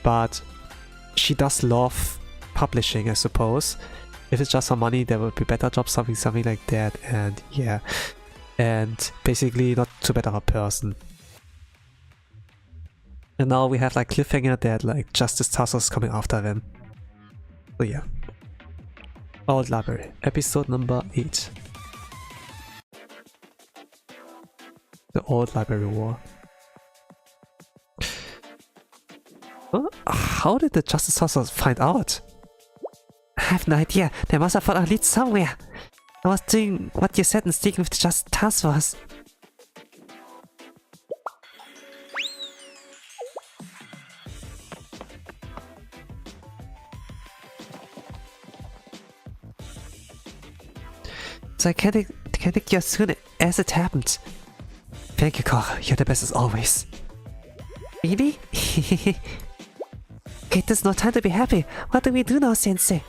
But she does love publishing, I suppose. If it's just for money, there would be better jobs, something like that. And yeah, and basically not too bad of a person. And now we have like cliffhanger that like Justice Task is coming after them. So yeah. Old Library, episode number 8. The Old Library War. Huh? How did the Justice Task find out? I have no idea. They must have found a lead somewhere. I was doing what you said and sticking with the Justice Task Force. So I can take you as soon as it happened. Thank you, Kara. You're the best as always. Really? Okay, there's no time to be happy. What do we do now, Sensei?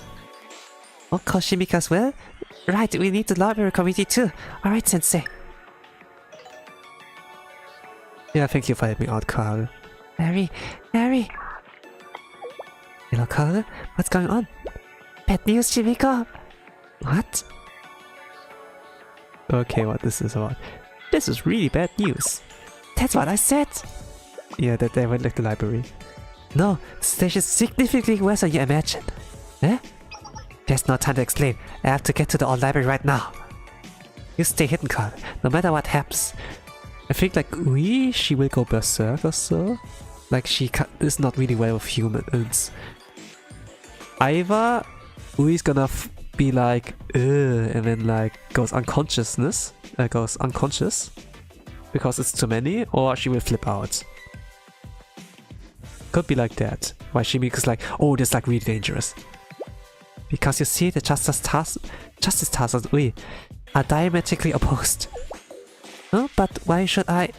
Oh, call Shimika as well? Right, we need the library committee too. Alright, Sensei. Yeah, thank you for helping me out, Carl. Harry! Hello, Carl. What's going on? Bad news, Shimika! What? Okay, what this is about. This is really bad news. That's what I said! Yeah, that they went like the library. No, the station is significantly worse than you imagined. Eh? There's no time to explain. I have to get to the old library right now. You stay hidden, Carl, no matter what happens. I think like Ui, she will go berserk or so. Like she is not really well with humans. Iva, Ui's gonna be like, and then like goes unconscious because it's too many, or she will flip out. Could be like that. Why Shimika's like, oh, this is like really dangerous. Because you see, the Justice Task and Ui are diametrically opposed. Huh? But why should I?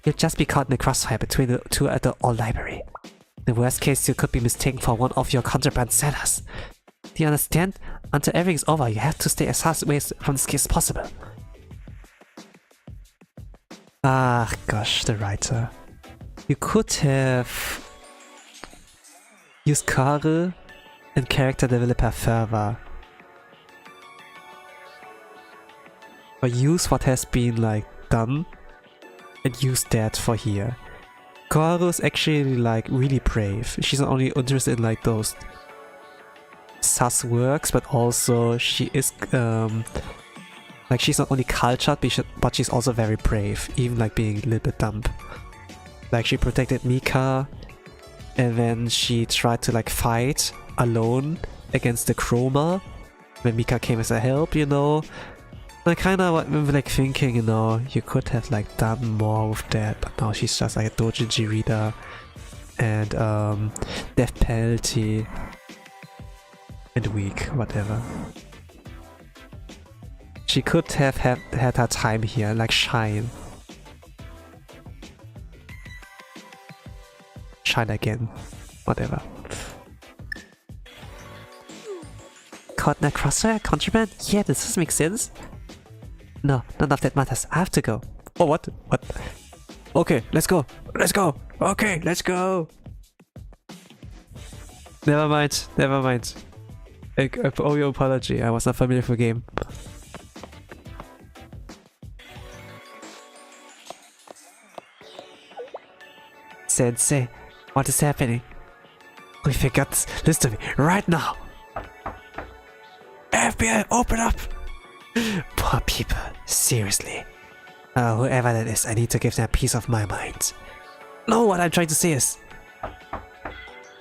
You'll just be caught in the crossfire between the two at the old library. In the worst case, you could be mistaken for one of your contraband sellers. Do you understand? Until everything's over, you have to stay as far away from this case as possible. Ah, gosh, the writer. You could have used Karl and character developer further. Or use what has been like done and use that for here. Kaoru is actually like really brave. She's not only interested in like those sus works, but also she is like she's not only cultured, but she's also very brave, even like being a little bit dumb. Like she protected Mika, and then she tried to like fight alone against the Chroma when Mika came as a help, you know. I kind of like thinking, you know, you could have like done more with that, but now she's just like a doujinshi reader and death penalty and weak, whatever. She could have had her time here, like shine. try it again. Whatever. Caught in a crossfire? Contraband? Yeah, does this make sense? No, none of that matters. I have to go. Oh, what? What? Okay, let's go. Let's go. Okay, let's go. Never mind. Never mind. I owe you apology. I was not familiar with the game. Sensei, what is happening? We forgot this. Listen to me right now. FBI, open up. Poor people. Seriously. Whoever that is, I need to give them a piece of my mind. No, what I'm trying to say is...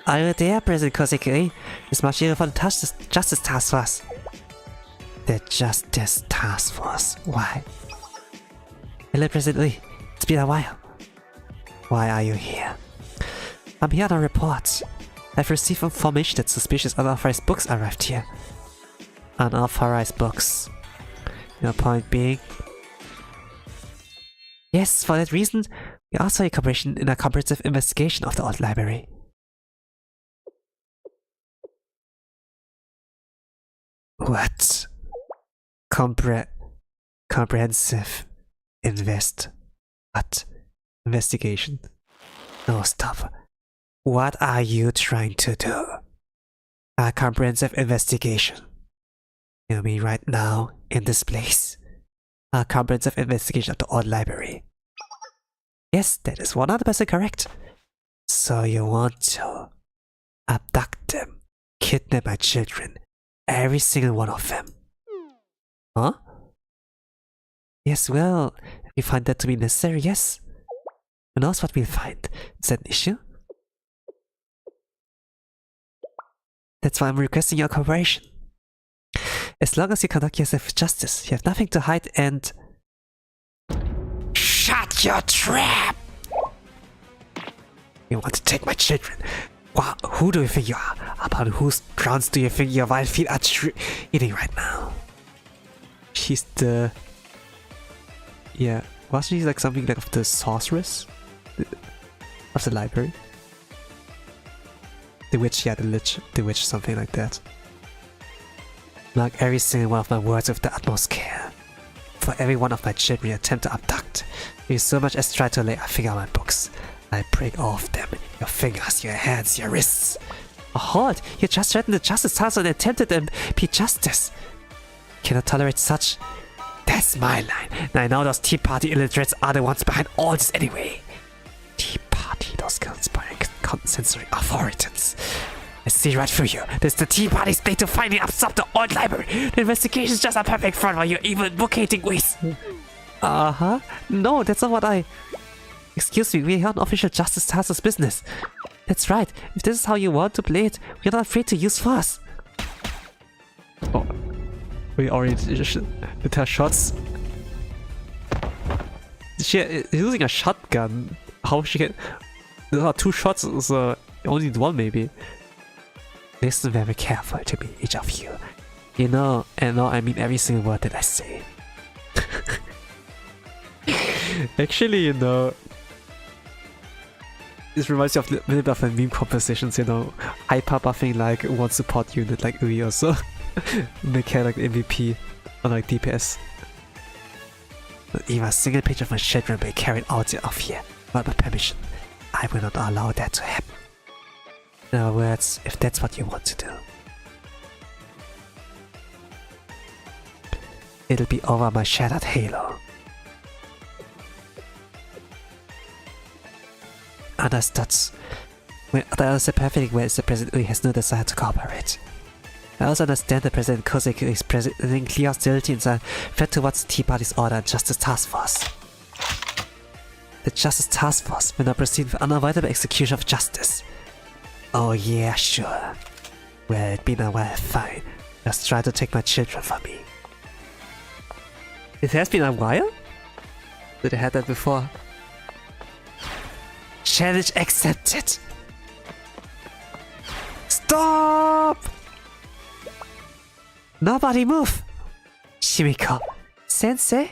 Are you there, President Kosekiri? Ich marschiere von der Justice Task Force. The Justice Task Force. Why? Hello, President Lee. It's been a while. Why are you here? I'm here on a report. I've received information that suspicious unauthorized books arrived here. Unauthorized books. Your point being? Yes, for that reason, we asked for your cooperation in a comprehensive investigation of the old library. What? Comprehensive what? Investigation. No, stop. What are you trying to do? A comprehensive investigation. You mean right now, in this place? A comprehensive investigation of the old library. Yes, that is 100% correct. So you want to abduct them, kidnap my children, every single one of them. Huh? Yes, well, if you find that to be necessary, yes. Who knows what we'll find? Is that an issue? That's why I'm requesting your cooperation. As long as you conduct yourself with justice, you have nothing to hide and... Shut your trap! You want to take my children? Wow, who do you think you are? Upon whose grounds do you think your wild feet are eating right now? She's the... Yeah, wasn't she like something like of the sorceress? Of the library? The witch, yeah, the witch, something like that. Mark every single one of my words with the utmost care. For every one of my children you attempt to abduct, you so much as try to lay a finger on my books, I break all of them. Your fingers, your hands, your wrists. Oh, halt! You just threatened the Justice Task and attempted to impede justice. Cannot tolerate such. That's my line. Now I know those Tea Party illiterates are the ones behind all this anyway. Tea Party, those conspiring sensory authorities. I see right through you. This is the Tea Party's play to finally absorb the old library. The investigation is just a perfect front for your evil advocating ways. Uh-huh. No, that's not what I... Excuse me, we're here on official Justice Task's business. That's right. If this is how you want to play it, we're not afraid to use force. Oh. We already did her shots. She is using a shotgun. How she can... There are 2 shots, so only need 1 maybe. Listen very carefully to me, each of you. You know, and now I mean every single word that I say. Actually, you know, this reminds me of a little bit of a meme compositions, you know, hyper buffing like one support unit like Ui or so. Mechanic MVP on like DPS. Not even a single page of my children will be carried out of here without my permission. I will not allow that to happen. In other words, if that's what you want to do. It'll be over my shattered halo. Understood. I understand perfectly well the President Ui has no desire to cooperate. I also understand that President Kosekiri is presenting clear hostility and a threat towards the Tea Party's order and Justice Task Force. The Justice Task Force will now proceed with unavoidable execution of justice. Oh yeah, sure. Well, it's been a while, fine. Just try to take my children from me. It has been a while? Did I had that before? Challenge accepted! Stop! Nobody move! Shimiko, Sensei?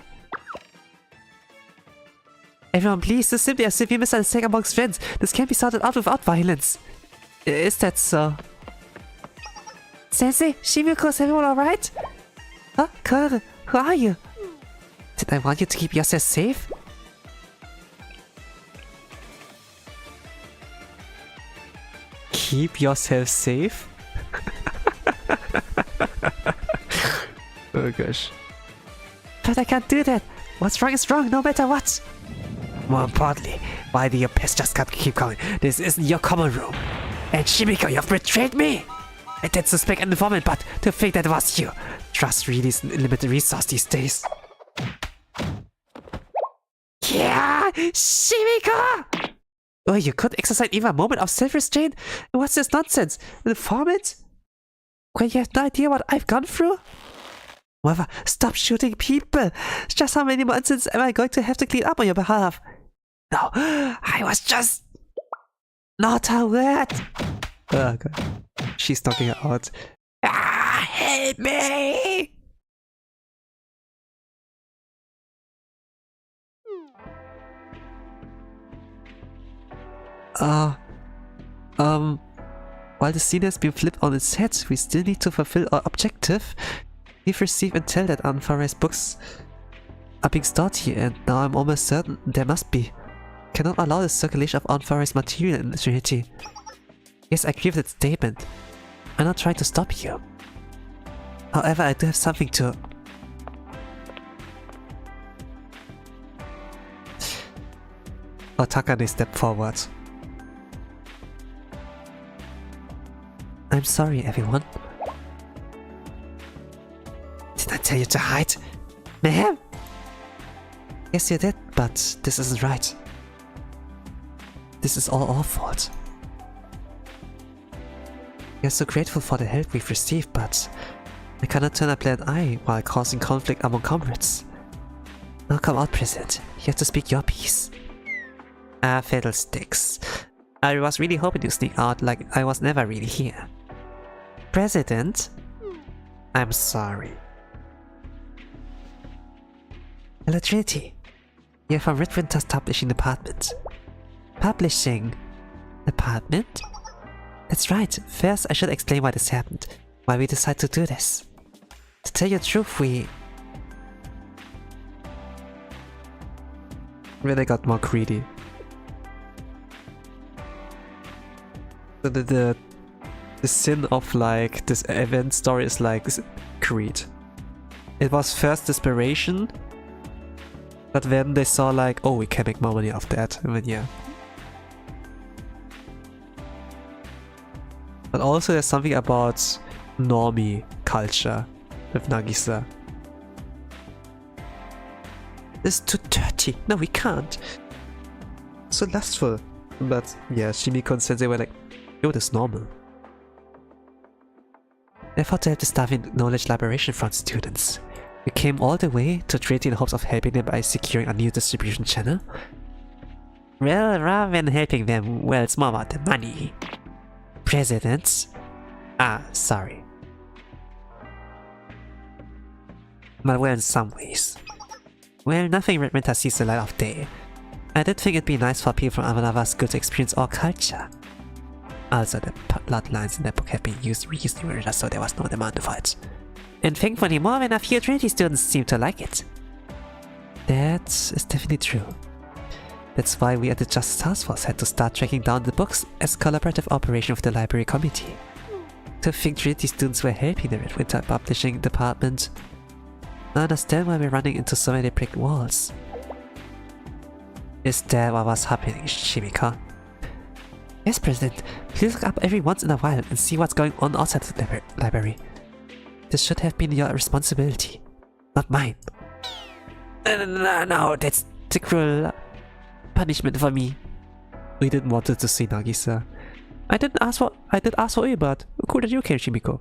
Everyone, please, this is simply a severe misunderstanding amongst friends. This can't be sorted out without violence. Is that so? Sensei, Shimiko, is everyone alright? Huh? Kare, who are you? Did I want you to keep yourself safe? Keep yourself safe? Oh gosh. But I can't do that. What's wrong is wrong, no matter what. More importantly, why do your piss just can't keep going? This isn't your common room. And Shimiko, you've betrayed me! I did suspect an informant, but to think that it was you. Trust really is a limited resource these days. Yeah! Shimiko! Oh, you couldn't exercise even a moment of self-restraint? What's this nonsense? An informant? When you have no idea what I've gone through? However, stop shooting people! Just how many months am I going to have to clean up on your behalf? No, I was just... not a word! Oh god. She's knocking her out. Ah, help me! While the scene has been flipped on its head, we still need to fulfill our objective. We've received intel that unauthorized books are being stored here, and now I'm almost certain there must be. Cannot allow the circulation of unauthorized material in the Trinity. Yes, I agree with that statement. I'm not trying to stop you. However, I do have something to... Takane stepped forward. I'm sorry, everyone. Did I tell you to hide? Ma'am? Yes, you did, but this isn't right. This is all our fault. We are so grateful for the help we've received, but I cannot turn a blind eye while causing conflict among comrades. Now come out, President. You have to speak your piece. Ah, fiddlesticks. I was really hoping to sneak out like I was never really here. President? I'm sorry. Hello, Trinity. You're from Red Winter's publishing department. Publishing department? That's right. First, I should explain why this happened. Why we decided to do this. To tell you the truth, we really got more greedy. The sin of like this event story is like greed. It was first desperation, but then they saw like, oh, we can make more money off that, and then yeah. But also there's something about normie culture with Nagisa. This is too dirty. No, we can't. So lustful. But yeah, Shimiko and Sensei were like, yo, this is normal. Therefore, to help the staff in knowledge liberation front students, we came all the way to Trinity in hopes of helping them by securing a new distribution channel. Well, rather than helping them, well, it's more about the money. President? Ah, sorry. But well, in some ways. Well, nothing Red Winter sees the light of day. I did think it'd be nice for people from another school to experience our culture. Also, the bloodlines in that book have been used recently, just so there was no demand for it. And thankfully more than a few Trinity students seem to like it. That is definitely true. That's why we at the Justice Task Force had to start tracking down the books as collaborative operation with the library committee. To think Trinity students were helping the Red Winter publishing department. I understand why we're running into so many brick walls. Is that what was happening, Shimiko? Yes, President. Please look up every once in a while and see what's going on outside the library. This should have been your responsibility, not mine. No, that's the cruel punishment for me. We didn't want to see Nagisa. I did ask for you, but cool that you came, Shimiko.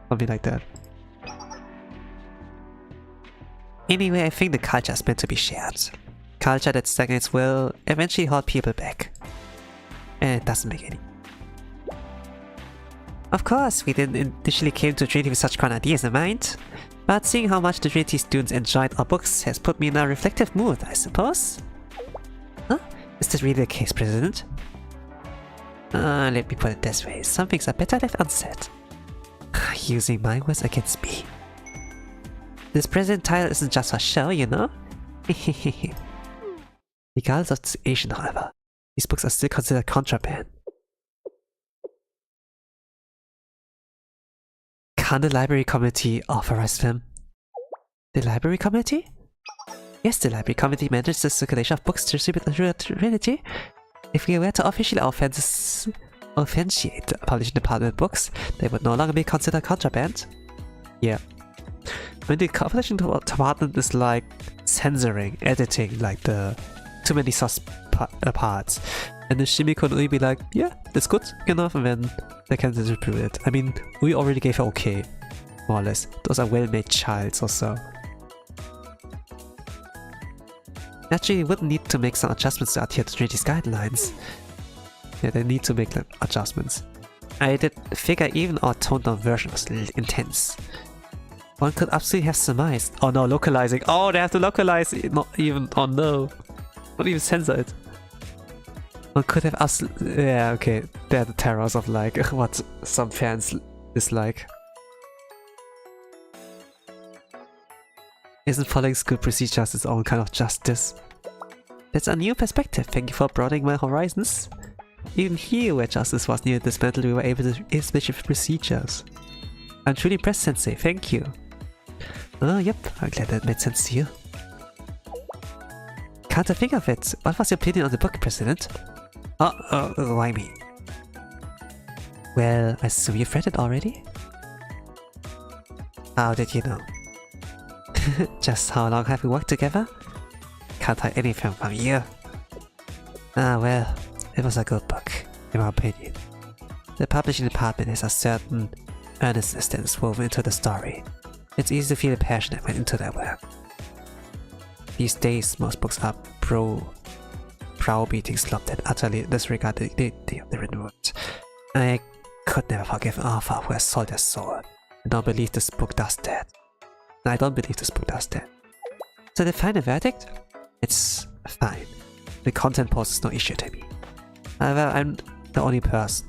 Something like that. Anyway, I think the culture is meant to be shared. Culture that stagnates will eventually hold people back. And it doesn't make any. Of course, we didn't initially came to Trinity with such grand ideas in mind. But seeing how much the Trinity students enjoyed our books has put me in a reflective mood, I suppose. Huh? Is this really the case, President? Let me put it this way. Some things are better left unsaid. Using my words against me. This present title isn't just for show, you know? Regardless of the situation, however, these books are still considered contraband. Can the library committee authorize them? The library committee? Yes, the library committee manages the circulation of books to distribute through the Trinity. If we were to officially officiate the publishing department books, they would no longer be considered contraband. Yeah. When the publishing department is like censoring, editing like the too many sus parts, and then Shimiko and Ui be like, yeah, that's good enough, and then they can distribute it. I mean, we already gave her okay, more or less. Those are well-made childs or so. Naturally, we would need to make some adjustments to adhere to Trinity's guidelines. Yeah, they need to make like, adjustments. I did figure even our toned-down version was a little intense. One could absolutely have surmised. Oh no, localizing. Oh, they have to localize it. Not even. Oh no. Not even censor it. One could have absolutely. Yeah, okay. They're the terrors of like what some fans dislike. Isn't following school procedures its own kind of justice? That's a new perspective. Thank you for broadening my horizons. Even here, where justice was nearly dismantled, we were able to establish procedures. I'm truly impressed, Sensei. Thank you. Oh, yep. I'm glad that made sense to you. Can't I think of it? What was your opinion on the book, President? Why me? Well, I assume you've read it already? How did you know? Just how long have we worked together? Can't hide anything from you. Ah, well, it was a good book, in my opinion. The publishing department has a certain earnestness that is woven into the story. It's easy to feel the passion that went into their work. These days, most books are browbeating slop that utterly disregard the dignity of the written words. I could never forgive an author who has sold their soul. I don't believe this book does that. I don't believe this book does that. So the final verdict? It's fine. The content poses no issue to me. However, I'm the only person.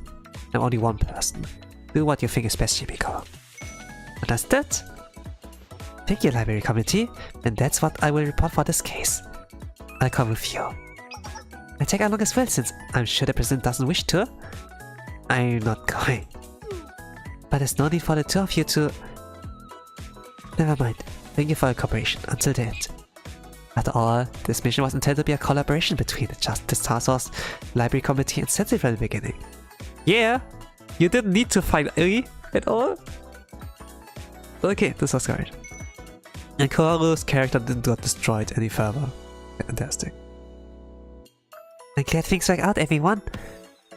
I'm only one person. Do what you think is best, Shimiko. Understood? Thank you, Library Committee, and that's what I will report for this case. I'll come with you. I take along as well, since I'm sure the President doesn't wish to. I'm not going. But there's no need for the two of you to... Never mind. Thank you for your cooperation until the end. After all, this mission was intended to be a collaboration between the Justice Task Force, Library Committee, and Sensei from the beginning. Yeah! You didn't need to fight Ui at all? Okay, this was great. And Koharu's character didn't get destroyed any further. Fantastic. I'm glad things work out, everyone!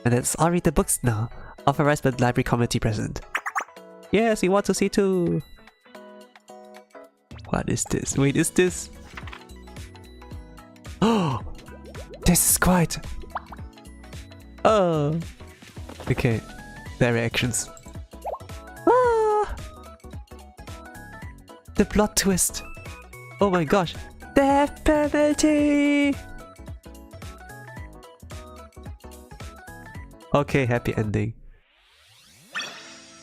And let's all read the books now, authorized by the Library Committee President. Yes, we want to see too! What is this? Wait, is this? Oh! This is quite... Oh! Okay, their reactions. Ah! The plot twist! Oh my gosh! Death penalty! Okay, happy ending.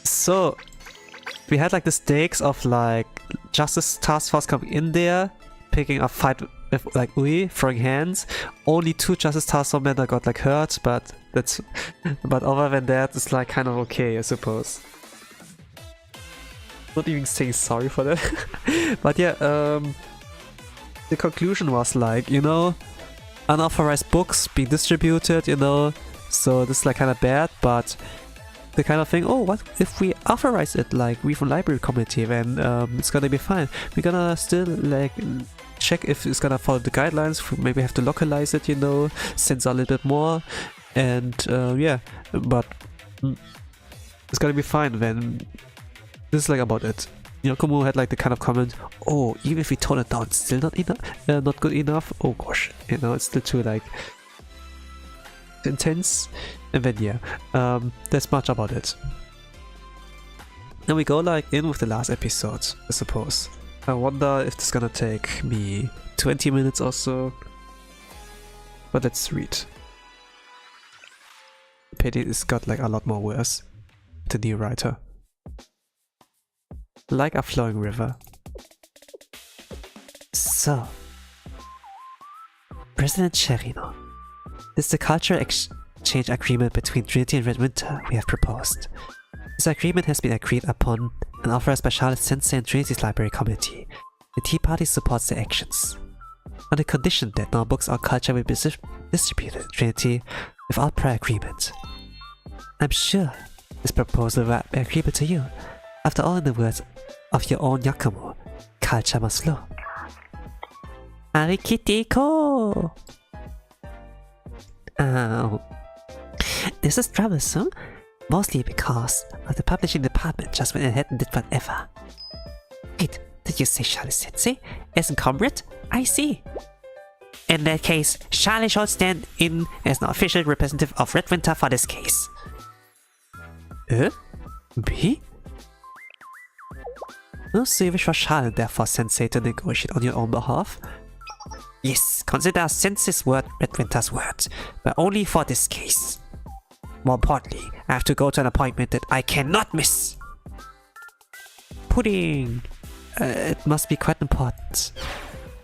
So, we had like the stakes of like Justice Task Force coming in there, picking a fight with like Ui, throwing hands. Only 2 Justice Task Force men that got like hurt, but that's but other than that, it's like kind of okay, I suppose. Not even saying sorry for that. But yeah, the conclusion was like, you know, unauthorized books being distributed, you know, so this is like kind of bad, but the kind of thing, oh, what if we authorize it, like we from Library Committee, then it's gonna be fine. We're gonna still like check if it's gonna follow the guidelines, maybe have to localize it, you know, censor a little bit more, and yeah, but it's gonna be fine then. This is like about it. You know, Kumu had like the kind of comment, oh, even if we tone it down, it's still not enough, not good enough. Oh gosh, you know, it's still too like intense. And then yeah, that's much about it. And we go like in with the last episode, I suppose. I wonder if this is gonna take me 20 minutes or so. But let's read. Pity it's got like a lot more words. The new writer. Like a flowing river. So, President Cherino, this is the cultural exchange agreement between Trinity and Red Winter we have proposed. This agreement has been agreed upon and authorized by Charlotte Sensei and Trinity's Library Committee. The Tea Party supports the actions, on the condition that no books or culture will be distributed in Trinity without prior agreement. I'm sure this proposal will be agreeable to you. After all, in the words of your own Yakumo, culture must flow. Arikitiko! This is troublesome, mostly because of the publishing department just went ahead and did whatever. Wait, did you say Charlie Sensei? As a comrade? I see. In that case, Charlie shall stand in as an official representative of Red Winter for this case. Me? No, so you wish for Charlie, therefore, Sensei, to negotiate on your own behalf? Yes, consider Sensei's word Red Winter's word, but only for this case. More importantly, I have to go to an appointment that I cannot miss. Pudding! It must be quite important.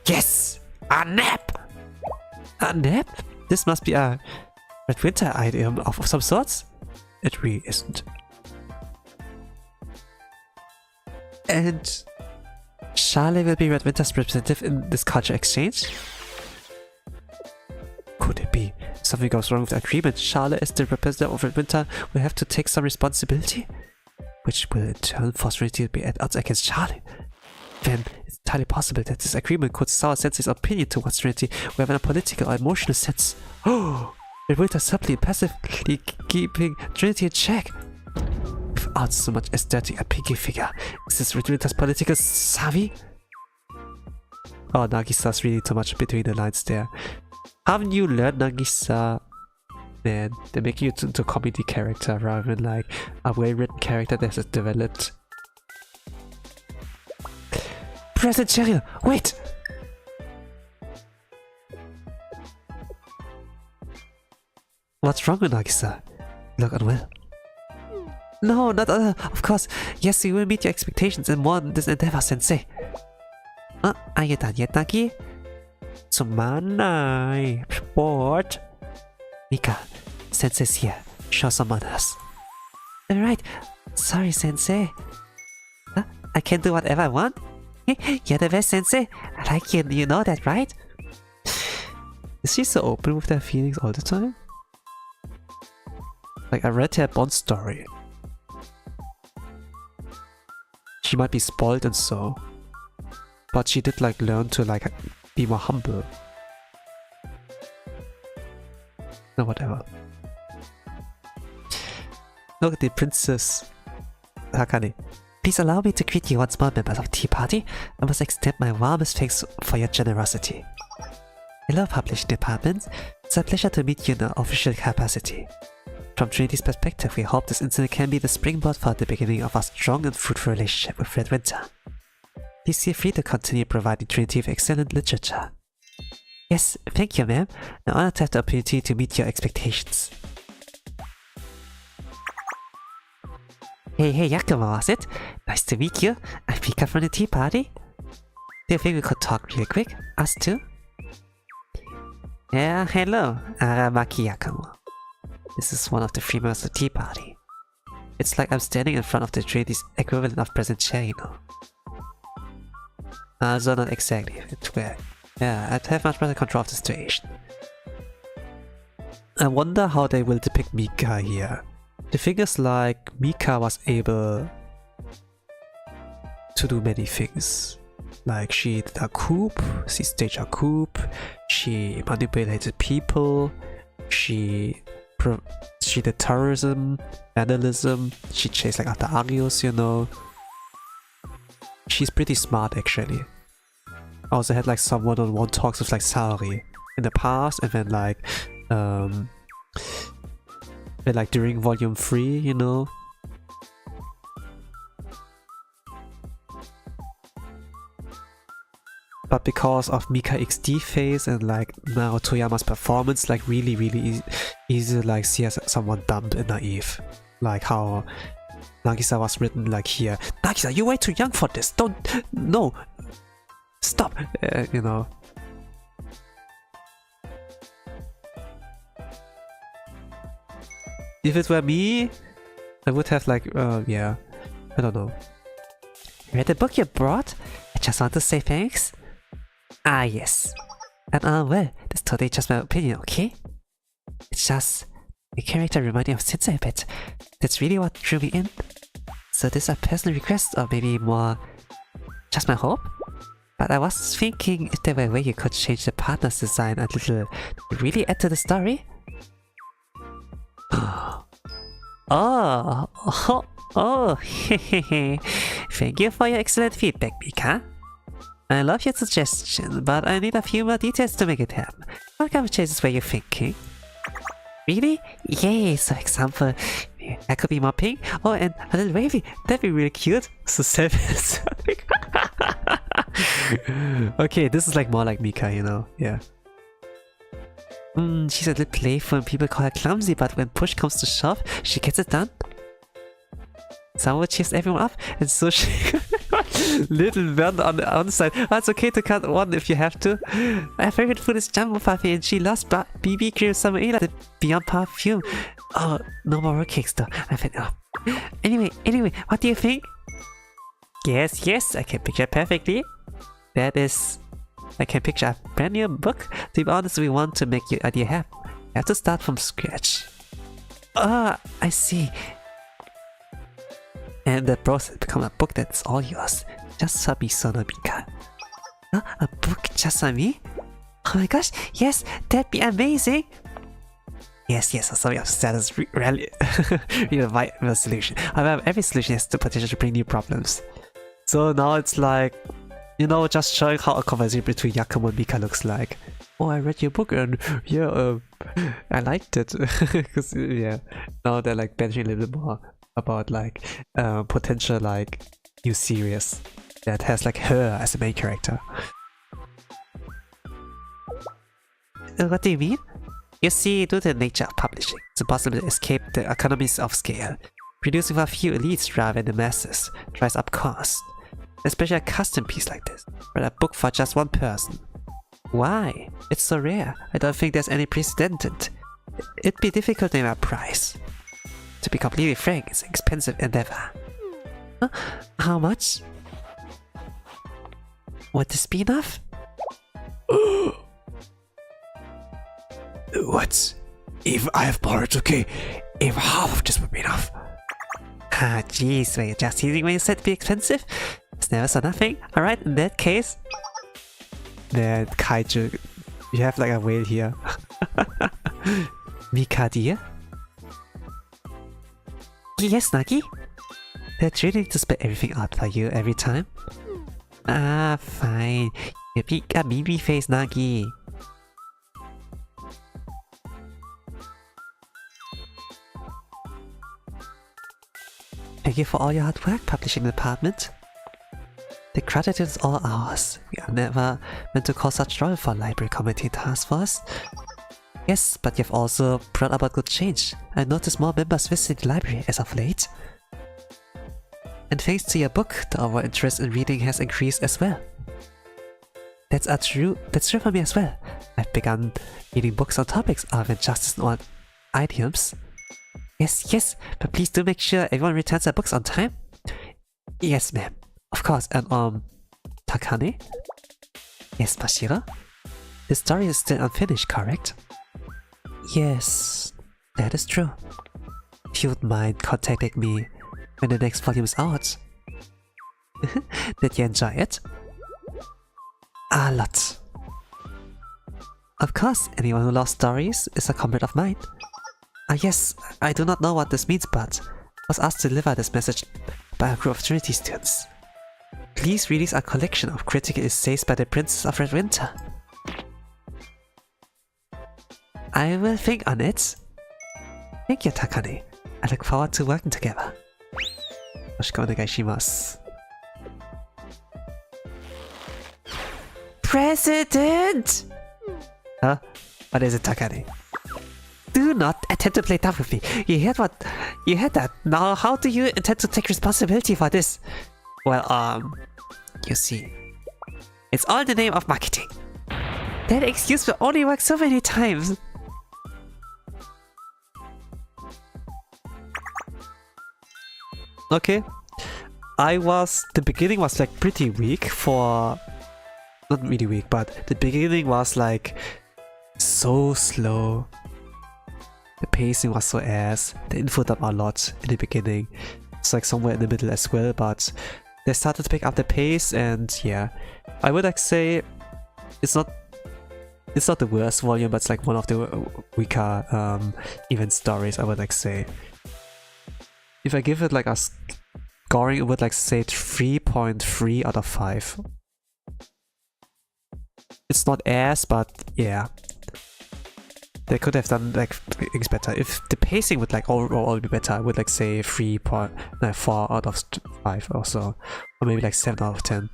Yes! A nap! A nap? This must be a Red Winter item of some sorts? It really isn't. And Charlie will be Red Winter's representative in this culture exchange? Could it be something goes wrong with the agreement? Charlie, as the representative of Red Winter, will have to take some responsibility? Which will in turn force Trinity to be at odds against Charlie. Then it's entirely possible that this agreement could sour Sensei's opinion towards Trinity, whether in a political or emotional sense. Oh! Red Winter subtly and passively keeping Trinity in check. Without so much as dirty a pinky figure. Is this Red Winter's political savvy? Oh, Nagisa's reading too much between the lines there. Haven't you learned, Nagisa? Man, they're making you into a comedy character rather than like a well-written character that has developed. President Cheryl, wait! What's wrong with Nagisa? You look unwell. No, not of course. Yes, you will meet your expectations and more in this endeavor, Sensei. Are you done yet, Nagi? Sumanai, sport. Mika, Sensei's here. Show some manners. Alright, sorry, Sensei. I can do whatever I want. You're the best, Sensei. I like you, you know that, right? Is she so open with her feelings all the time? Like, I read her Bond story. She might be spoiled and so, but she did like learn to like be more humble. No, whatever. Look at the princess Hakane. Please allow me to greet you once more, members of Tea Party. I must extend my warmest thanks for your generosity. Hello, publishing department. It's a pleasure to meet you in an official capacity. From Trinity's perspective, we hope this incident can be the springboard for the beginning of a strong and fruitful relationship with Red Winter. Please feel free to continue providing Trinity with excellent literature. Yes, thank you, ma'am. I'm honored to have the opportunity to meet your expectations. Hey, Yakumo, was it? Nice to meet you. I'm Pika from the Tea Party. Do you think we could talk real quick? Us two? Yeah, hello, Aramaki Yakumo. This is one of the three members of the Tea Party. It's like I'm standing in front of the Trinity's equivalent of President Cherino. So not exactly. Yeah, I'd have much better control of the situation. I wonder how they will depict Mika here. The thing is, like, Mika was able to do many things. Like, she did a coup, she staged a coup, she manipulated people, she did terrorism, vandalism, she chased like after Arios, you know. She's pretty smart actually. I also had like some one-on-one talks with like Saori in the past, and then like during volume 3, you know. but because of Mika XD phase and like now Toyama's performance, like really easy to like see as someone dumb and naive. Like how Nagisa was written like here. Nagisa, you're way too young for this. No. Stop. You know. If it were me, I would have like, yeah, I don't know. Read the book you brought? I just want to say thanks. Ah, yes. And well, that's totally just my opinion, okay? It's just, the character reminded me of Sensei a bit. That's really what drew me in. So this is a personal request, or maybe more just my hope? But I was thinking if there were a way you could change the partner's design a little to really add to the story? Oh, thank you for your excellent feedback, Mika. I love your suggestion, but I need a few more details to make it happen. What kind of changes were you thinking? Really? Yay, so example, that could be more pink, oh, and a little wavy, that'd be really cute. So selfish. Okay, this is like more like Mika, you know, yeah. She's a little playful and people call her clumsy, but when push comes to shove, she gets it done. Someone cheers everyone up, and so she... little burn on the outside. Oh, it's okay to cut one if you have to. My favorite food is Jumbo Parfait, and she loves BB cream summer ale, the Beyond Perfume. Oh, no more cakes though. I think. Oh. Anyway, what do you think? Yes, I can picture it perfectly. That is... I can picture a brand new book. To be honest, we want to make your idea happen. You have to start from scratch. Ah, I see. And the process become a book that's all yours. Just for me, Sonomika. Huh? A book just for me? Oh my gosh, yes, that'd be amazing! Yes, sorry, that is really a viable solution. However, every solution has the potential to bring new problems. So now it's like, you know, just showing how a conversation between Yakumo and Mika looks like. Oh, I read your book and yeah, I liked it. Cause yeah, now they're like benching a little bit more about like potential like new series that has like her as a main character. What do you mean? You see, due to the nature of publishing, it's impossible to escape the economies of scale. Producing for a few elites rather than the masses drives up costs. Especially a custom piece like this, or a book for just one person. Why? It's so rare. I don't think there's any precedent. It'd be difficult to name a price. To be completely frank, it's an expensive endeavor. Huh? How much? Would this be enough? What? If I have borrowed, okay, if half of this would be enough. Ah, jeez, were you just teasing when you said it'd be expensive? It's never so nothing. Alright, in that case... Then Kaiju, you have like a whale here. Mika dear? Yes, Nagi? They're treating to spit everything out for you every time. Ah, fine. You pick a baby face, Nagi. Thank you for all your hard work, publishing department. The gratitude is all ours. We are never meant to cause such trouble for Library Committee Task Force. Yes, but you've also brought about good change. I noticed more members visiting the library as of late. And thanks to your book, the overall interest in reading has increased as well. That's true for me as well. I've begun reading books on topics other than justice and all idioms. Yes, but please do make sure everyone returns their books on time. Yes, ma'am. Of course, and Takane? Yes, Mashiro? The story is still unfinished, correct? Yes, that is true. If you would mind contacting me when the next volume is out. Did you enjoy it? A lot. Of course, anyone who loves stories is a comrade of mine. Yes, I do not know what this means, but I was asked to deliver this message by a group of Trinity students. Please release a collection of critical essays by the Princess of Red Winter. I will think on it. Thank you, Takane. I look forward to working together. Yoshiko onegai shimasu. President! Huh? What is it, Takane? Do not attempt to play tough with me. You heard what? You heard that. Now, how do you intend to take responsibility for this? Well, you see, it's all in the name of marketing. That excuse will only work so many times. Okay. The beginning was like pretty weak for... Not really weak, but the beginning was like so slow. The pacing was so ass. The info dump a lot in the beginning. It's like somewhere in the middle as well, but they started to pick up the pace, and yeah. I would like say it's not the worst volume, but it's like one of the weaker event stories, I would like say. If I give it like a scoring, I would like say 3.3 out of 5. It's not ass, but yeah. They could have done like things better. If the pacing would like overall be better, I would like say 3.4 out of 5 or so. Or maybe like 7 out of 10.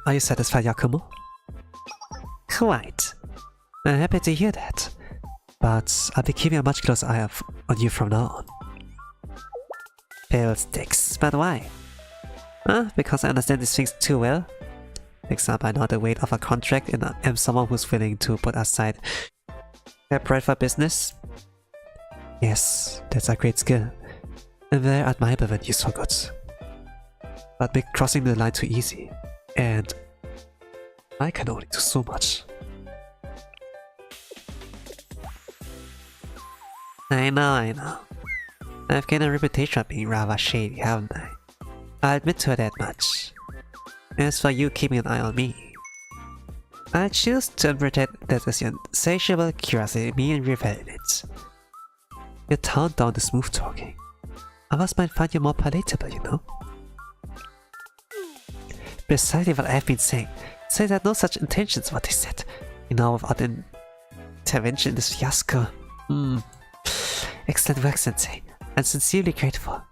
Are you satisfied, Yakumo? Quite. I'm happy to hear that. But I'll be keeping a much closer eye on you from now on. Fiddlesticks, but why? Because I understand these things too well? For example, I know the weight of a contract and I am someone who's willing to put aside their pride for business? Yes, that's a great skill. And very admirable when used for good. But make crossing the line too easy. And I can only do so much. I know. I've gained a reputation of being rather shady, haven't I? I'll admit to that much. As for you keeping an eye on me, I choose to interpret that as your insatiable curiosity me and revel in it. You toned down the smooth talking. Others might find you more palatable, you know? Precisely what I've been saying. Say that no such intentions what they said. You know, without intervention in this fiasco. Excellent work, Sensei. I'm sincerely grateful.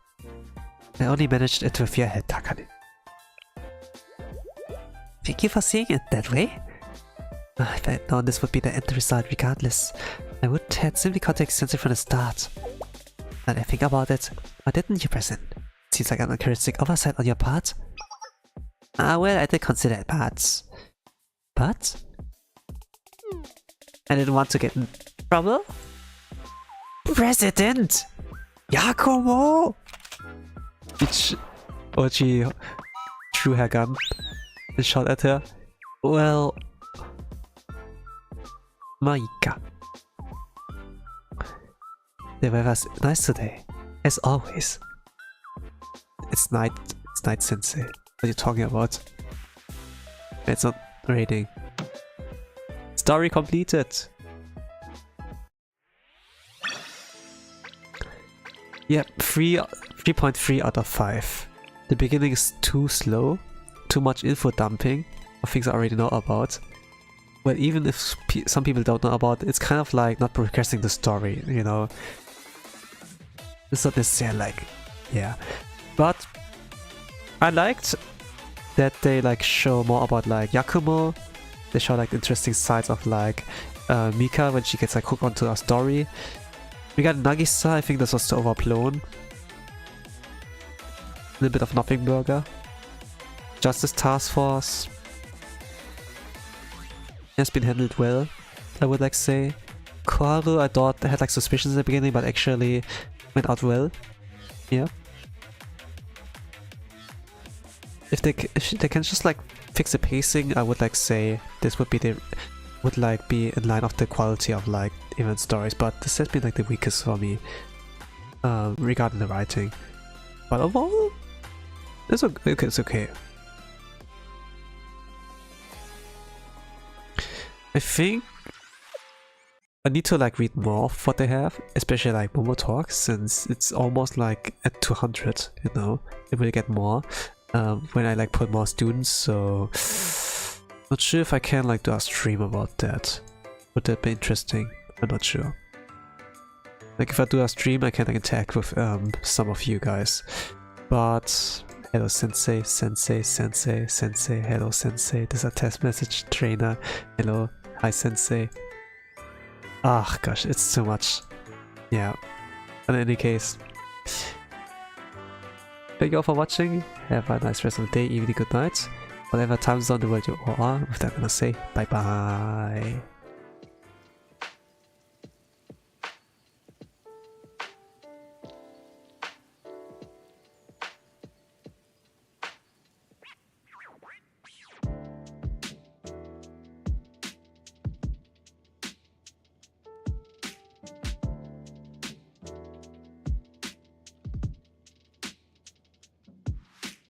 I only managed it with your head, Takane. Thank you for seeing it that way. If I had known this would be the end result regardless, I would have simply contacted Sensei from the start. Now that I think about it, why didn't you present? Seems like an uncharacteristic oversight on your part. Well, I did consider it, but I didn't want to get in trouble. President! Yakumo! Ochi drew her gun and shot at her. Well, Maika. The weather's nice today, as always. It's night, Sensei. What are you talking about? It's not raining. Story completed! Yep, 3.3 out of 5. The beginning is too slow, too much info dumping, of things I already know about. But even if some people don't know about it, it's kind of like not progressing the story, you know? It's not necessarily like, yeah. But I liked that they like show more about like Yakumo. They show like interesting sides of like Mika when she gets like hooked onto a story. We got Nagisa, I think this was too overblown. A little bit of Nothing Burger. Justice Task Force has been handled well, I would like say. Kaoru, I thought I had like suspicions in the beginning, but actually went out well. Yeah. If they can just like fix the pacing, I would like say this would be be in line of the quality of like event stories, but this has been like the weakest for me regarding the writing. But overall, it's okay. It's okay. I think I need to like read more of what they have, especially like Momo Talk, since it's almost like at 200, you know. It will get more when I like put more students, so not sure if I can like do a stream about that. Would that be interesting? I'm not sure. Like if I do a stream, I can like interact with some of you guys. But Hello sensei, sensei, sensei, sensei, hello sensei. There's a test message, trainer. Hello, hi sensei. Ah, gosh, it's too much. Yeah. In any case, thank you all for watching. Have a nice rest of the day, evening, good night. Whatever time zone in the world you all are, with that I'm gonna say bye bye.